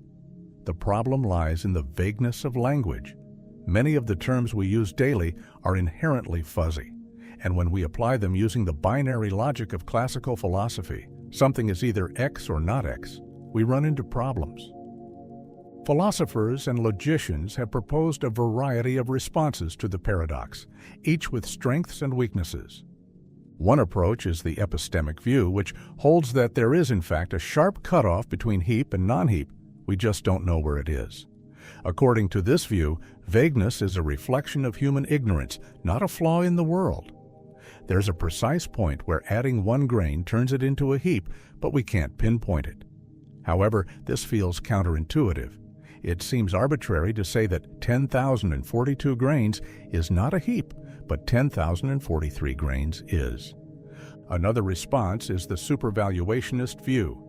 The problem lies in the vagueness of language. many of the terms we use daily are inherently fuzzy, and when we apply them using the binary logic of classical philosophy, something is either X or not X, we run into problems. Philosophers and logicians have proposed a variety of responses to the paradox, each with strengths and weaknesses. One approach is the epistemic view, which holds that there is in fact a sharp cutoff between heap and non-heap. We just don't know where it is. According to this view, vagueness is a reflection of human ignorance, not a flaw in the world. There's a precise point where adding one grain turns it into a heap, but we can't pinpoint it. However, this feels counterintuitive. It seems arbitrary to say that 10,042 grains is not a heap, but 10,043 grains is. Another response is the supervaluationist view.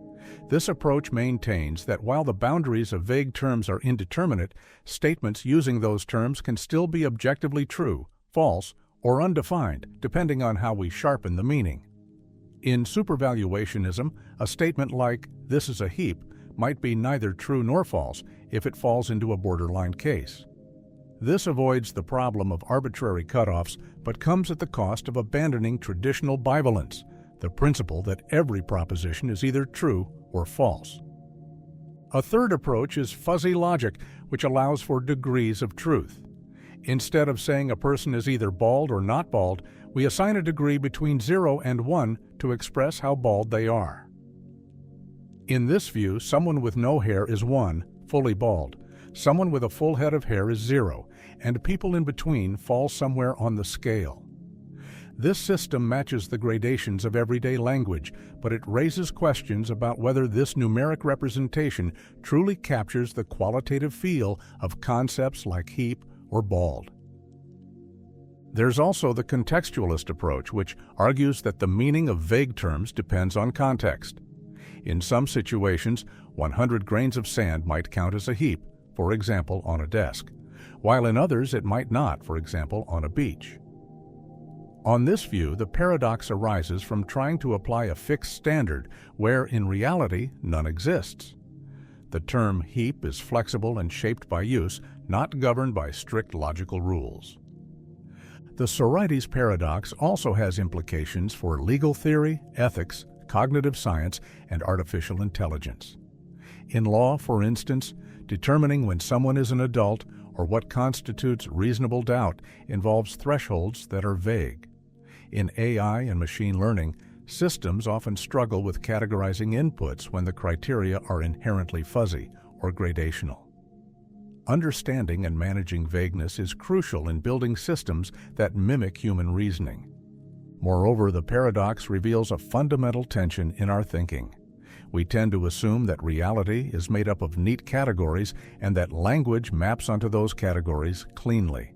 This approach maintains that while the boundaries of vague terms are indeterminate, statements using those terms can still be objectively true, false, or undefined, depending on how we sharpen the meaning. In supervaluationism, a statement like, "This is a heap," might be neither true nor false if it falls into a borderline case. This avoids the problem of arbitrary cutoffs, but comes at the cost of abandoning traditional bivalence, the principle that every proposition is either true or false. A third approach is fuzzy logic, which allows for degrees of truth. Instead of saying a person is either bald or not bald, we assign a degree between 0 and 1 to express how bald they are. In this view, someone with no hair is 1, fully bald. Someone with a full head of hair is 0, and people in between fall somewhere on the scale. This system matches the gradations of everyday language, but it raises questions about whether this numeric representation truly captures the qualitative feel of concepts like heap or bald. There's also the contextualist approach, which argues that the meaning of vague terms depends on context. In some situations, 100 grains of sand might count as a heap, for example, on a desk, while in others it might not, for example, on a beach. On this view, the paradox arises from trying to apply a fixed standard where, in reality, none exists. The term heap is flexible and shaped by use, not governed by strict logical rules. The Sorites paradox also has implications for legal theory, ethics, cognitive science, and artificial intelligence. In law, for instance, determining when someone is an adult or what constitutes reasonable doubt involves thresholds that are vague. In AI and machine learning, systems often struggle with categorizing inputs when the criteria are inherently fuzzy or gradational. Understanding and managing vagueness is crucial in building systems that mimic human reasoning. Moreover, the paradox reveals a fundamental tension in our thinking. We tend to assume that reality is made up of neat categories and that language maps onto those categories cleanly.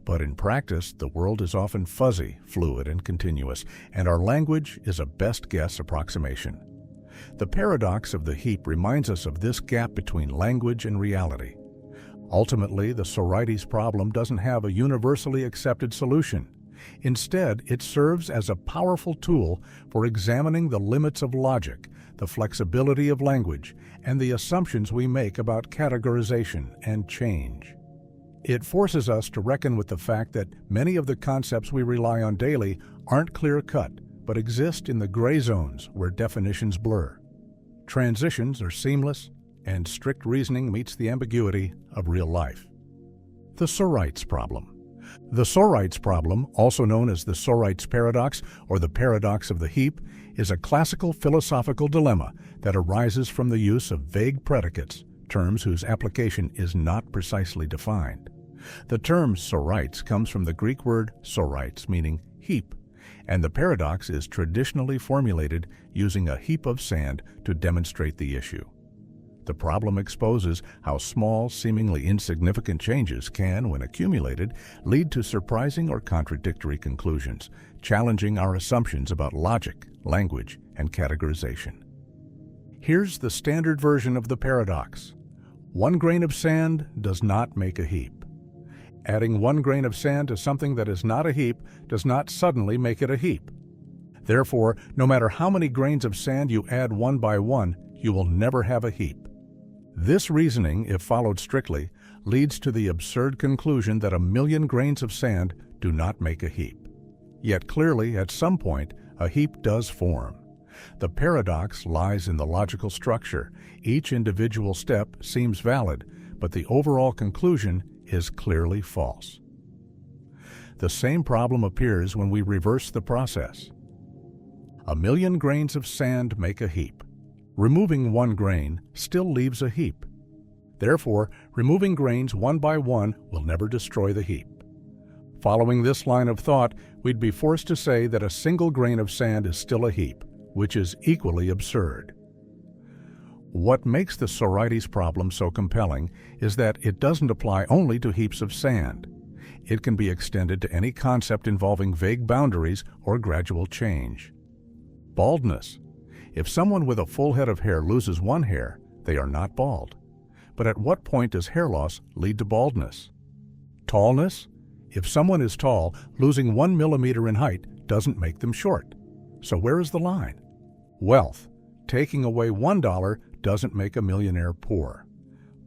But in practice, the world is often fuzzy, fluid, and continuous, and our language is a best guess approximation. The paradox of the heap reminds us of this gap between language and reality. Ultimately, the Sorites problem doesn't have a universally accepted solution. Instead, it serves as a powerful tool for examining the limits of logic, the flexibility of language, and the assumptions we make about categorization and change. It forces us to reckon with the fact that many of the concepts we rely on daily aren't clear-cut, but exist in the gray zones where definitions blur. Transitions are seamless, and strict reasoning meets the ambiguity of real life. The Sorites Problem. The Sorites Problem, also known as the Sorites Paradox or the Paradox of the Heap, is a classical philosophical dilemma that arises from the use of vague predicates, terms whose application is not precisely defined. The term Sorites comes from the Greek word Sorites, meaning heap, and the paradox is traditionally formulated using a heap of sand to demonstrate the issue. The problem exposes how small, seemingly insignificant changes can, when accumulated, lead to surprising or contradictory conclusions, challenging our assumptions about logic, language, and categorization. Here's the standard version of the paradox. 1 grain of sand does not make a heap. Adding 1 grain of sand to something that is not a heap does not suddenly make it a heap. Therefore, no matter how many grains of sand you add one by one, you will never have a heap. This reasoning, if followed strictly, leads to the absurd conclusion that 1,000,000 grains of sand do not make a heap. Yet clearly, at some point, a heap does form. The paradox lies in the logical structure. Each individual step seems valid, but the overall conclusion is clearly false. The same problem appears when we reverse the process. 1,000,000 grains of sand make a heap. Removing one grain still leaves a heap. Therefore, removing grains one by one will never destroy the heap. Following this line of thought, we'd be forced to say that a single grain of sand is still a heap, which is equally absurd. What makes the Sorites problem so compelling is that it doesn't apply only to heaps of sand. It can be extended to any concept involving vague boundaries or gradual change. Baldness. If someone with a full head of hair loses one hair, they are not bald. But at what point does hair loss lead to baldness? Tallness. If someone is tall, losing 1 millimeter in height doesn't make them short. So where is the line? Wealth. Taking away $1 doesn't make a millionaire poor.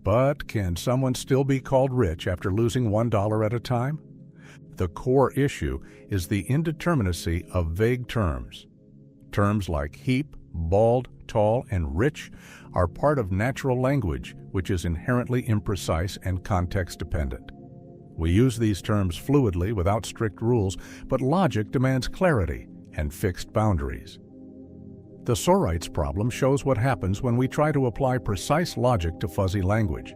But can someone still be called rich after losing $1 at a time? The core issue is the indeterminacy of vague terms. Terms like heap, bald, tall, and rich are part of natural language, which is inherently imprecise and context-dependent. We use these terms fluidly without strict rules, but logic demands clarity and fixed boundaries. The Sorites problem shows what happens when we try to apply precise logic to fuzzy language.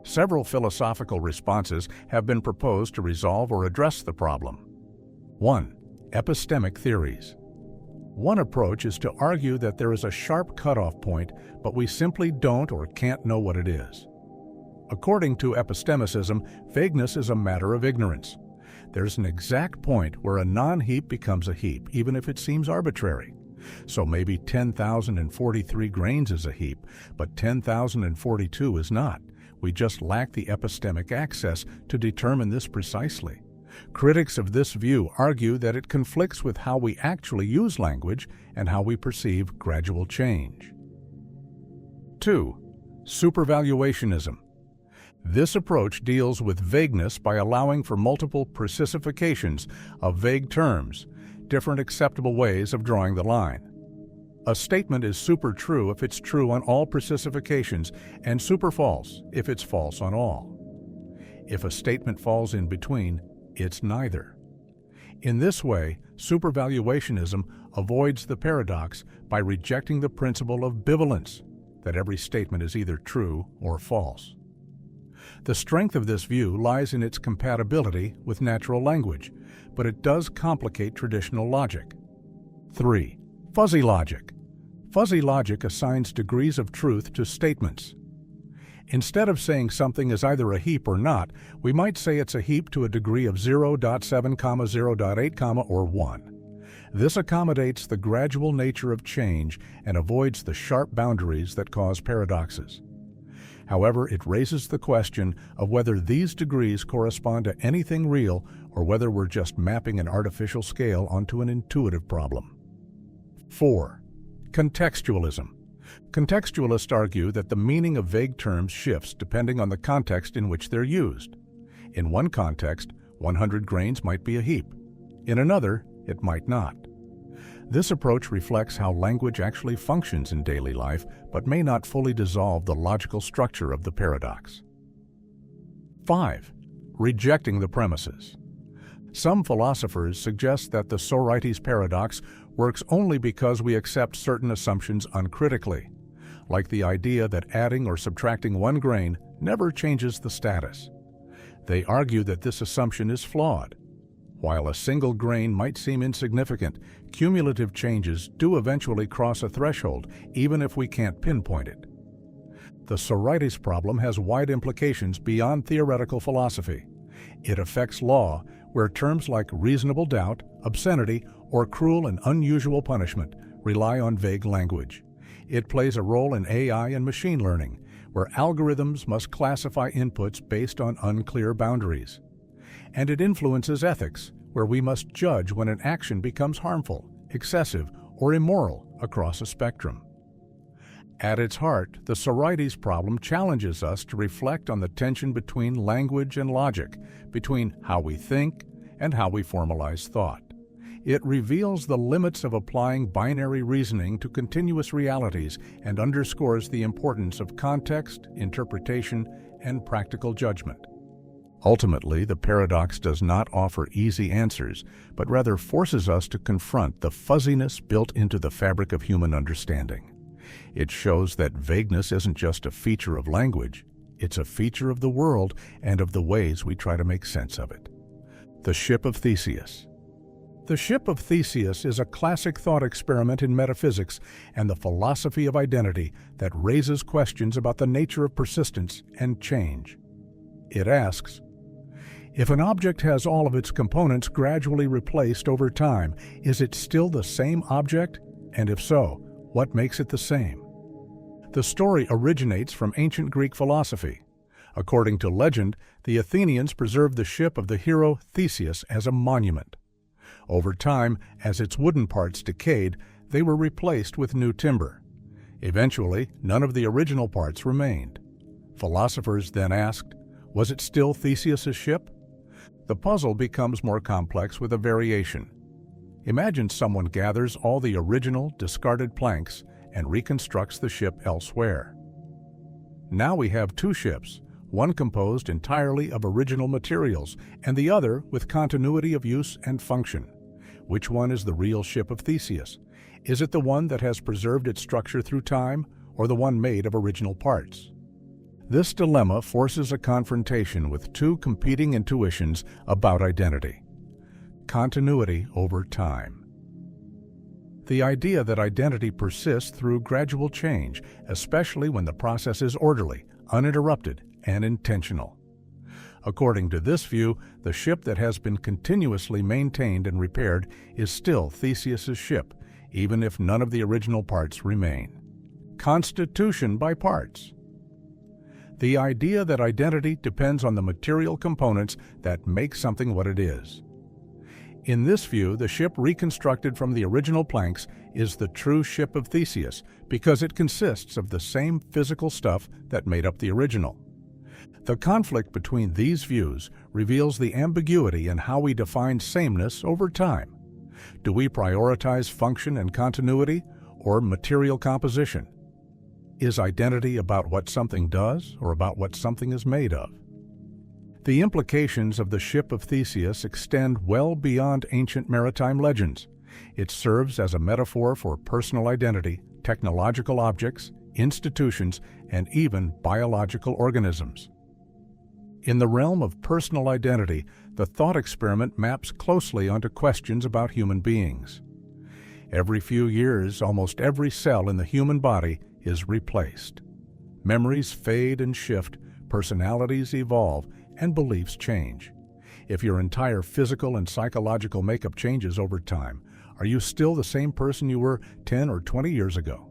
Several philosophical responses have been proposed to resolve or address the problem. 1. Epistemic theories. One approach is to argue that there is a sharp cutoff point, but we simply don't or can't know what it is. According to epistemicism, vagueness is a matter of ignorance. There's an exact point where a non-heap becomes a heap, even if it seems arbitrary. So maybe 10,043 grains is a heap, but 10,042 is not. We just lack the epistemic access to determine this precisely. Critics of this view argue that it conflicts with how we actually use language and how we perceive gradual change. 2. Supervaluationism. This approach deals with vagueness by allowing for multiple precisifications of vague terms, different acceptable ways of drawing the line. A statement is super true if it's true on all precisifications and super false if it's false on all. If a statement falls in between, it's neither. In this way, supervaluationism avoids the paradox by rejecting the principle of bivalence, that every statement is either true or false. The strength of this view lies in its compatibility with natural language, but it does complicate traditional logic. 3. Fuzzy logic. Fuzzy logic assigns degrees of truth to statements. Instead of saying something is either a heap or not, we might say it's a heap to a degree of 0.7, 0.8, or 1. This accommodates the gradual nature of change and avoids the sharp boundaries that cause paradoxes. However, it raises the question of whether these degrees correspond to anything real or whether we're just mapping an artificial scale onto an intuitive problem. 4. Contextualism. Contextualists argue that the meaning of vague terms shifts depending on the context in which they're used. In one context, 100 grains might be a heap. In another, it might not. This approach reflects how language actually functions in daily life, but may not fully dissolve the logical structure of the paradox. 5. Rejecting the premises. Some philosophers suggest that the Sorites paradox works only because we accept certain assumptions uncritically, like the idea that adding or subtracting one grain never changes the status. They argue that this assumption is flawed. While a single grain might seem insignificant, cumulative changes do eventually cross a threshold, even if we can't pinpoint it. The Sorites problem has wide implications beyond theoretical philosophy. It affects law, where terms like reasonable doubt, obscenity, or cruel and unusual punishment rely on vague language. It plays a role in AI and machine learning, where algorithms must classify inputs based on unclear boundaries. And it influences ethics, where we must judge when an action becomes harmful, excessive, or immoral across a spectrum. At its heart, the Sorites Problem challenges us to reflect on the tension between language and logic, between how we think and how we formalize thought. It reveals the limits of applying binary reasoning to continuous realities and underscores the importance of context, interpretation, and practical judgment. Ultimately, the paradox does not offer easy answers, but rather forces us to confront the fuzziness built into the fabric of human understanding. It shows that vagueness isn't just a feature of language, it's a feature of the world and of the ways we try to make sense of it. The Ship of Theseus. The Ship of Theseus is a classic thought experiment in metaphysics and the philosophy of identity that raises questions about the nature of persistence and change. It asks, if an object has all of its components gradually replaced over time, is it still the same object? And if so, what makes it the same? The story originates from ancient Greek philosophy. According to legend, the Athenians preserved the ship of the hero Theseus as a monument. Over time, as its wooden parts decayed, they were replaced with new timber. Eventually, none of the original parts remained. Philosophers then asked, was it still Theseus's ship? The puzzle becomes more complex with a variation. Imagine someone gathers all the original, discarded planks and reconstructs the ship elsewhere. Now we have two ships, one composed entirely of original materials and the other with continuity of use and function. Which one is the real ship of Theseus? Is it the one that has preserved its structure through time, or the one made of original parts? This dilemma forces a confrontation with two competing intuitions about identity. Continuity over time. The idea that identity persists through gradual change, especially when the process is orderly, uninterrupted, and intentional. According to this view, the ship that has been continuously maintained and repaired is still Theseus's ship, even if none of the original parts remain. Constitution by parts. The idea that identity depends on the material components that make something what it is. In this view, the ship reconstructed from the original planks is the true ship of Theseus because it consists of the same physical stuff that made up the original. The conflict between these views reveals the ambiguity in how we define sameness over time. Do we prioritize function and continuity or material composition? Is identity about what something does or about what something is made of? The implications of the Ship of Theseus extend well beyond ancient maritime legends. It serves as a metaphor for personal identity, technological objects, institutions, and even biological organisms. In the realm of personal identity, the thought experiment maps closely onto questions about human beings. Every few years, almost every cell in the human body is replaced. Memories fade and shift, personalities evolve, and beliefs change. If your entire physical and psychological makeup changes over time, are you still the same person you were 10 or 20 years ago?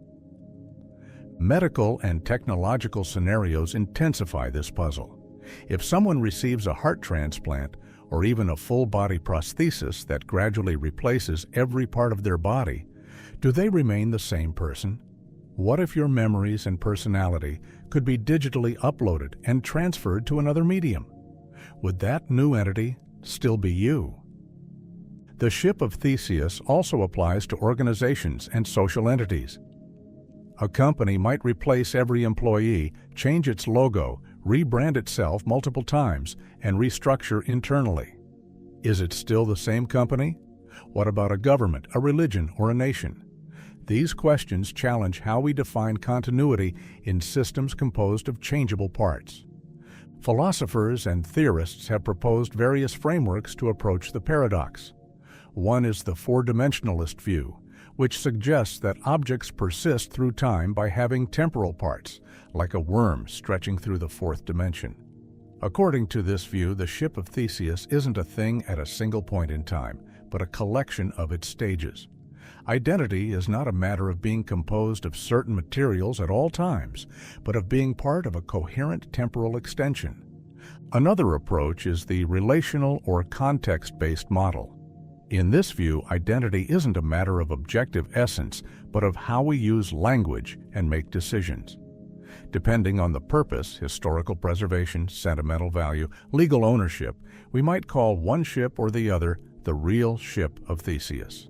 Medical and technological scenarios intensify this puzzle. If someone receives a heart transplant or even a full-body prosthesis that gradually replaces every part of their body, do they remain the same person? What if your memories and personality could be digitally uploaded and transferred to another medium? Would that new entity still be you? The Ship of Theseus also applies to organizations and social entities. A company might replace every employee, change its logo, rebrand itself multiple times, and restructure internally. Is it still the same company? What about a government, a religion, or a nation? These questions challenge how we define continuity in systems composed of changeable parts. Philosophers and theorists have proposed various frameworks to approach the paradox. One is the four-dimensionalist view, which suggests that objects persist through time by having temporal parts, like a worm stretching through the fourth dimension. According to this view, the Ship of Theseus isn't a thing at a single point in time, but a collection of its stages. Identity is not a matter of being composed of certain materials at all times, but of being part of a coherent temporal extension. Another approach is the relational or context-based model. In this view, identity isn't a matter of objective essence, but of how we use language and make decisions. Depending on the purpose, historical preservation, sentimental value, legal ownership, we might call one ship or the other the real Ship of Theseus.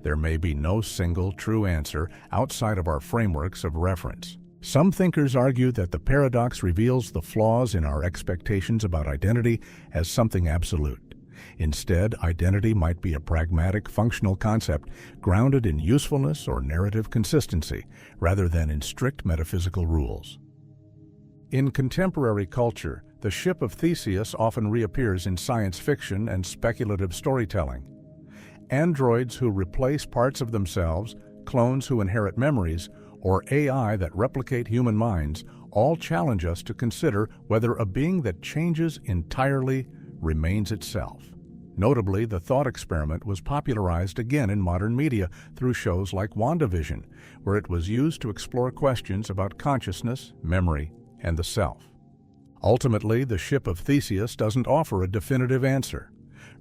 There may be no single true answer outside of our frameworks of reference. Some thinkers argue that the paradox reveals the flaws in our expectations about identity as something absolute. Instead, identity might be a pragmatic, functional concept grounded in usefulness or narrative consistency, rather than in strict metaphysical rules. In contemporary culture, the Ship of Theseus often reappears in science fiction and speculative storytelling. Androids who replace parts of themselves, clones who inherit memories, or AI that replicate human minds all challenge us to consider whether a being that changes entirely remains itself. Notably, the thought experiment was popularized again in modern media through shows like WandaVision, where it was used to explore questions about consciousness, memory, and the self. Ultimately, the Ship of Theseus doesn't offer a definitive answer.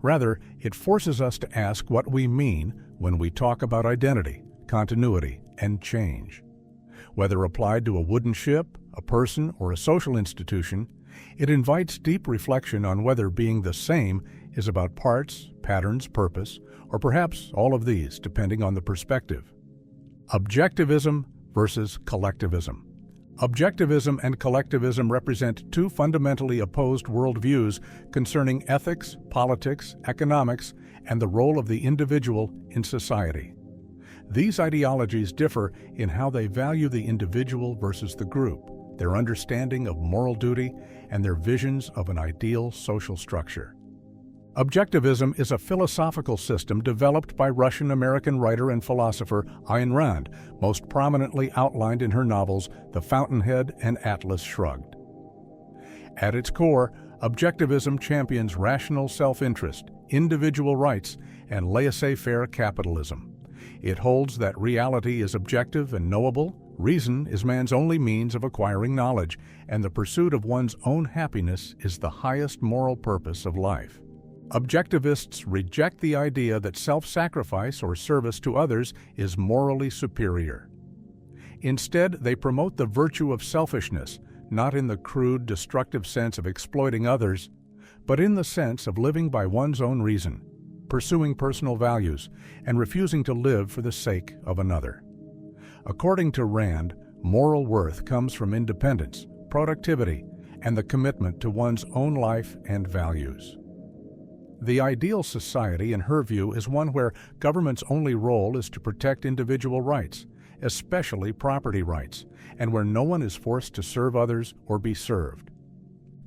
Rather, it forces us to ask what we mean when we talk about identity, continuity, and change. Whether applied to a wooden ship, a person, or a social institution, it invites deep reflection on whether being the same is about parts, patterns, purpose, or perhaps all of these, depending on the perspective. Objectivism versus collectivism. Objectivism and collectivism represent two fundamentally opposed worldviews concerning ethics, politics, economics, and the role of the individual in society. These ideologies differ in how they value the individual versus the group, their understanding of moral duty, and their visions of an ideal social structure. Objectivism is a philosophical system developed by Russian-American writer and philosopher Ayn Rand, most prominently outlined in her novels The Fountainhead and Atlas Shrugged. At its core, objectivism champions rational self-interest, individual rights, and laissez-faire capitalism. It holds that reality is objective and knowable, reason is man's only means of acquiring knowledge, and the pursuit of one's own happiness is the highest moral purpose of life. Objectivists reject the idea that self-sacrifice or service to others is morally superior. Instead, they promote the virtue of selfishness, not in the crude, destructive sense of exploiting others, but in the sense of living by one's own reason, pursuing personal values, and refusing to live for the sake of another. According to Rand, moral worth comes from independence, productivity, and the commitment to one's own life and values. The ideal society, in her view, is one where government's only role is to protect individual rights, especially property rights, and where no one is forced to serve others or be served.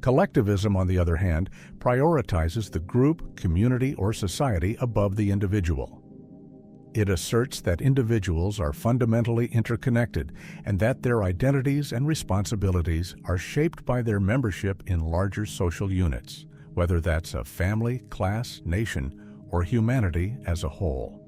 Collectivism, on the other hand, prioritizes the group, community, or society above the individual. It asserts that individuals are fundamentally interconnected and that their identities and responsibilities are shaped by their membership in larger social units, whether that's a family, class, nation, or humanity as a whole.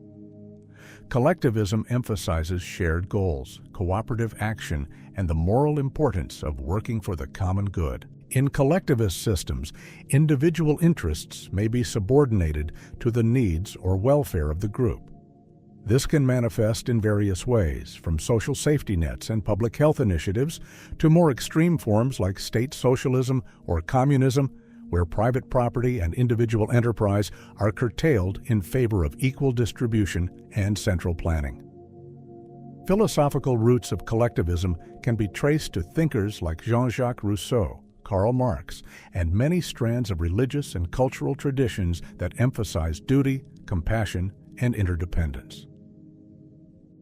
Collectivism emphasizes shared goals, cooperative action, and the moral importance of working for the common good. In collectivist systems, individual interests may be subordinated to the needs or welfare of the group. This can manifest in various ways, from social safety nets and public health initiatives to more extreme forms like state socialism or communism, where private property and individual enterprise are curtailed in favor of equal distribution and central planning. Philosophical roots of collectivism can be traced to thinkers like Jean-Jacques Rousseau, Karl Marx, and many strands of religious and cultural traditions that emphasize duty, compassion, and interdependence.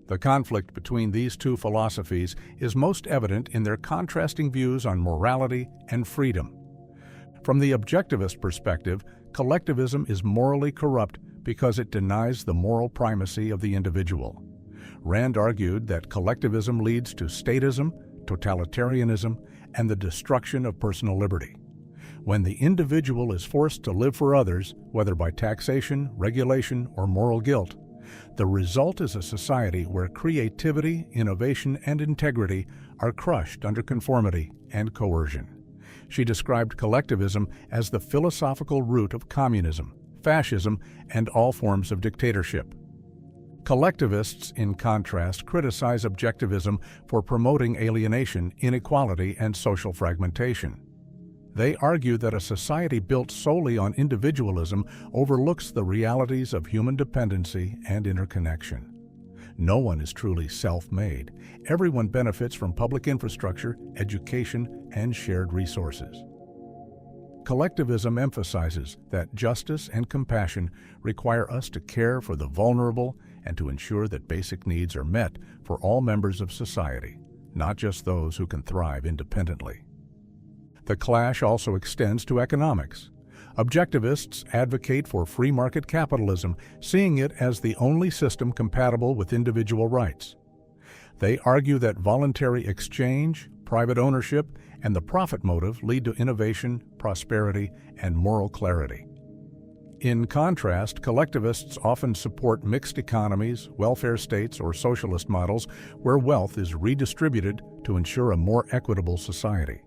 The conflict between these two philosophies is most evident in their contrasting views on morality and freedom. From the objectivist perspective, collectivism is morally corrupt because it denies the moral primacy of the individual. Rand argued that collectivism leads to statism, totalitarianism, and the destruction of personal liberty. When the individual is forced to live for others, whether by taxation, regulation, or moral guilt, the result is a society where creativity, innovation, and integrity are crushed under conformity and coercion. She described collectivism as the philosophical root of communism, fascism, and all forms of dictatorship. Collectivists, in contrast, criticize objectivism for promoting alienation, inequality, and social fragmentation. They argue that a society built solely on individualism overlooks the realities of human dependency and interconnection. No one is truly self-made. Everyone benefits from public infrastructure, education, and shared resources. Collectivism emphasizes that justice and compassion require us to care for the vulnerable and to ensure that basic needs are met for all members of society, not just those who can thrive independently. The clash also extends to economics. Objectivists advocate for free market capitalism, seeing it as the only system compatible with individual rights. They argue that voluntary exchange, private ownership, and the profit motive lead to innovation, prosperity, and moral clarity. In contrast, collectivists often support mixed economies, welfare states, or socialist models where wealth is redistributed to ensure a more equitable society.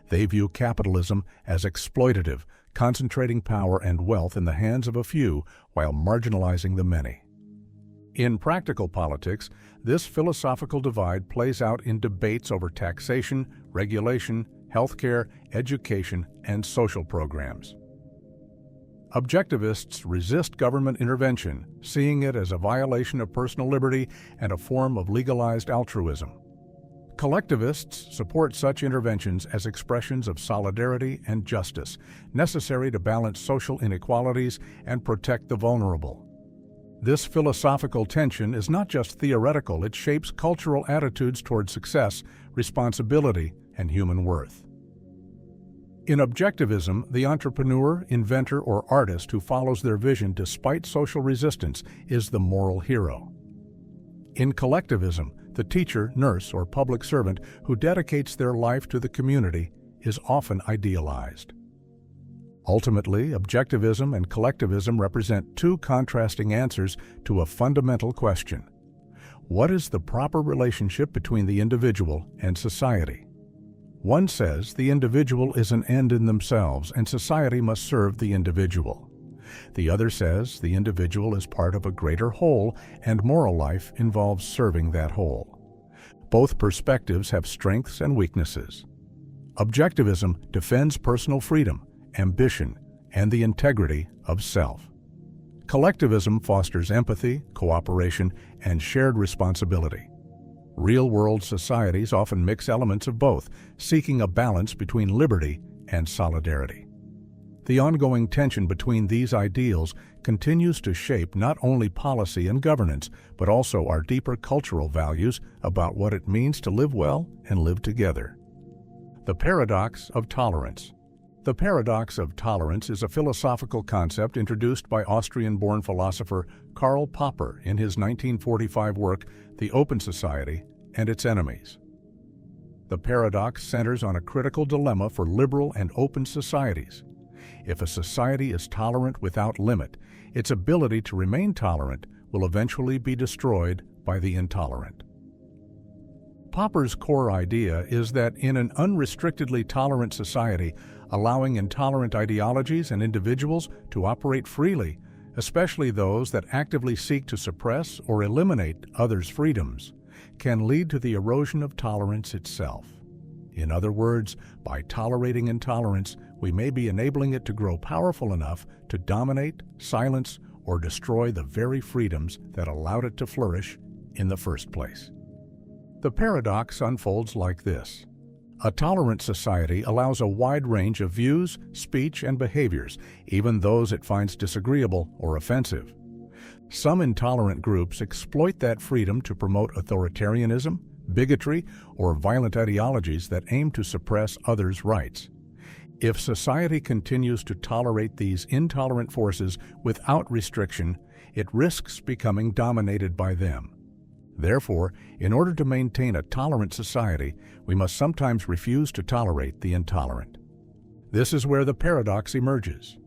They view capitalism as exploitative, concentrating power and wealth in the hands of a few while marginalizing the many. In practical politics, this philosophical divide plays out in debates over taxation, regulation, healthcare, education, and social programs. Objectivists resist government intervention, seeing it as a violation of personal liberty and a form of legalized altruism. Collectivists support such interventions as expressions of solidarity and justice, necessary to balance social inequalities and protect the vulnerable. This philosophical tension is not just theoretical, it shapes cultural attitudes toward success, responsibility, and human worth. In objectivism, the entrepreneur, inventor, or artist who follows their vision despite social resistance is the moral hero. In collectivism, the teacher, nurse, or public servant who dedicates their life to the community is often idealized. Ultimately, objectivism and collectivism represent two contrasting answers to a fundamental question. What is the proper relationship between the individual and society? One says the individual is an end in themselves and society must serve the individual. The other says the individual is part of a greater whole and moral life involves serving that whole. Both perspectives have strengths and weaknesses. Objectivism defends personal freedom, ambition, and the integrity of self. Collectivism fosters empathy, cooperation, and shared responsibility. Real-world societies often mix elements of both, seeking a balance between liberty and solidarity. The ongoing tension between these ideals continues to shape not only policy and governance, but also our deeper cultural values about what it means to live well and live together. The paradox of tolerance. The paradox of tolerance is a philosophical concept introduced by Austrian-born philosopher Karl Popper in his 1945 work, The Open Society and Its Enemies. The paradox centers on a critical dilemma for liberal and open societies. If a society is tolerant without limit, its ability to remain tolerant will eventually be destroyed by the intolerant. Popper's core idea is that in an unrestrictedly tolerant society, allowing intolerant ideologies and individuals to operate freely, especially those that actively seek to suppress or eliminate others' freedoms, can lead to the erosion of tolerance itself. In other words, by tolerating intolerance, we may be enabling it to grow powerful enough to dominate, silence, or destroy the very freedoms that allowed it to flourish in the first place. The paradox unfolds like this. A tolerant society allows a wide range of views, speech, and behaviors, even those it finds disagreeable or offensive. Some intolerant groups exploit that freedom to promote authoritarianism, bigotry, or violent ideologies that aim to suppress others' rights. If society continues to tolerate these intolerant forces without restriction, it risks becoming dominated by them. Therefore, in order to maintain a tolerant society, we must sometimes refuse to tolerate the intolerant. This is where the paradox emerges.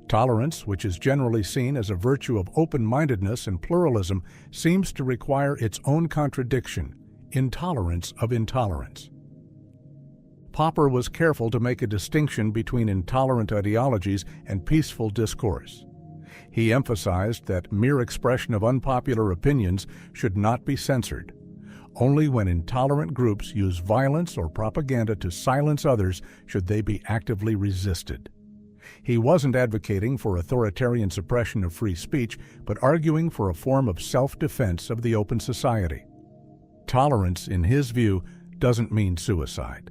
Tolerance, which is generally seen as a virtue of open-mindedness and pluralism, seems to require its own contradiction, intolerance of intolerance. Popper was careful to make a distinction between intolerant ideologies and peaceful discourse. He emphasized that mere expression of unpopular opinions should not be censored. Only when intolerant groups use violence or propaganda to silence others should they be actively resisted. He wasn't advocating for authoritarian suppression of free speech, but arguing for a form of self-defense of the open society. Tolerance, in his view, doesn't mean suicide.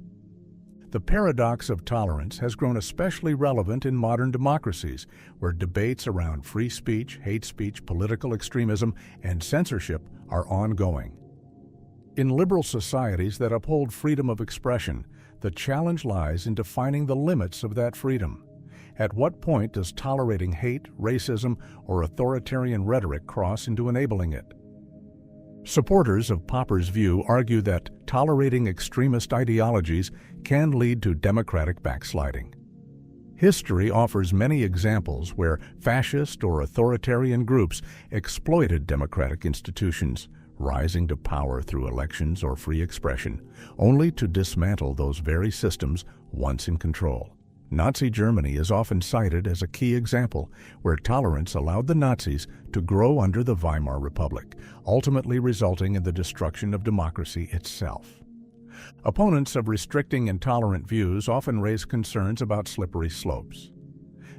The paradox of tolerance has grown especially relevant in modern democracies, where debates around free speech, hate speech, political extremism, and censorship are ongoing. In liberal societies that uphold freedom of expression, the challenge lies in defining the limits of that freedom. At what point does tolerating hate, racism, or authoritarian rhetoric cross into enabling it? Supporters of Popper's view argue that tolerating extremist ideologies can lead to democratic backsliding. History offers many examples where fascist or authoritarian groups exploited democratic institutions, rising to power through elections or free expression, only to dismantle those very systems once in control. Nazi Germany is often cited as a key example where tolerance allowed the Nazis to grow under the Weimar Republic, ultimately resulting in the destruction of democracy itself. Opponents of restricting intolerant views often raise concerns about slippery slopes.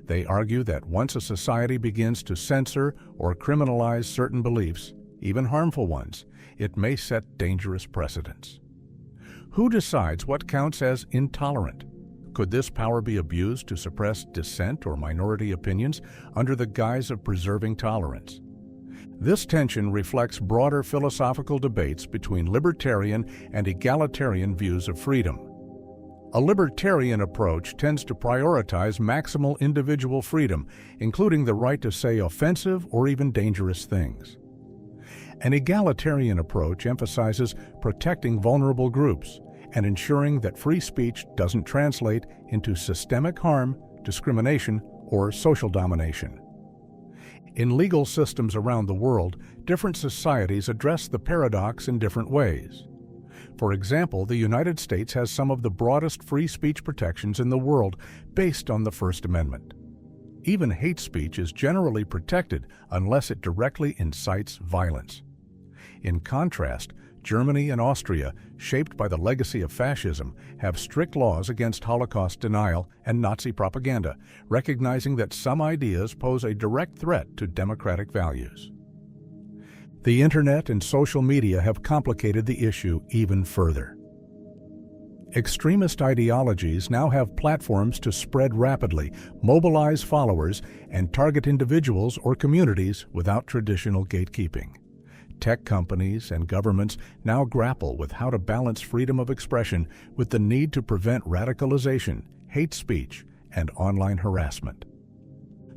They argue that once a society begins to censor or criminalize certain beliefs, even harmful ones, it may set dangerous precedents. Who decides what counts as intolerant? Could this power be abused to suppress dissent or minority opinions under the guise of preserving tolerance? This tension reflects broader philosophical debates between libertarian and egalitarian views of freedom. A libertarian approach tends to prioritize maximal individual freedom, including the right to say offensive or even dangerous things. An egalitarian approach emphasizes protecting vulnerable groups and ensuring that free speech doesn't translate into systemic harm, discrimination, or social domination. In legal systems around the world, different societies address the paradox in different ways. For example, the United States has some of the broadest free speech protections in the world based on the First Amendment. Even hate speech is generally protected unless it directly incites violence. In contrast, Germany and Austria, shaped by the legacy of fascism, have strict laws against Holocaust denial and Nazi propaganda, recognizing that some ideas pose a direct threat to democratic values. The Internet and social media have complicated the issue even further. Extremist ideologies now have platforms to spread rapidly, mobilize followers, and target individuals or communities without traditional gatekeeping. Tech companies and governments now grapple with how to balance freedom of expression with the need to prevent radicalization, hate speech, and online harassment.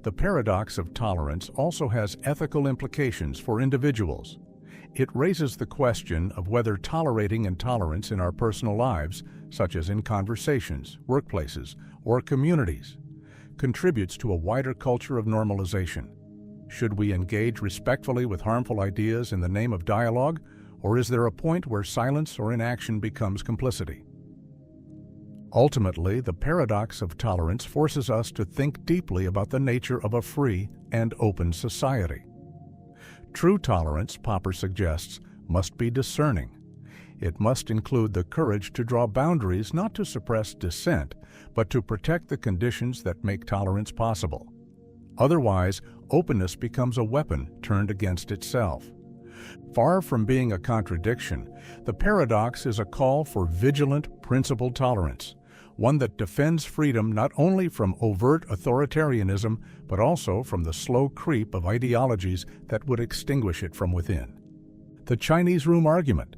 The paradox of tolerance also has ethical implications for individuals. It raises the question of whether tolerating intolerance in our personal lives, such as in conversations, workplaces, or communities, contributes to a wider culture of normalization. Should we engage respectfully with harmful ideas in the name of dialogue, or is there a point where silence or inaction becomes complicity? Ultimately, the paradox of tolerance forces us to think deeply about the nature of a free and open society. True tolerance, Popper suggests, must be discerning. It must include the courage to draw boundaries not to suppress dissent, but to protect the conditions that make tolerance possible. Otherwise, openness becomes a weapon turned against itself. Far from being a contradiction, the paradox is a call for vigilant, principled tolerance, one that defends freedom not only from overt authoritarianism, but also from the slow creep of ideologies that would extinguish it from within. The Chinese room argument.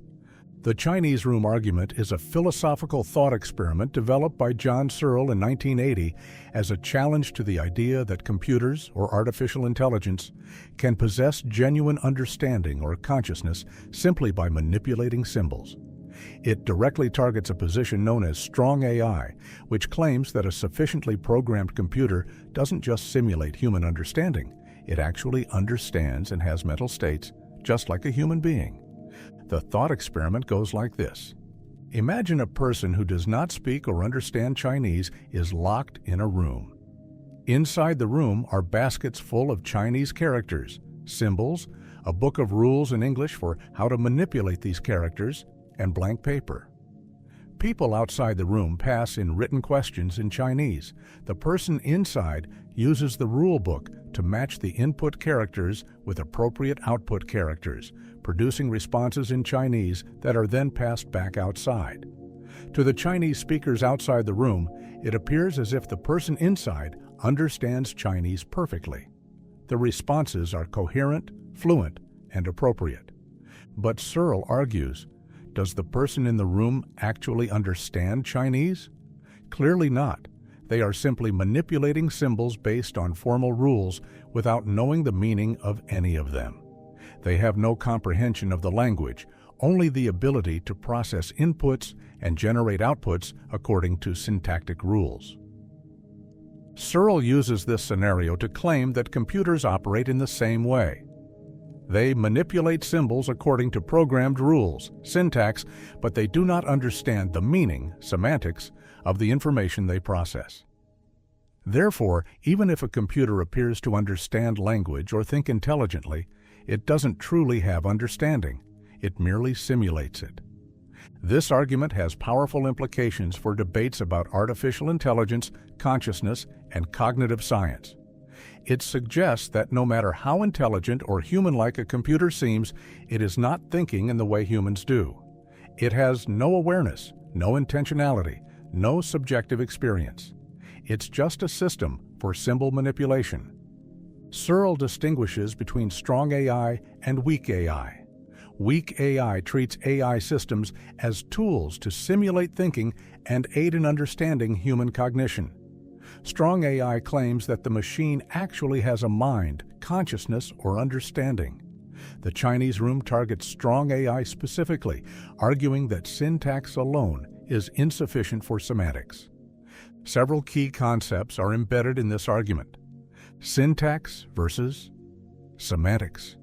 The Chinese room argument is a philosophical thought experiment developed by John Searle in 1980 as a challenge to the idea that computers, or artificial intelligence, can possess genuine understanding or consciousness simply by manipulating symbols. It directly targets a position known as strong AI, which claims that a sufficiently programmed computer doesn't just simulate human understanding, it actually understands and has mental states just like a human being. The thought experiment goes like this. Imagine a person who does not speak or understand Chinese is locked in a room. Inside the room are baskets full of Chinese characters, symbols, a book of rules in English for how to manipulate these characters, and blank paper. People outside the room pass in written questions in Chinese. The person inside uses the rule book to match the input characters with appropriate output characters, producing responses in Chinese that are then passed back outside. To the Chinese speakers outside the room, it appears as if the person inside understands Chinese perfectly. The responses are coherent, fluent, and appropriate. But Searle argues, does the person in the room actually understand Chinese? Clearly not. They are simply manipulating symbols based on formal rules without knowing the meaning of any of them. They have no comprehension of the language, only the ability to process inputs and generate outputs according to syntactic rules. Searle uses this scenario to claim that computers operate in the same way. They manipulate symbols according to programmed rules, syntax, but they do not understand the meaning, semantics, of the information they process. Therefore, even if a computer appears to understand language or think intelligently, it doesn't truly have understanding. It merely simulates it. This argument has powerful implications for debates about artificial intelligence, consciousness, and cognitive science. It suggests that no matter how intelligent or human-like a computer seems, it is not thinking in the way humans do. It has no awareness, no intentionality, no subjective experience. It's just a system for symbol manipulation. Searle distinguishes between strong AI and weak AI. Weak AI treats AI systems as tools to simulate thinking and aid in understanding human cognition. Strong AI claims that the machine actually has a mind, consciousness, or understanding. The Chinese room targets strong AI specifically, arguing that syntax alone is insufficient for semantics. Several key concepts are embedded in this argument. Syntax versus semantics.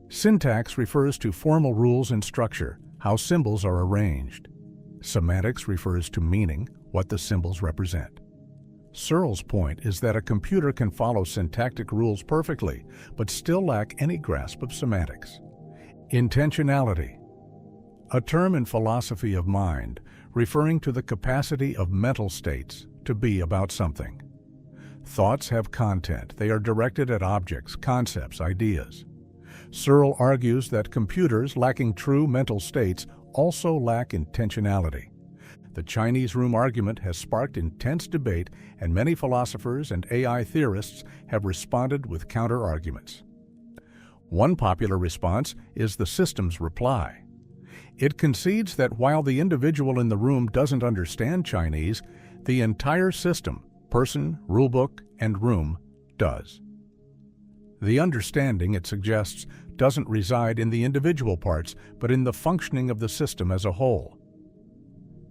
Syntax refers to formal rules and structure, how symbols are arranged. Semantics refers to meaning, what the symbols represent. Searle's point is that a computer can follow syntactic rules perfectly, but still lack any grasp of semantics. Intentionality. A term in philosophy of mind, referring to the capacity of mental states to be about something. Thoughts have content. They are directed at objects, concepts, ideas. Searle argues that computers lacking true mental states also lack intentionality. The Chinese room argument has sparked intense debate, and many philosophers and AI theorists have responded with counter-arguments. One popular response is the system's reply. It concedes that while the individual in the room doesn't understand Chinese, the entire system, person, rulebook, and room, does. The understanding, it suggests, doesn't reside in the individual parts, but in the functioning of the system as a whole.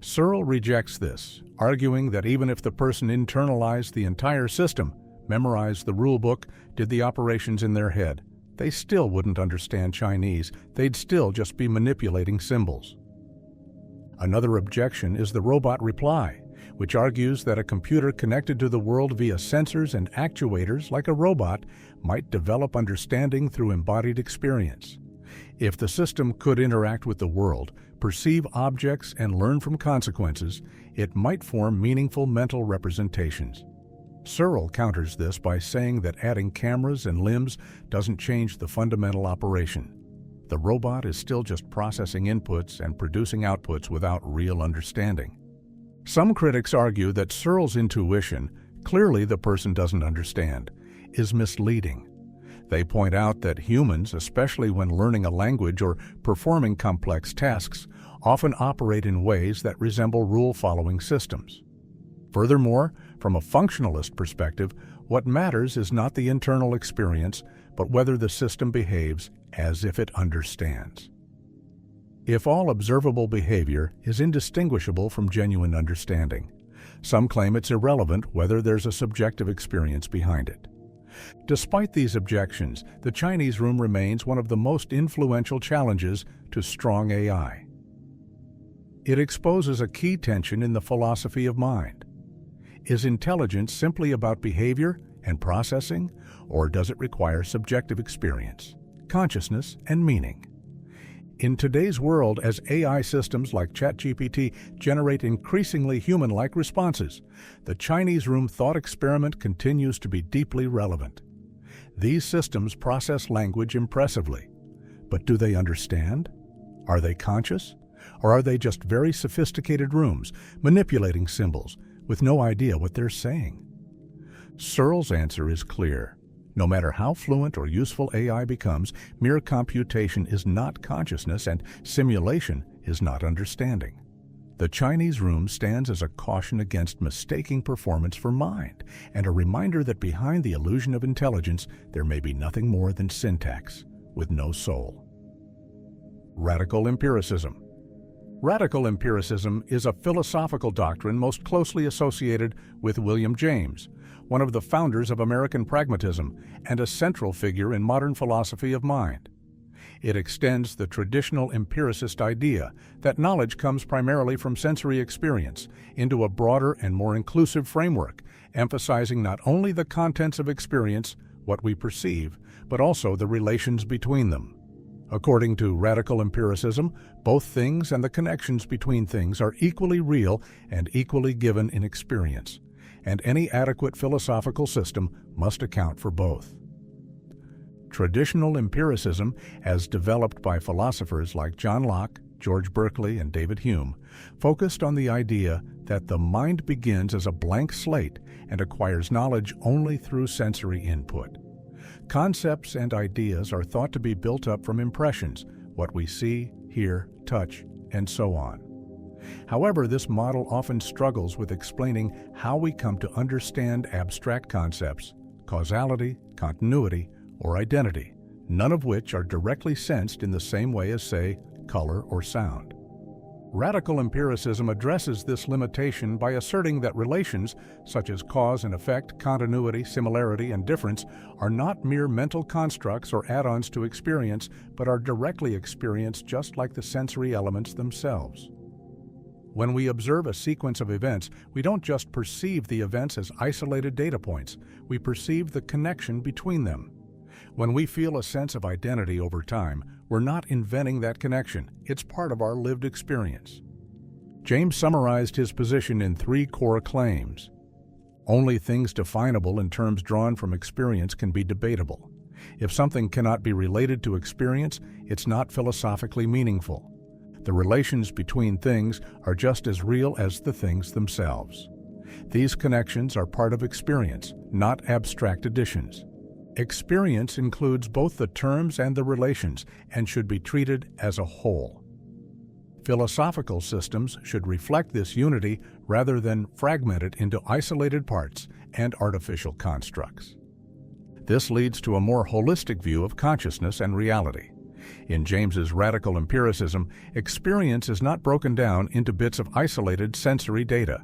Searle rejects this, arguing that even if the person internalized the entire system, memorized the rulebook, did the operations in their head, they still wouldn't understand Chinese. They'd still just be manipulating symbols. Another objection is the robot reply, which argues that a computer connected to the world via sensors and actuators like a robot might develop understanding through embodied experience. If the system could interact with the world, perceive objects, and learn from consequences, it might form meaningful mental representations. Searle counters this by saying that adding cameras and limbs doesn't change the fundamental operation. The robot is still just processing inputs and producing outputs without real understanding. Some critics argue that Searle's intuition, clearly the person doesn't understand, is misleading. They point out that humans, especially when learning a language or performing complex tasks, often operate in ways that resemble rule-following systems. Furthermore, from a functionalist perspective, what matters is not the internal experience, but whether the system behaves as if it understands. If all observable behavior is indistinguishable from genuine understanding, some claim it's irrelevant whether there's a subjective experience behind it. Despite these objections, the Chinese room remains one of the most influential challenges to strong AI. It exposes a key tension in the philosophy of mind. Is intelligence simply about behavior and processing, or does it require subjective experience, consciousness, and meaning? In today's world, as AI systems like ChatGPT generate increasingly human-like responses, the Chinese room thought experiment continues to be deeply relevant. These systems process language impressively, but do they understand? Are they conscious? Or are they just very sophisticated rooms manipulating symbols with no idea what they're saying? Searle's answer is clear. No matter how fluent or useful AI becomes, mere computation is not consciousness and simulation is not understanding. The Chinese room stands as a caution against mistaking performance for mind and a reminder that behind the illusion of intelligence there may be nothing more than syntax with no soul. Radical empiricism. Radical empiricism is a philosophical doctrine most closely associated with William James, one of the founders of American pragmatism and a central figure in modern philosophy of mind. It extends the traditional empiricist idea that knowledge comes primarily from sensory experience into a broader and more inclusive framework, emphasizing not only the contents of experience, what we perceive, but also the relations between them. According to radical empiricism, both things and the connections between things are equally real and equally given in experience, and any adequate philosophical system must account for both. Traditional empiricism, as developed by philosophers like John Locke, George Berkeley, and David Hume, focused on the idea that the mind begins as a blank slate and acquires knowledge only through sensory input. Concepts and ideas are thought to be built up from impressions, what we see, hear, touch, and so on. However, this model often struggles with explaining how we come to understand abstract concepts, causality, continuity, or identity, none of which are directly sensed in the same way as, say, color or sound. Radical empiricism addresses this limitation by asserting that relations, such as cause and effect, continuity, similarity, and difference, are not mere mental constructs or add-ons to experience, but are directly experienced just like the sensory elements themselves. When we observe a sequence of events, we don't just perceive the events as isolated data points, we perceive the connection between them. When we feel a sense of identity over time, we're not inventing that connection, it's part of our lived experience. James summarized his position in 3 core claims. Only things definable in terms drawn from experience can be debatable. If something cannot be related to experience, it's not philosophically meaningful. The relations between things are just as real as the things themselves. These connections are part of experience, not abstract additions. Experience includes both the terms and the relations and should be treated as a whole. Philosophical systems should reflect this unity rather than fragment it into isolated parts and artificial constructs. This leads to a more holistic view of consciousness and reality. In James's radical empiricism, experience is not broken down into bits of isolated sensory data.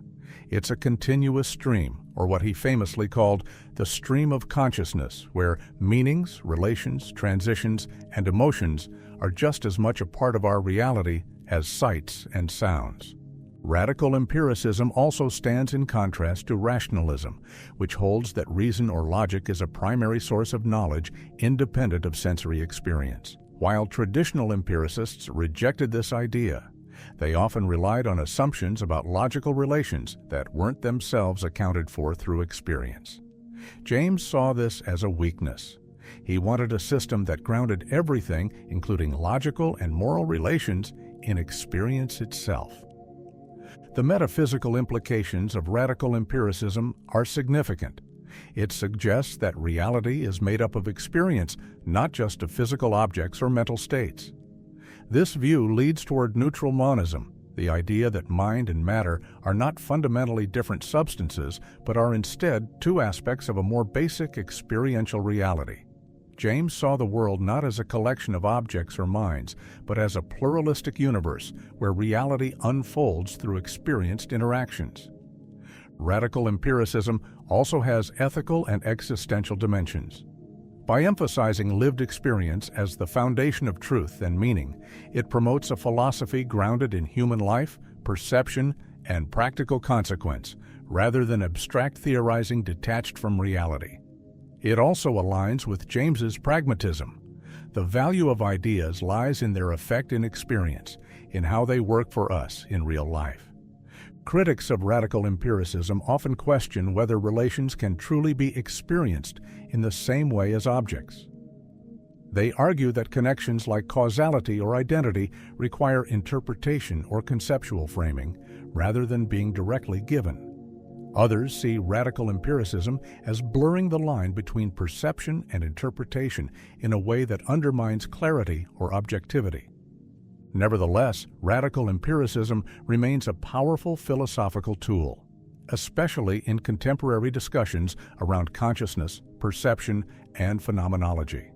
It's a continuous stream, or what he famously called the stream of consciousness, where meanings, relations, transitions, and emotions are just as much a part of our reality as sights and sounds. Radical empiricism also stands in contrast to rationalism, which holds that reason or logic is a primary source of knowledge independent of sensory experience. While traditional empiricists rejected this idea, they often relied on assumptions about logical relations that weren't themselves accounted for through experience. James saw this as a weakness. He wanted a system that grounded everything, including logical and moral relations, in experience itself. The metaphysical implications of radical empiricism are significant. It suggests that reality is made up of experience, not just of physical objects or mental states. This view leads toward neutral monism, the idea that mind and matter are not fundamentally different substances, but are instead 2 aspects of a more basic experiential reality. James saw the world not as a collection of objects or minds, but as a pluralistic universe where reality unfolds through experienced interactions. Radical empiricism also has ethical and existential dimensions. By emphasizing lived experience as the foundation of truth and meaning, it promotes a philosophy grounded in human life, perception, and practical consequence, rather than abstract theorizing detached from reality. It also aligns with James's pragmatism. The value of ideas lies in their effect in experience, in how they work for us in real life. Critics of radical empiricism often question whether relations can truly be experienced in the same way as objects. They argue that connections like causality or identity require interpretation or conceptual framing, rather than being directly given. Others see radical empiricism as blurring the line between perception and interpretation in a way that undermines clarity or objectivity. Nevertheless, radical empiricism remains a powerful philosophical tool, especially in contemporary discussions around consciousness, perception, and phenomenology.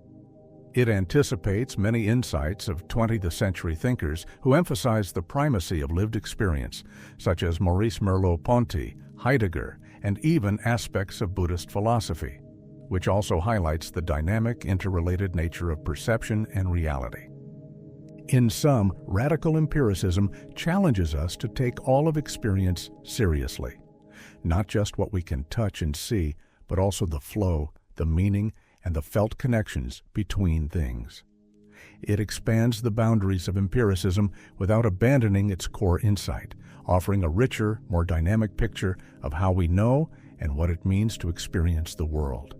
It anticipates many insights of 20th century thinkers who emphasize the primacy of lived experience, such as Maurice Merleau-Ponty, Heidegger, and even aspects of Buddhist philosophy, which also highlights the dynamic, interrelated nature of perception and reality. In sum, radical empiricism challenges us to take all of experience seriously, not just what we can touch and see, but also the flow, the meaning, and the felt connections between things. It expands the boundaries of empiricism without abandoning its core insight, offering a richer, more dynamic picture of how we know and what it means to experience the world.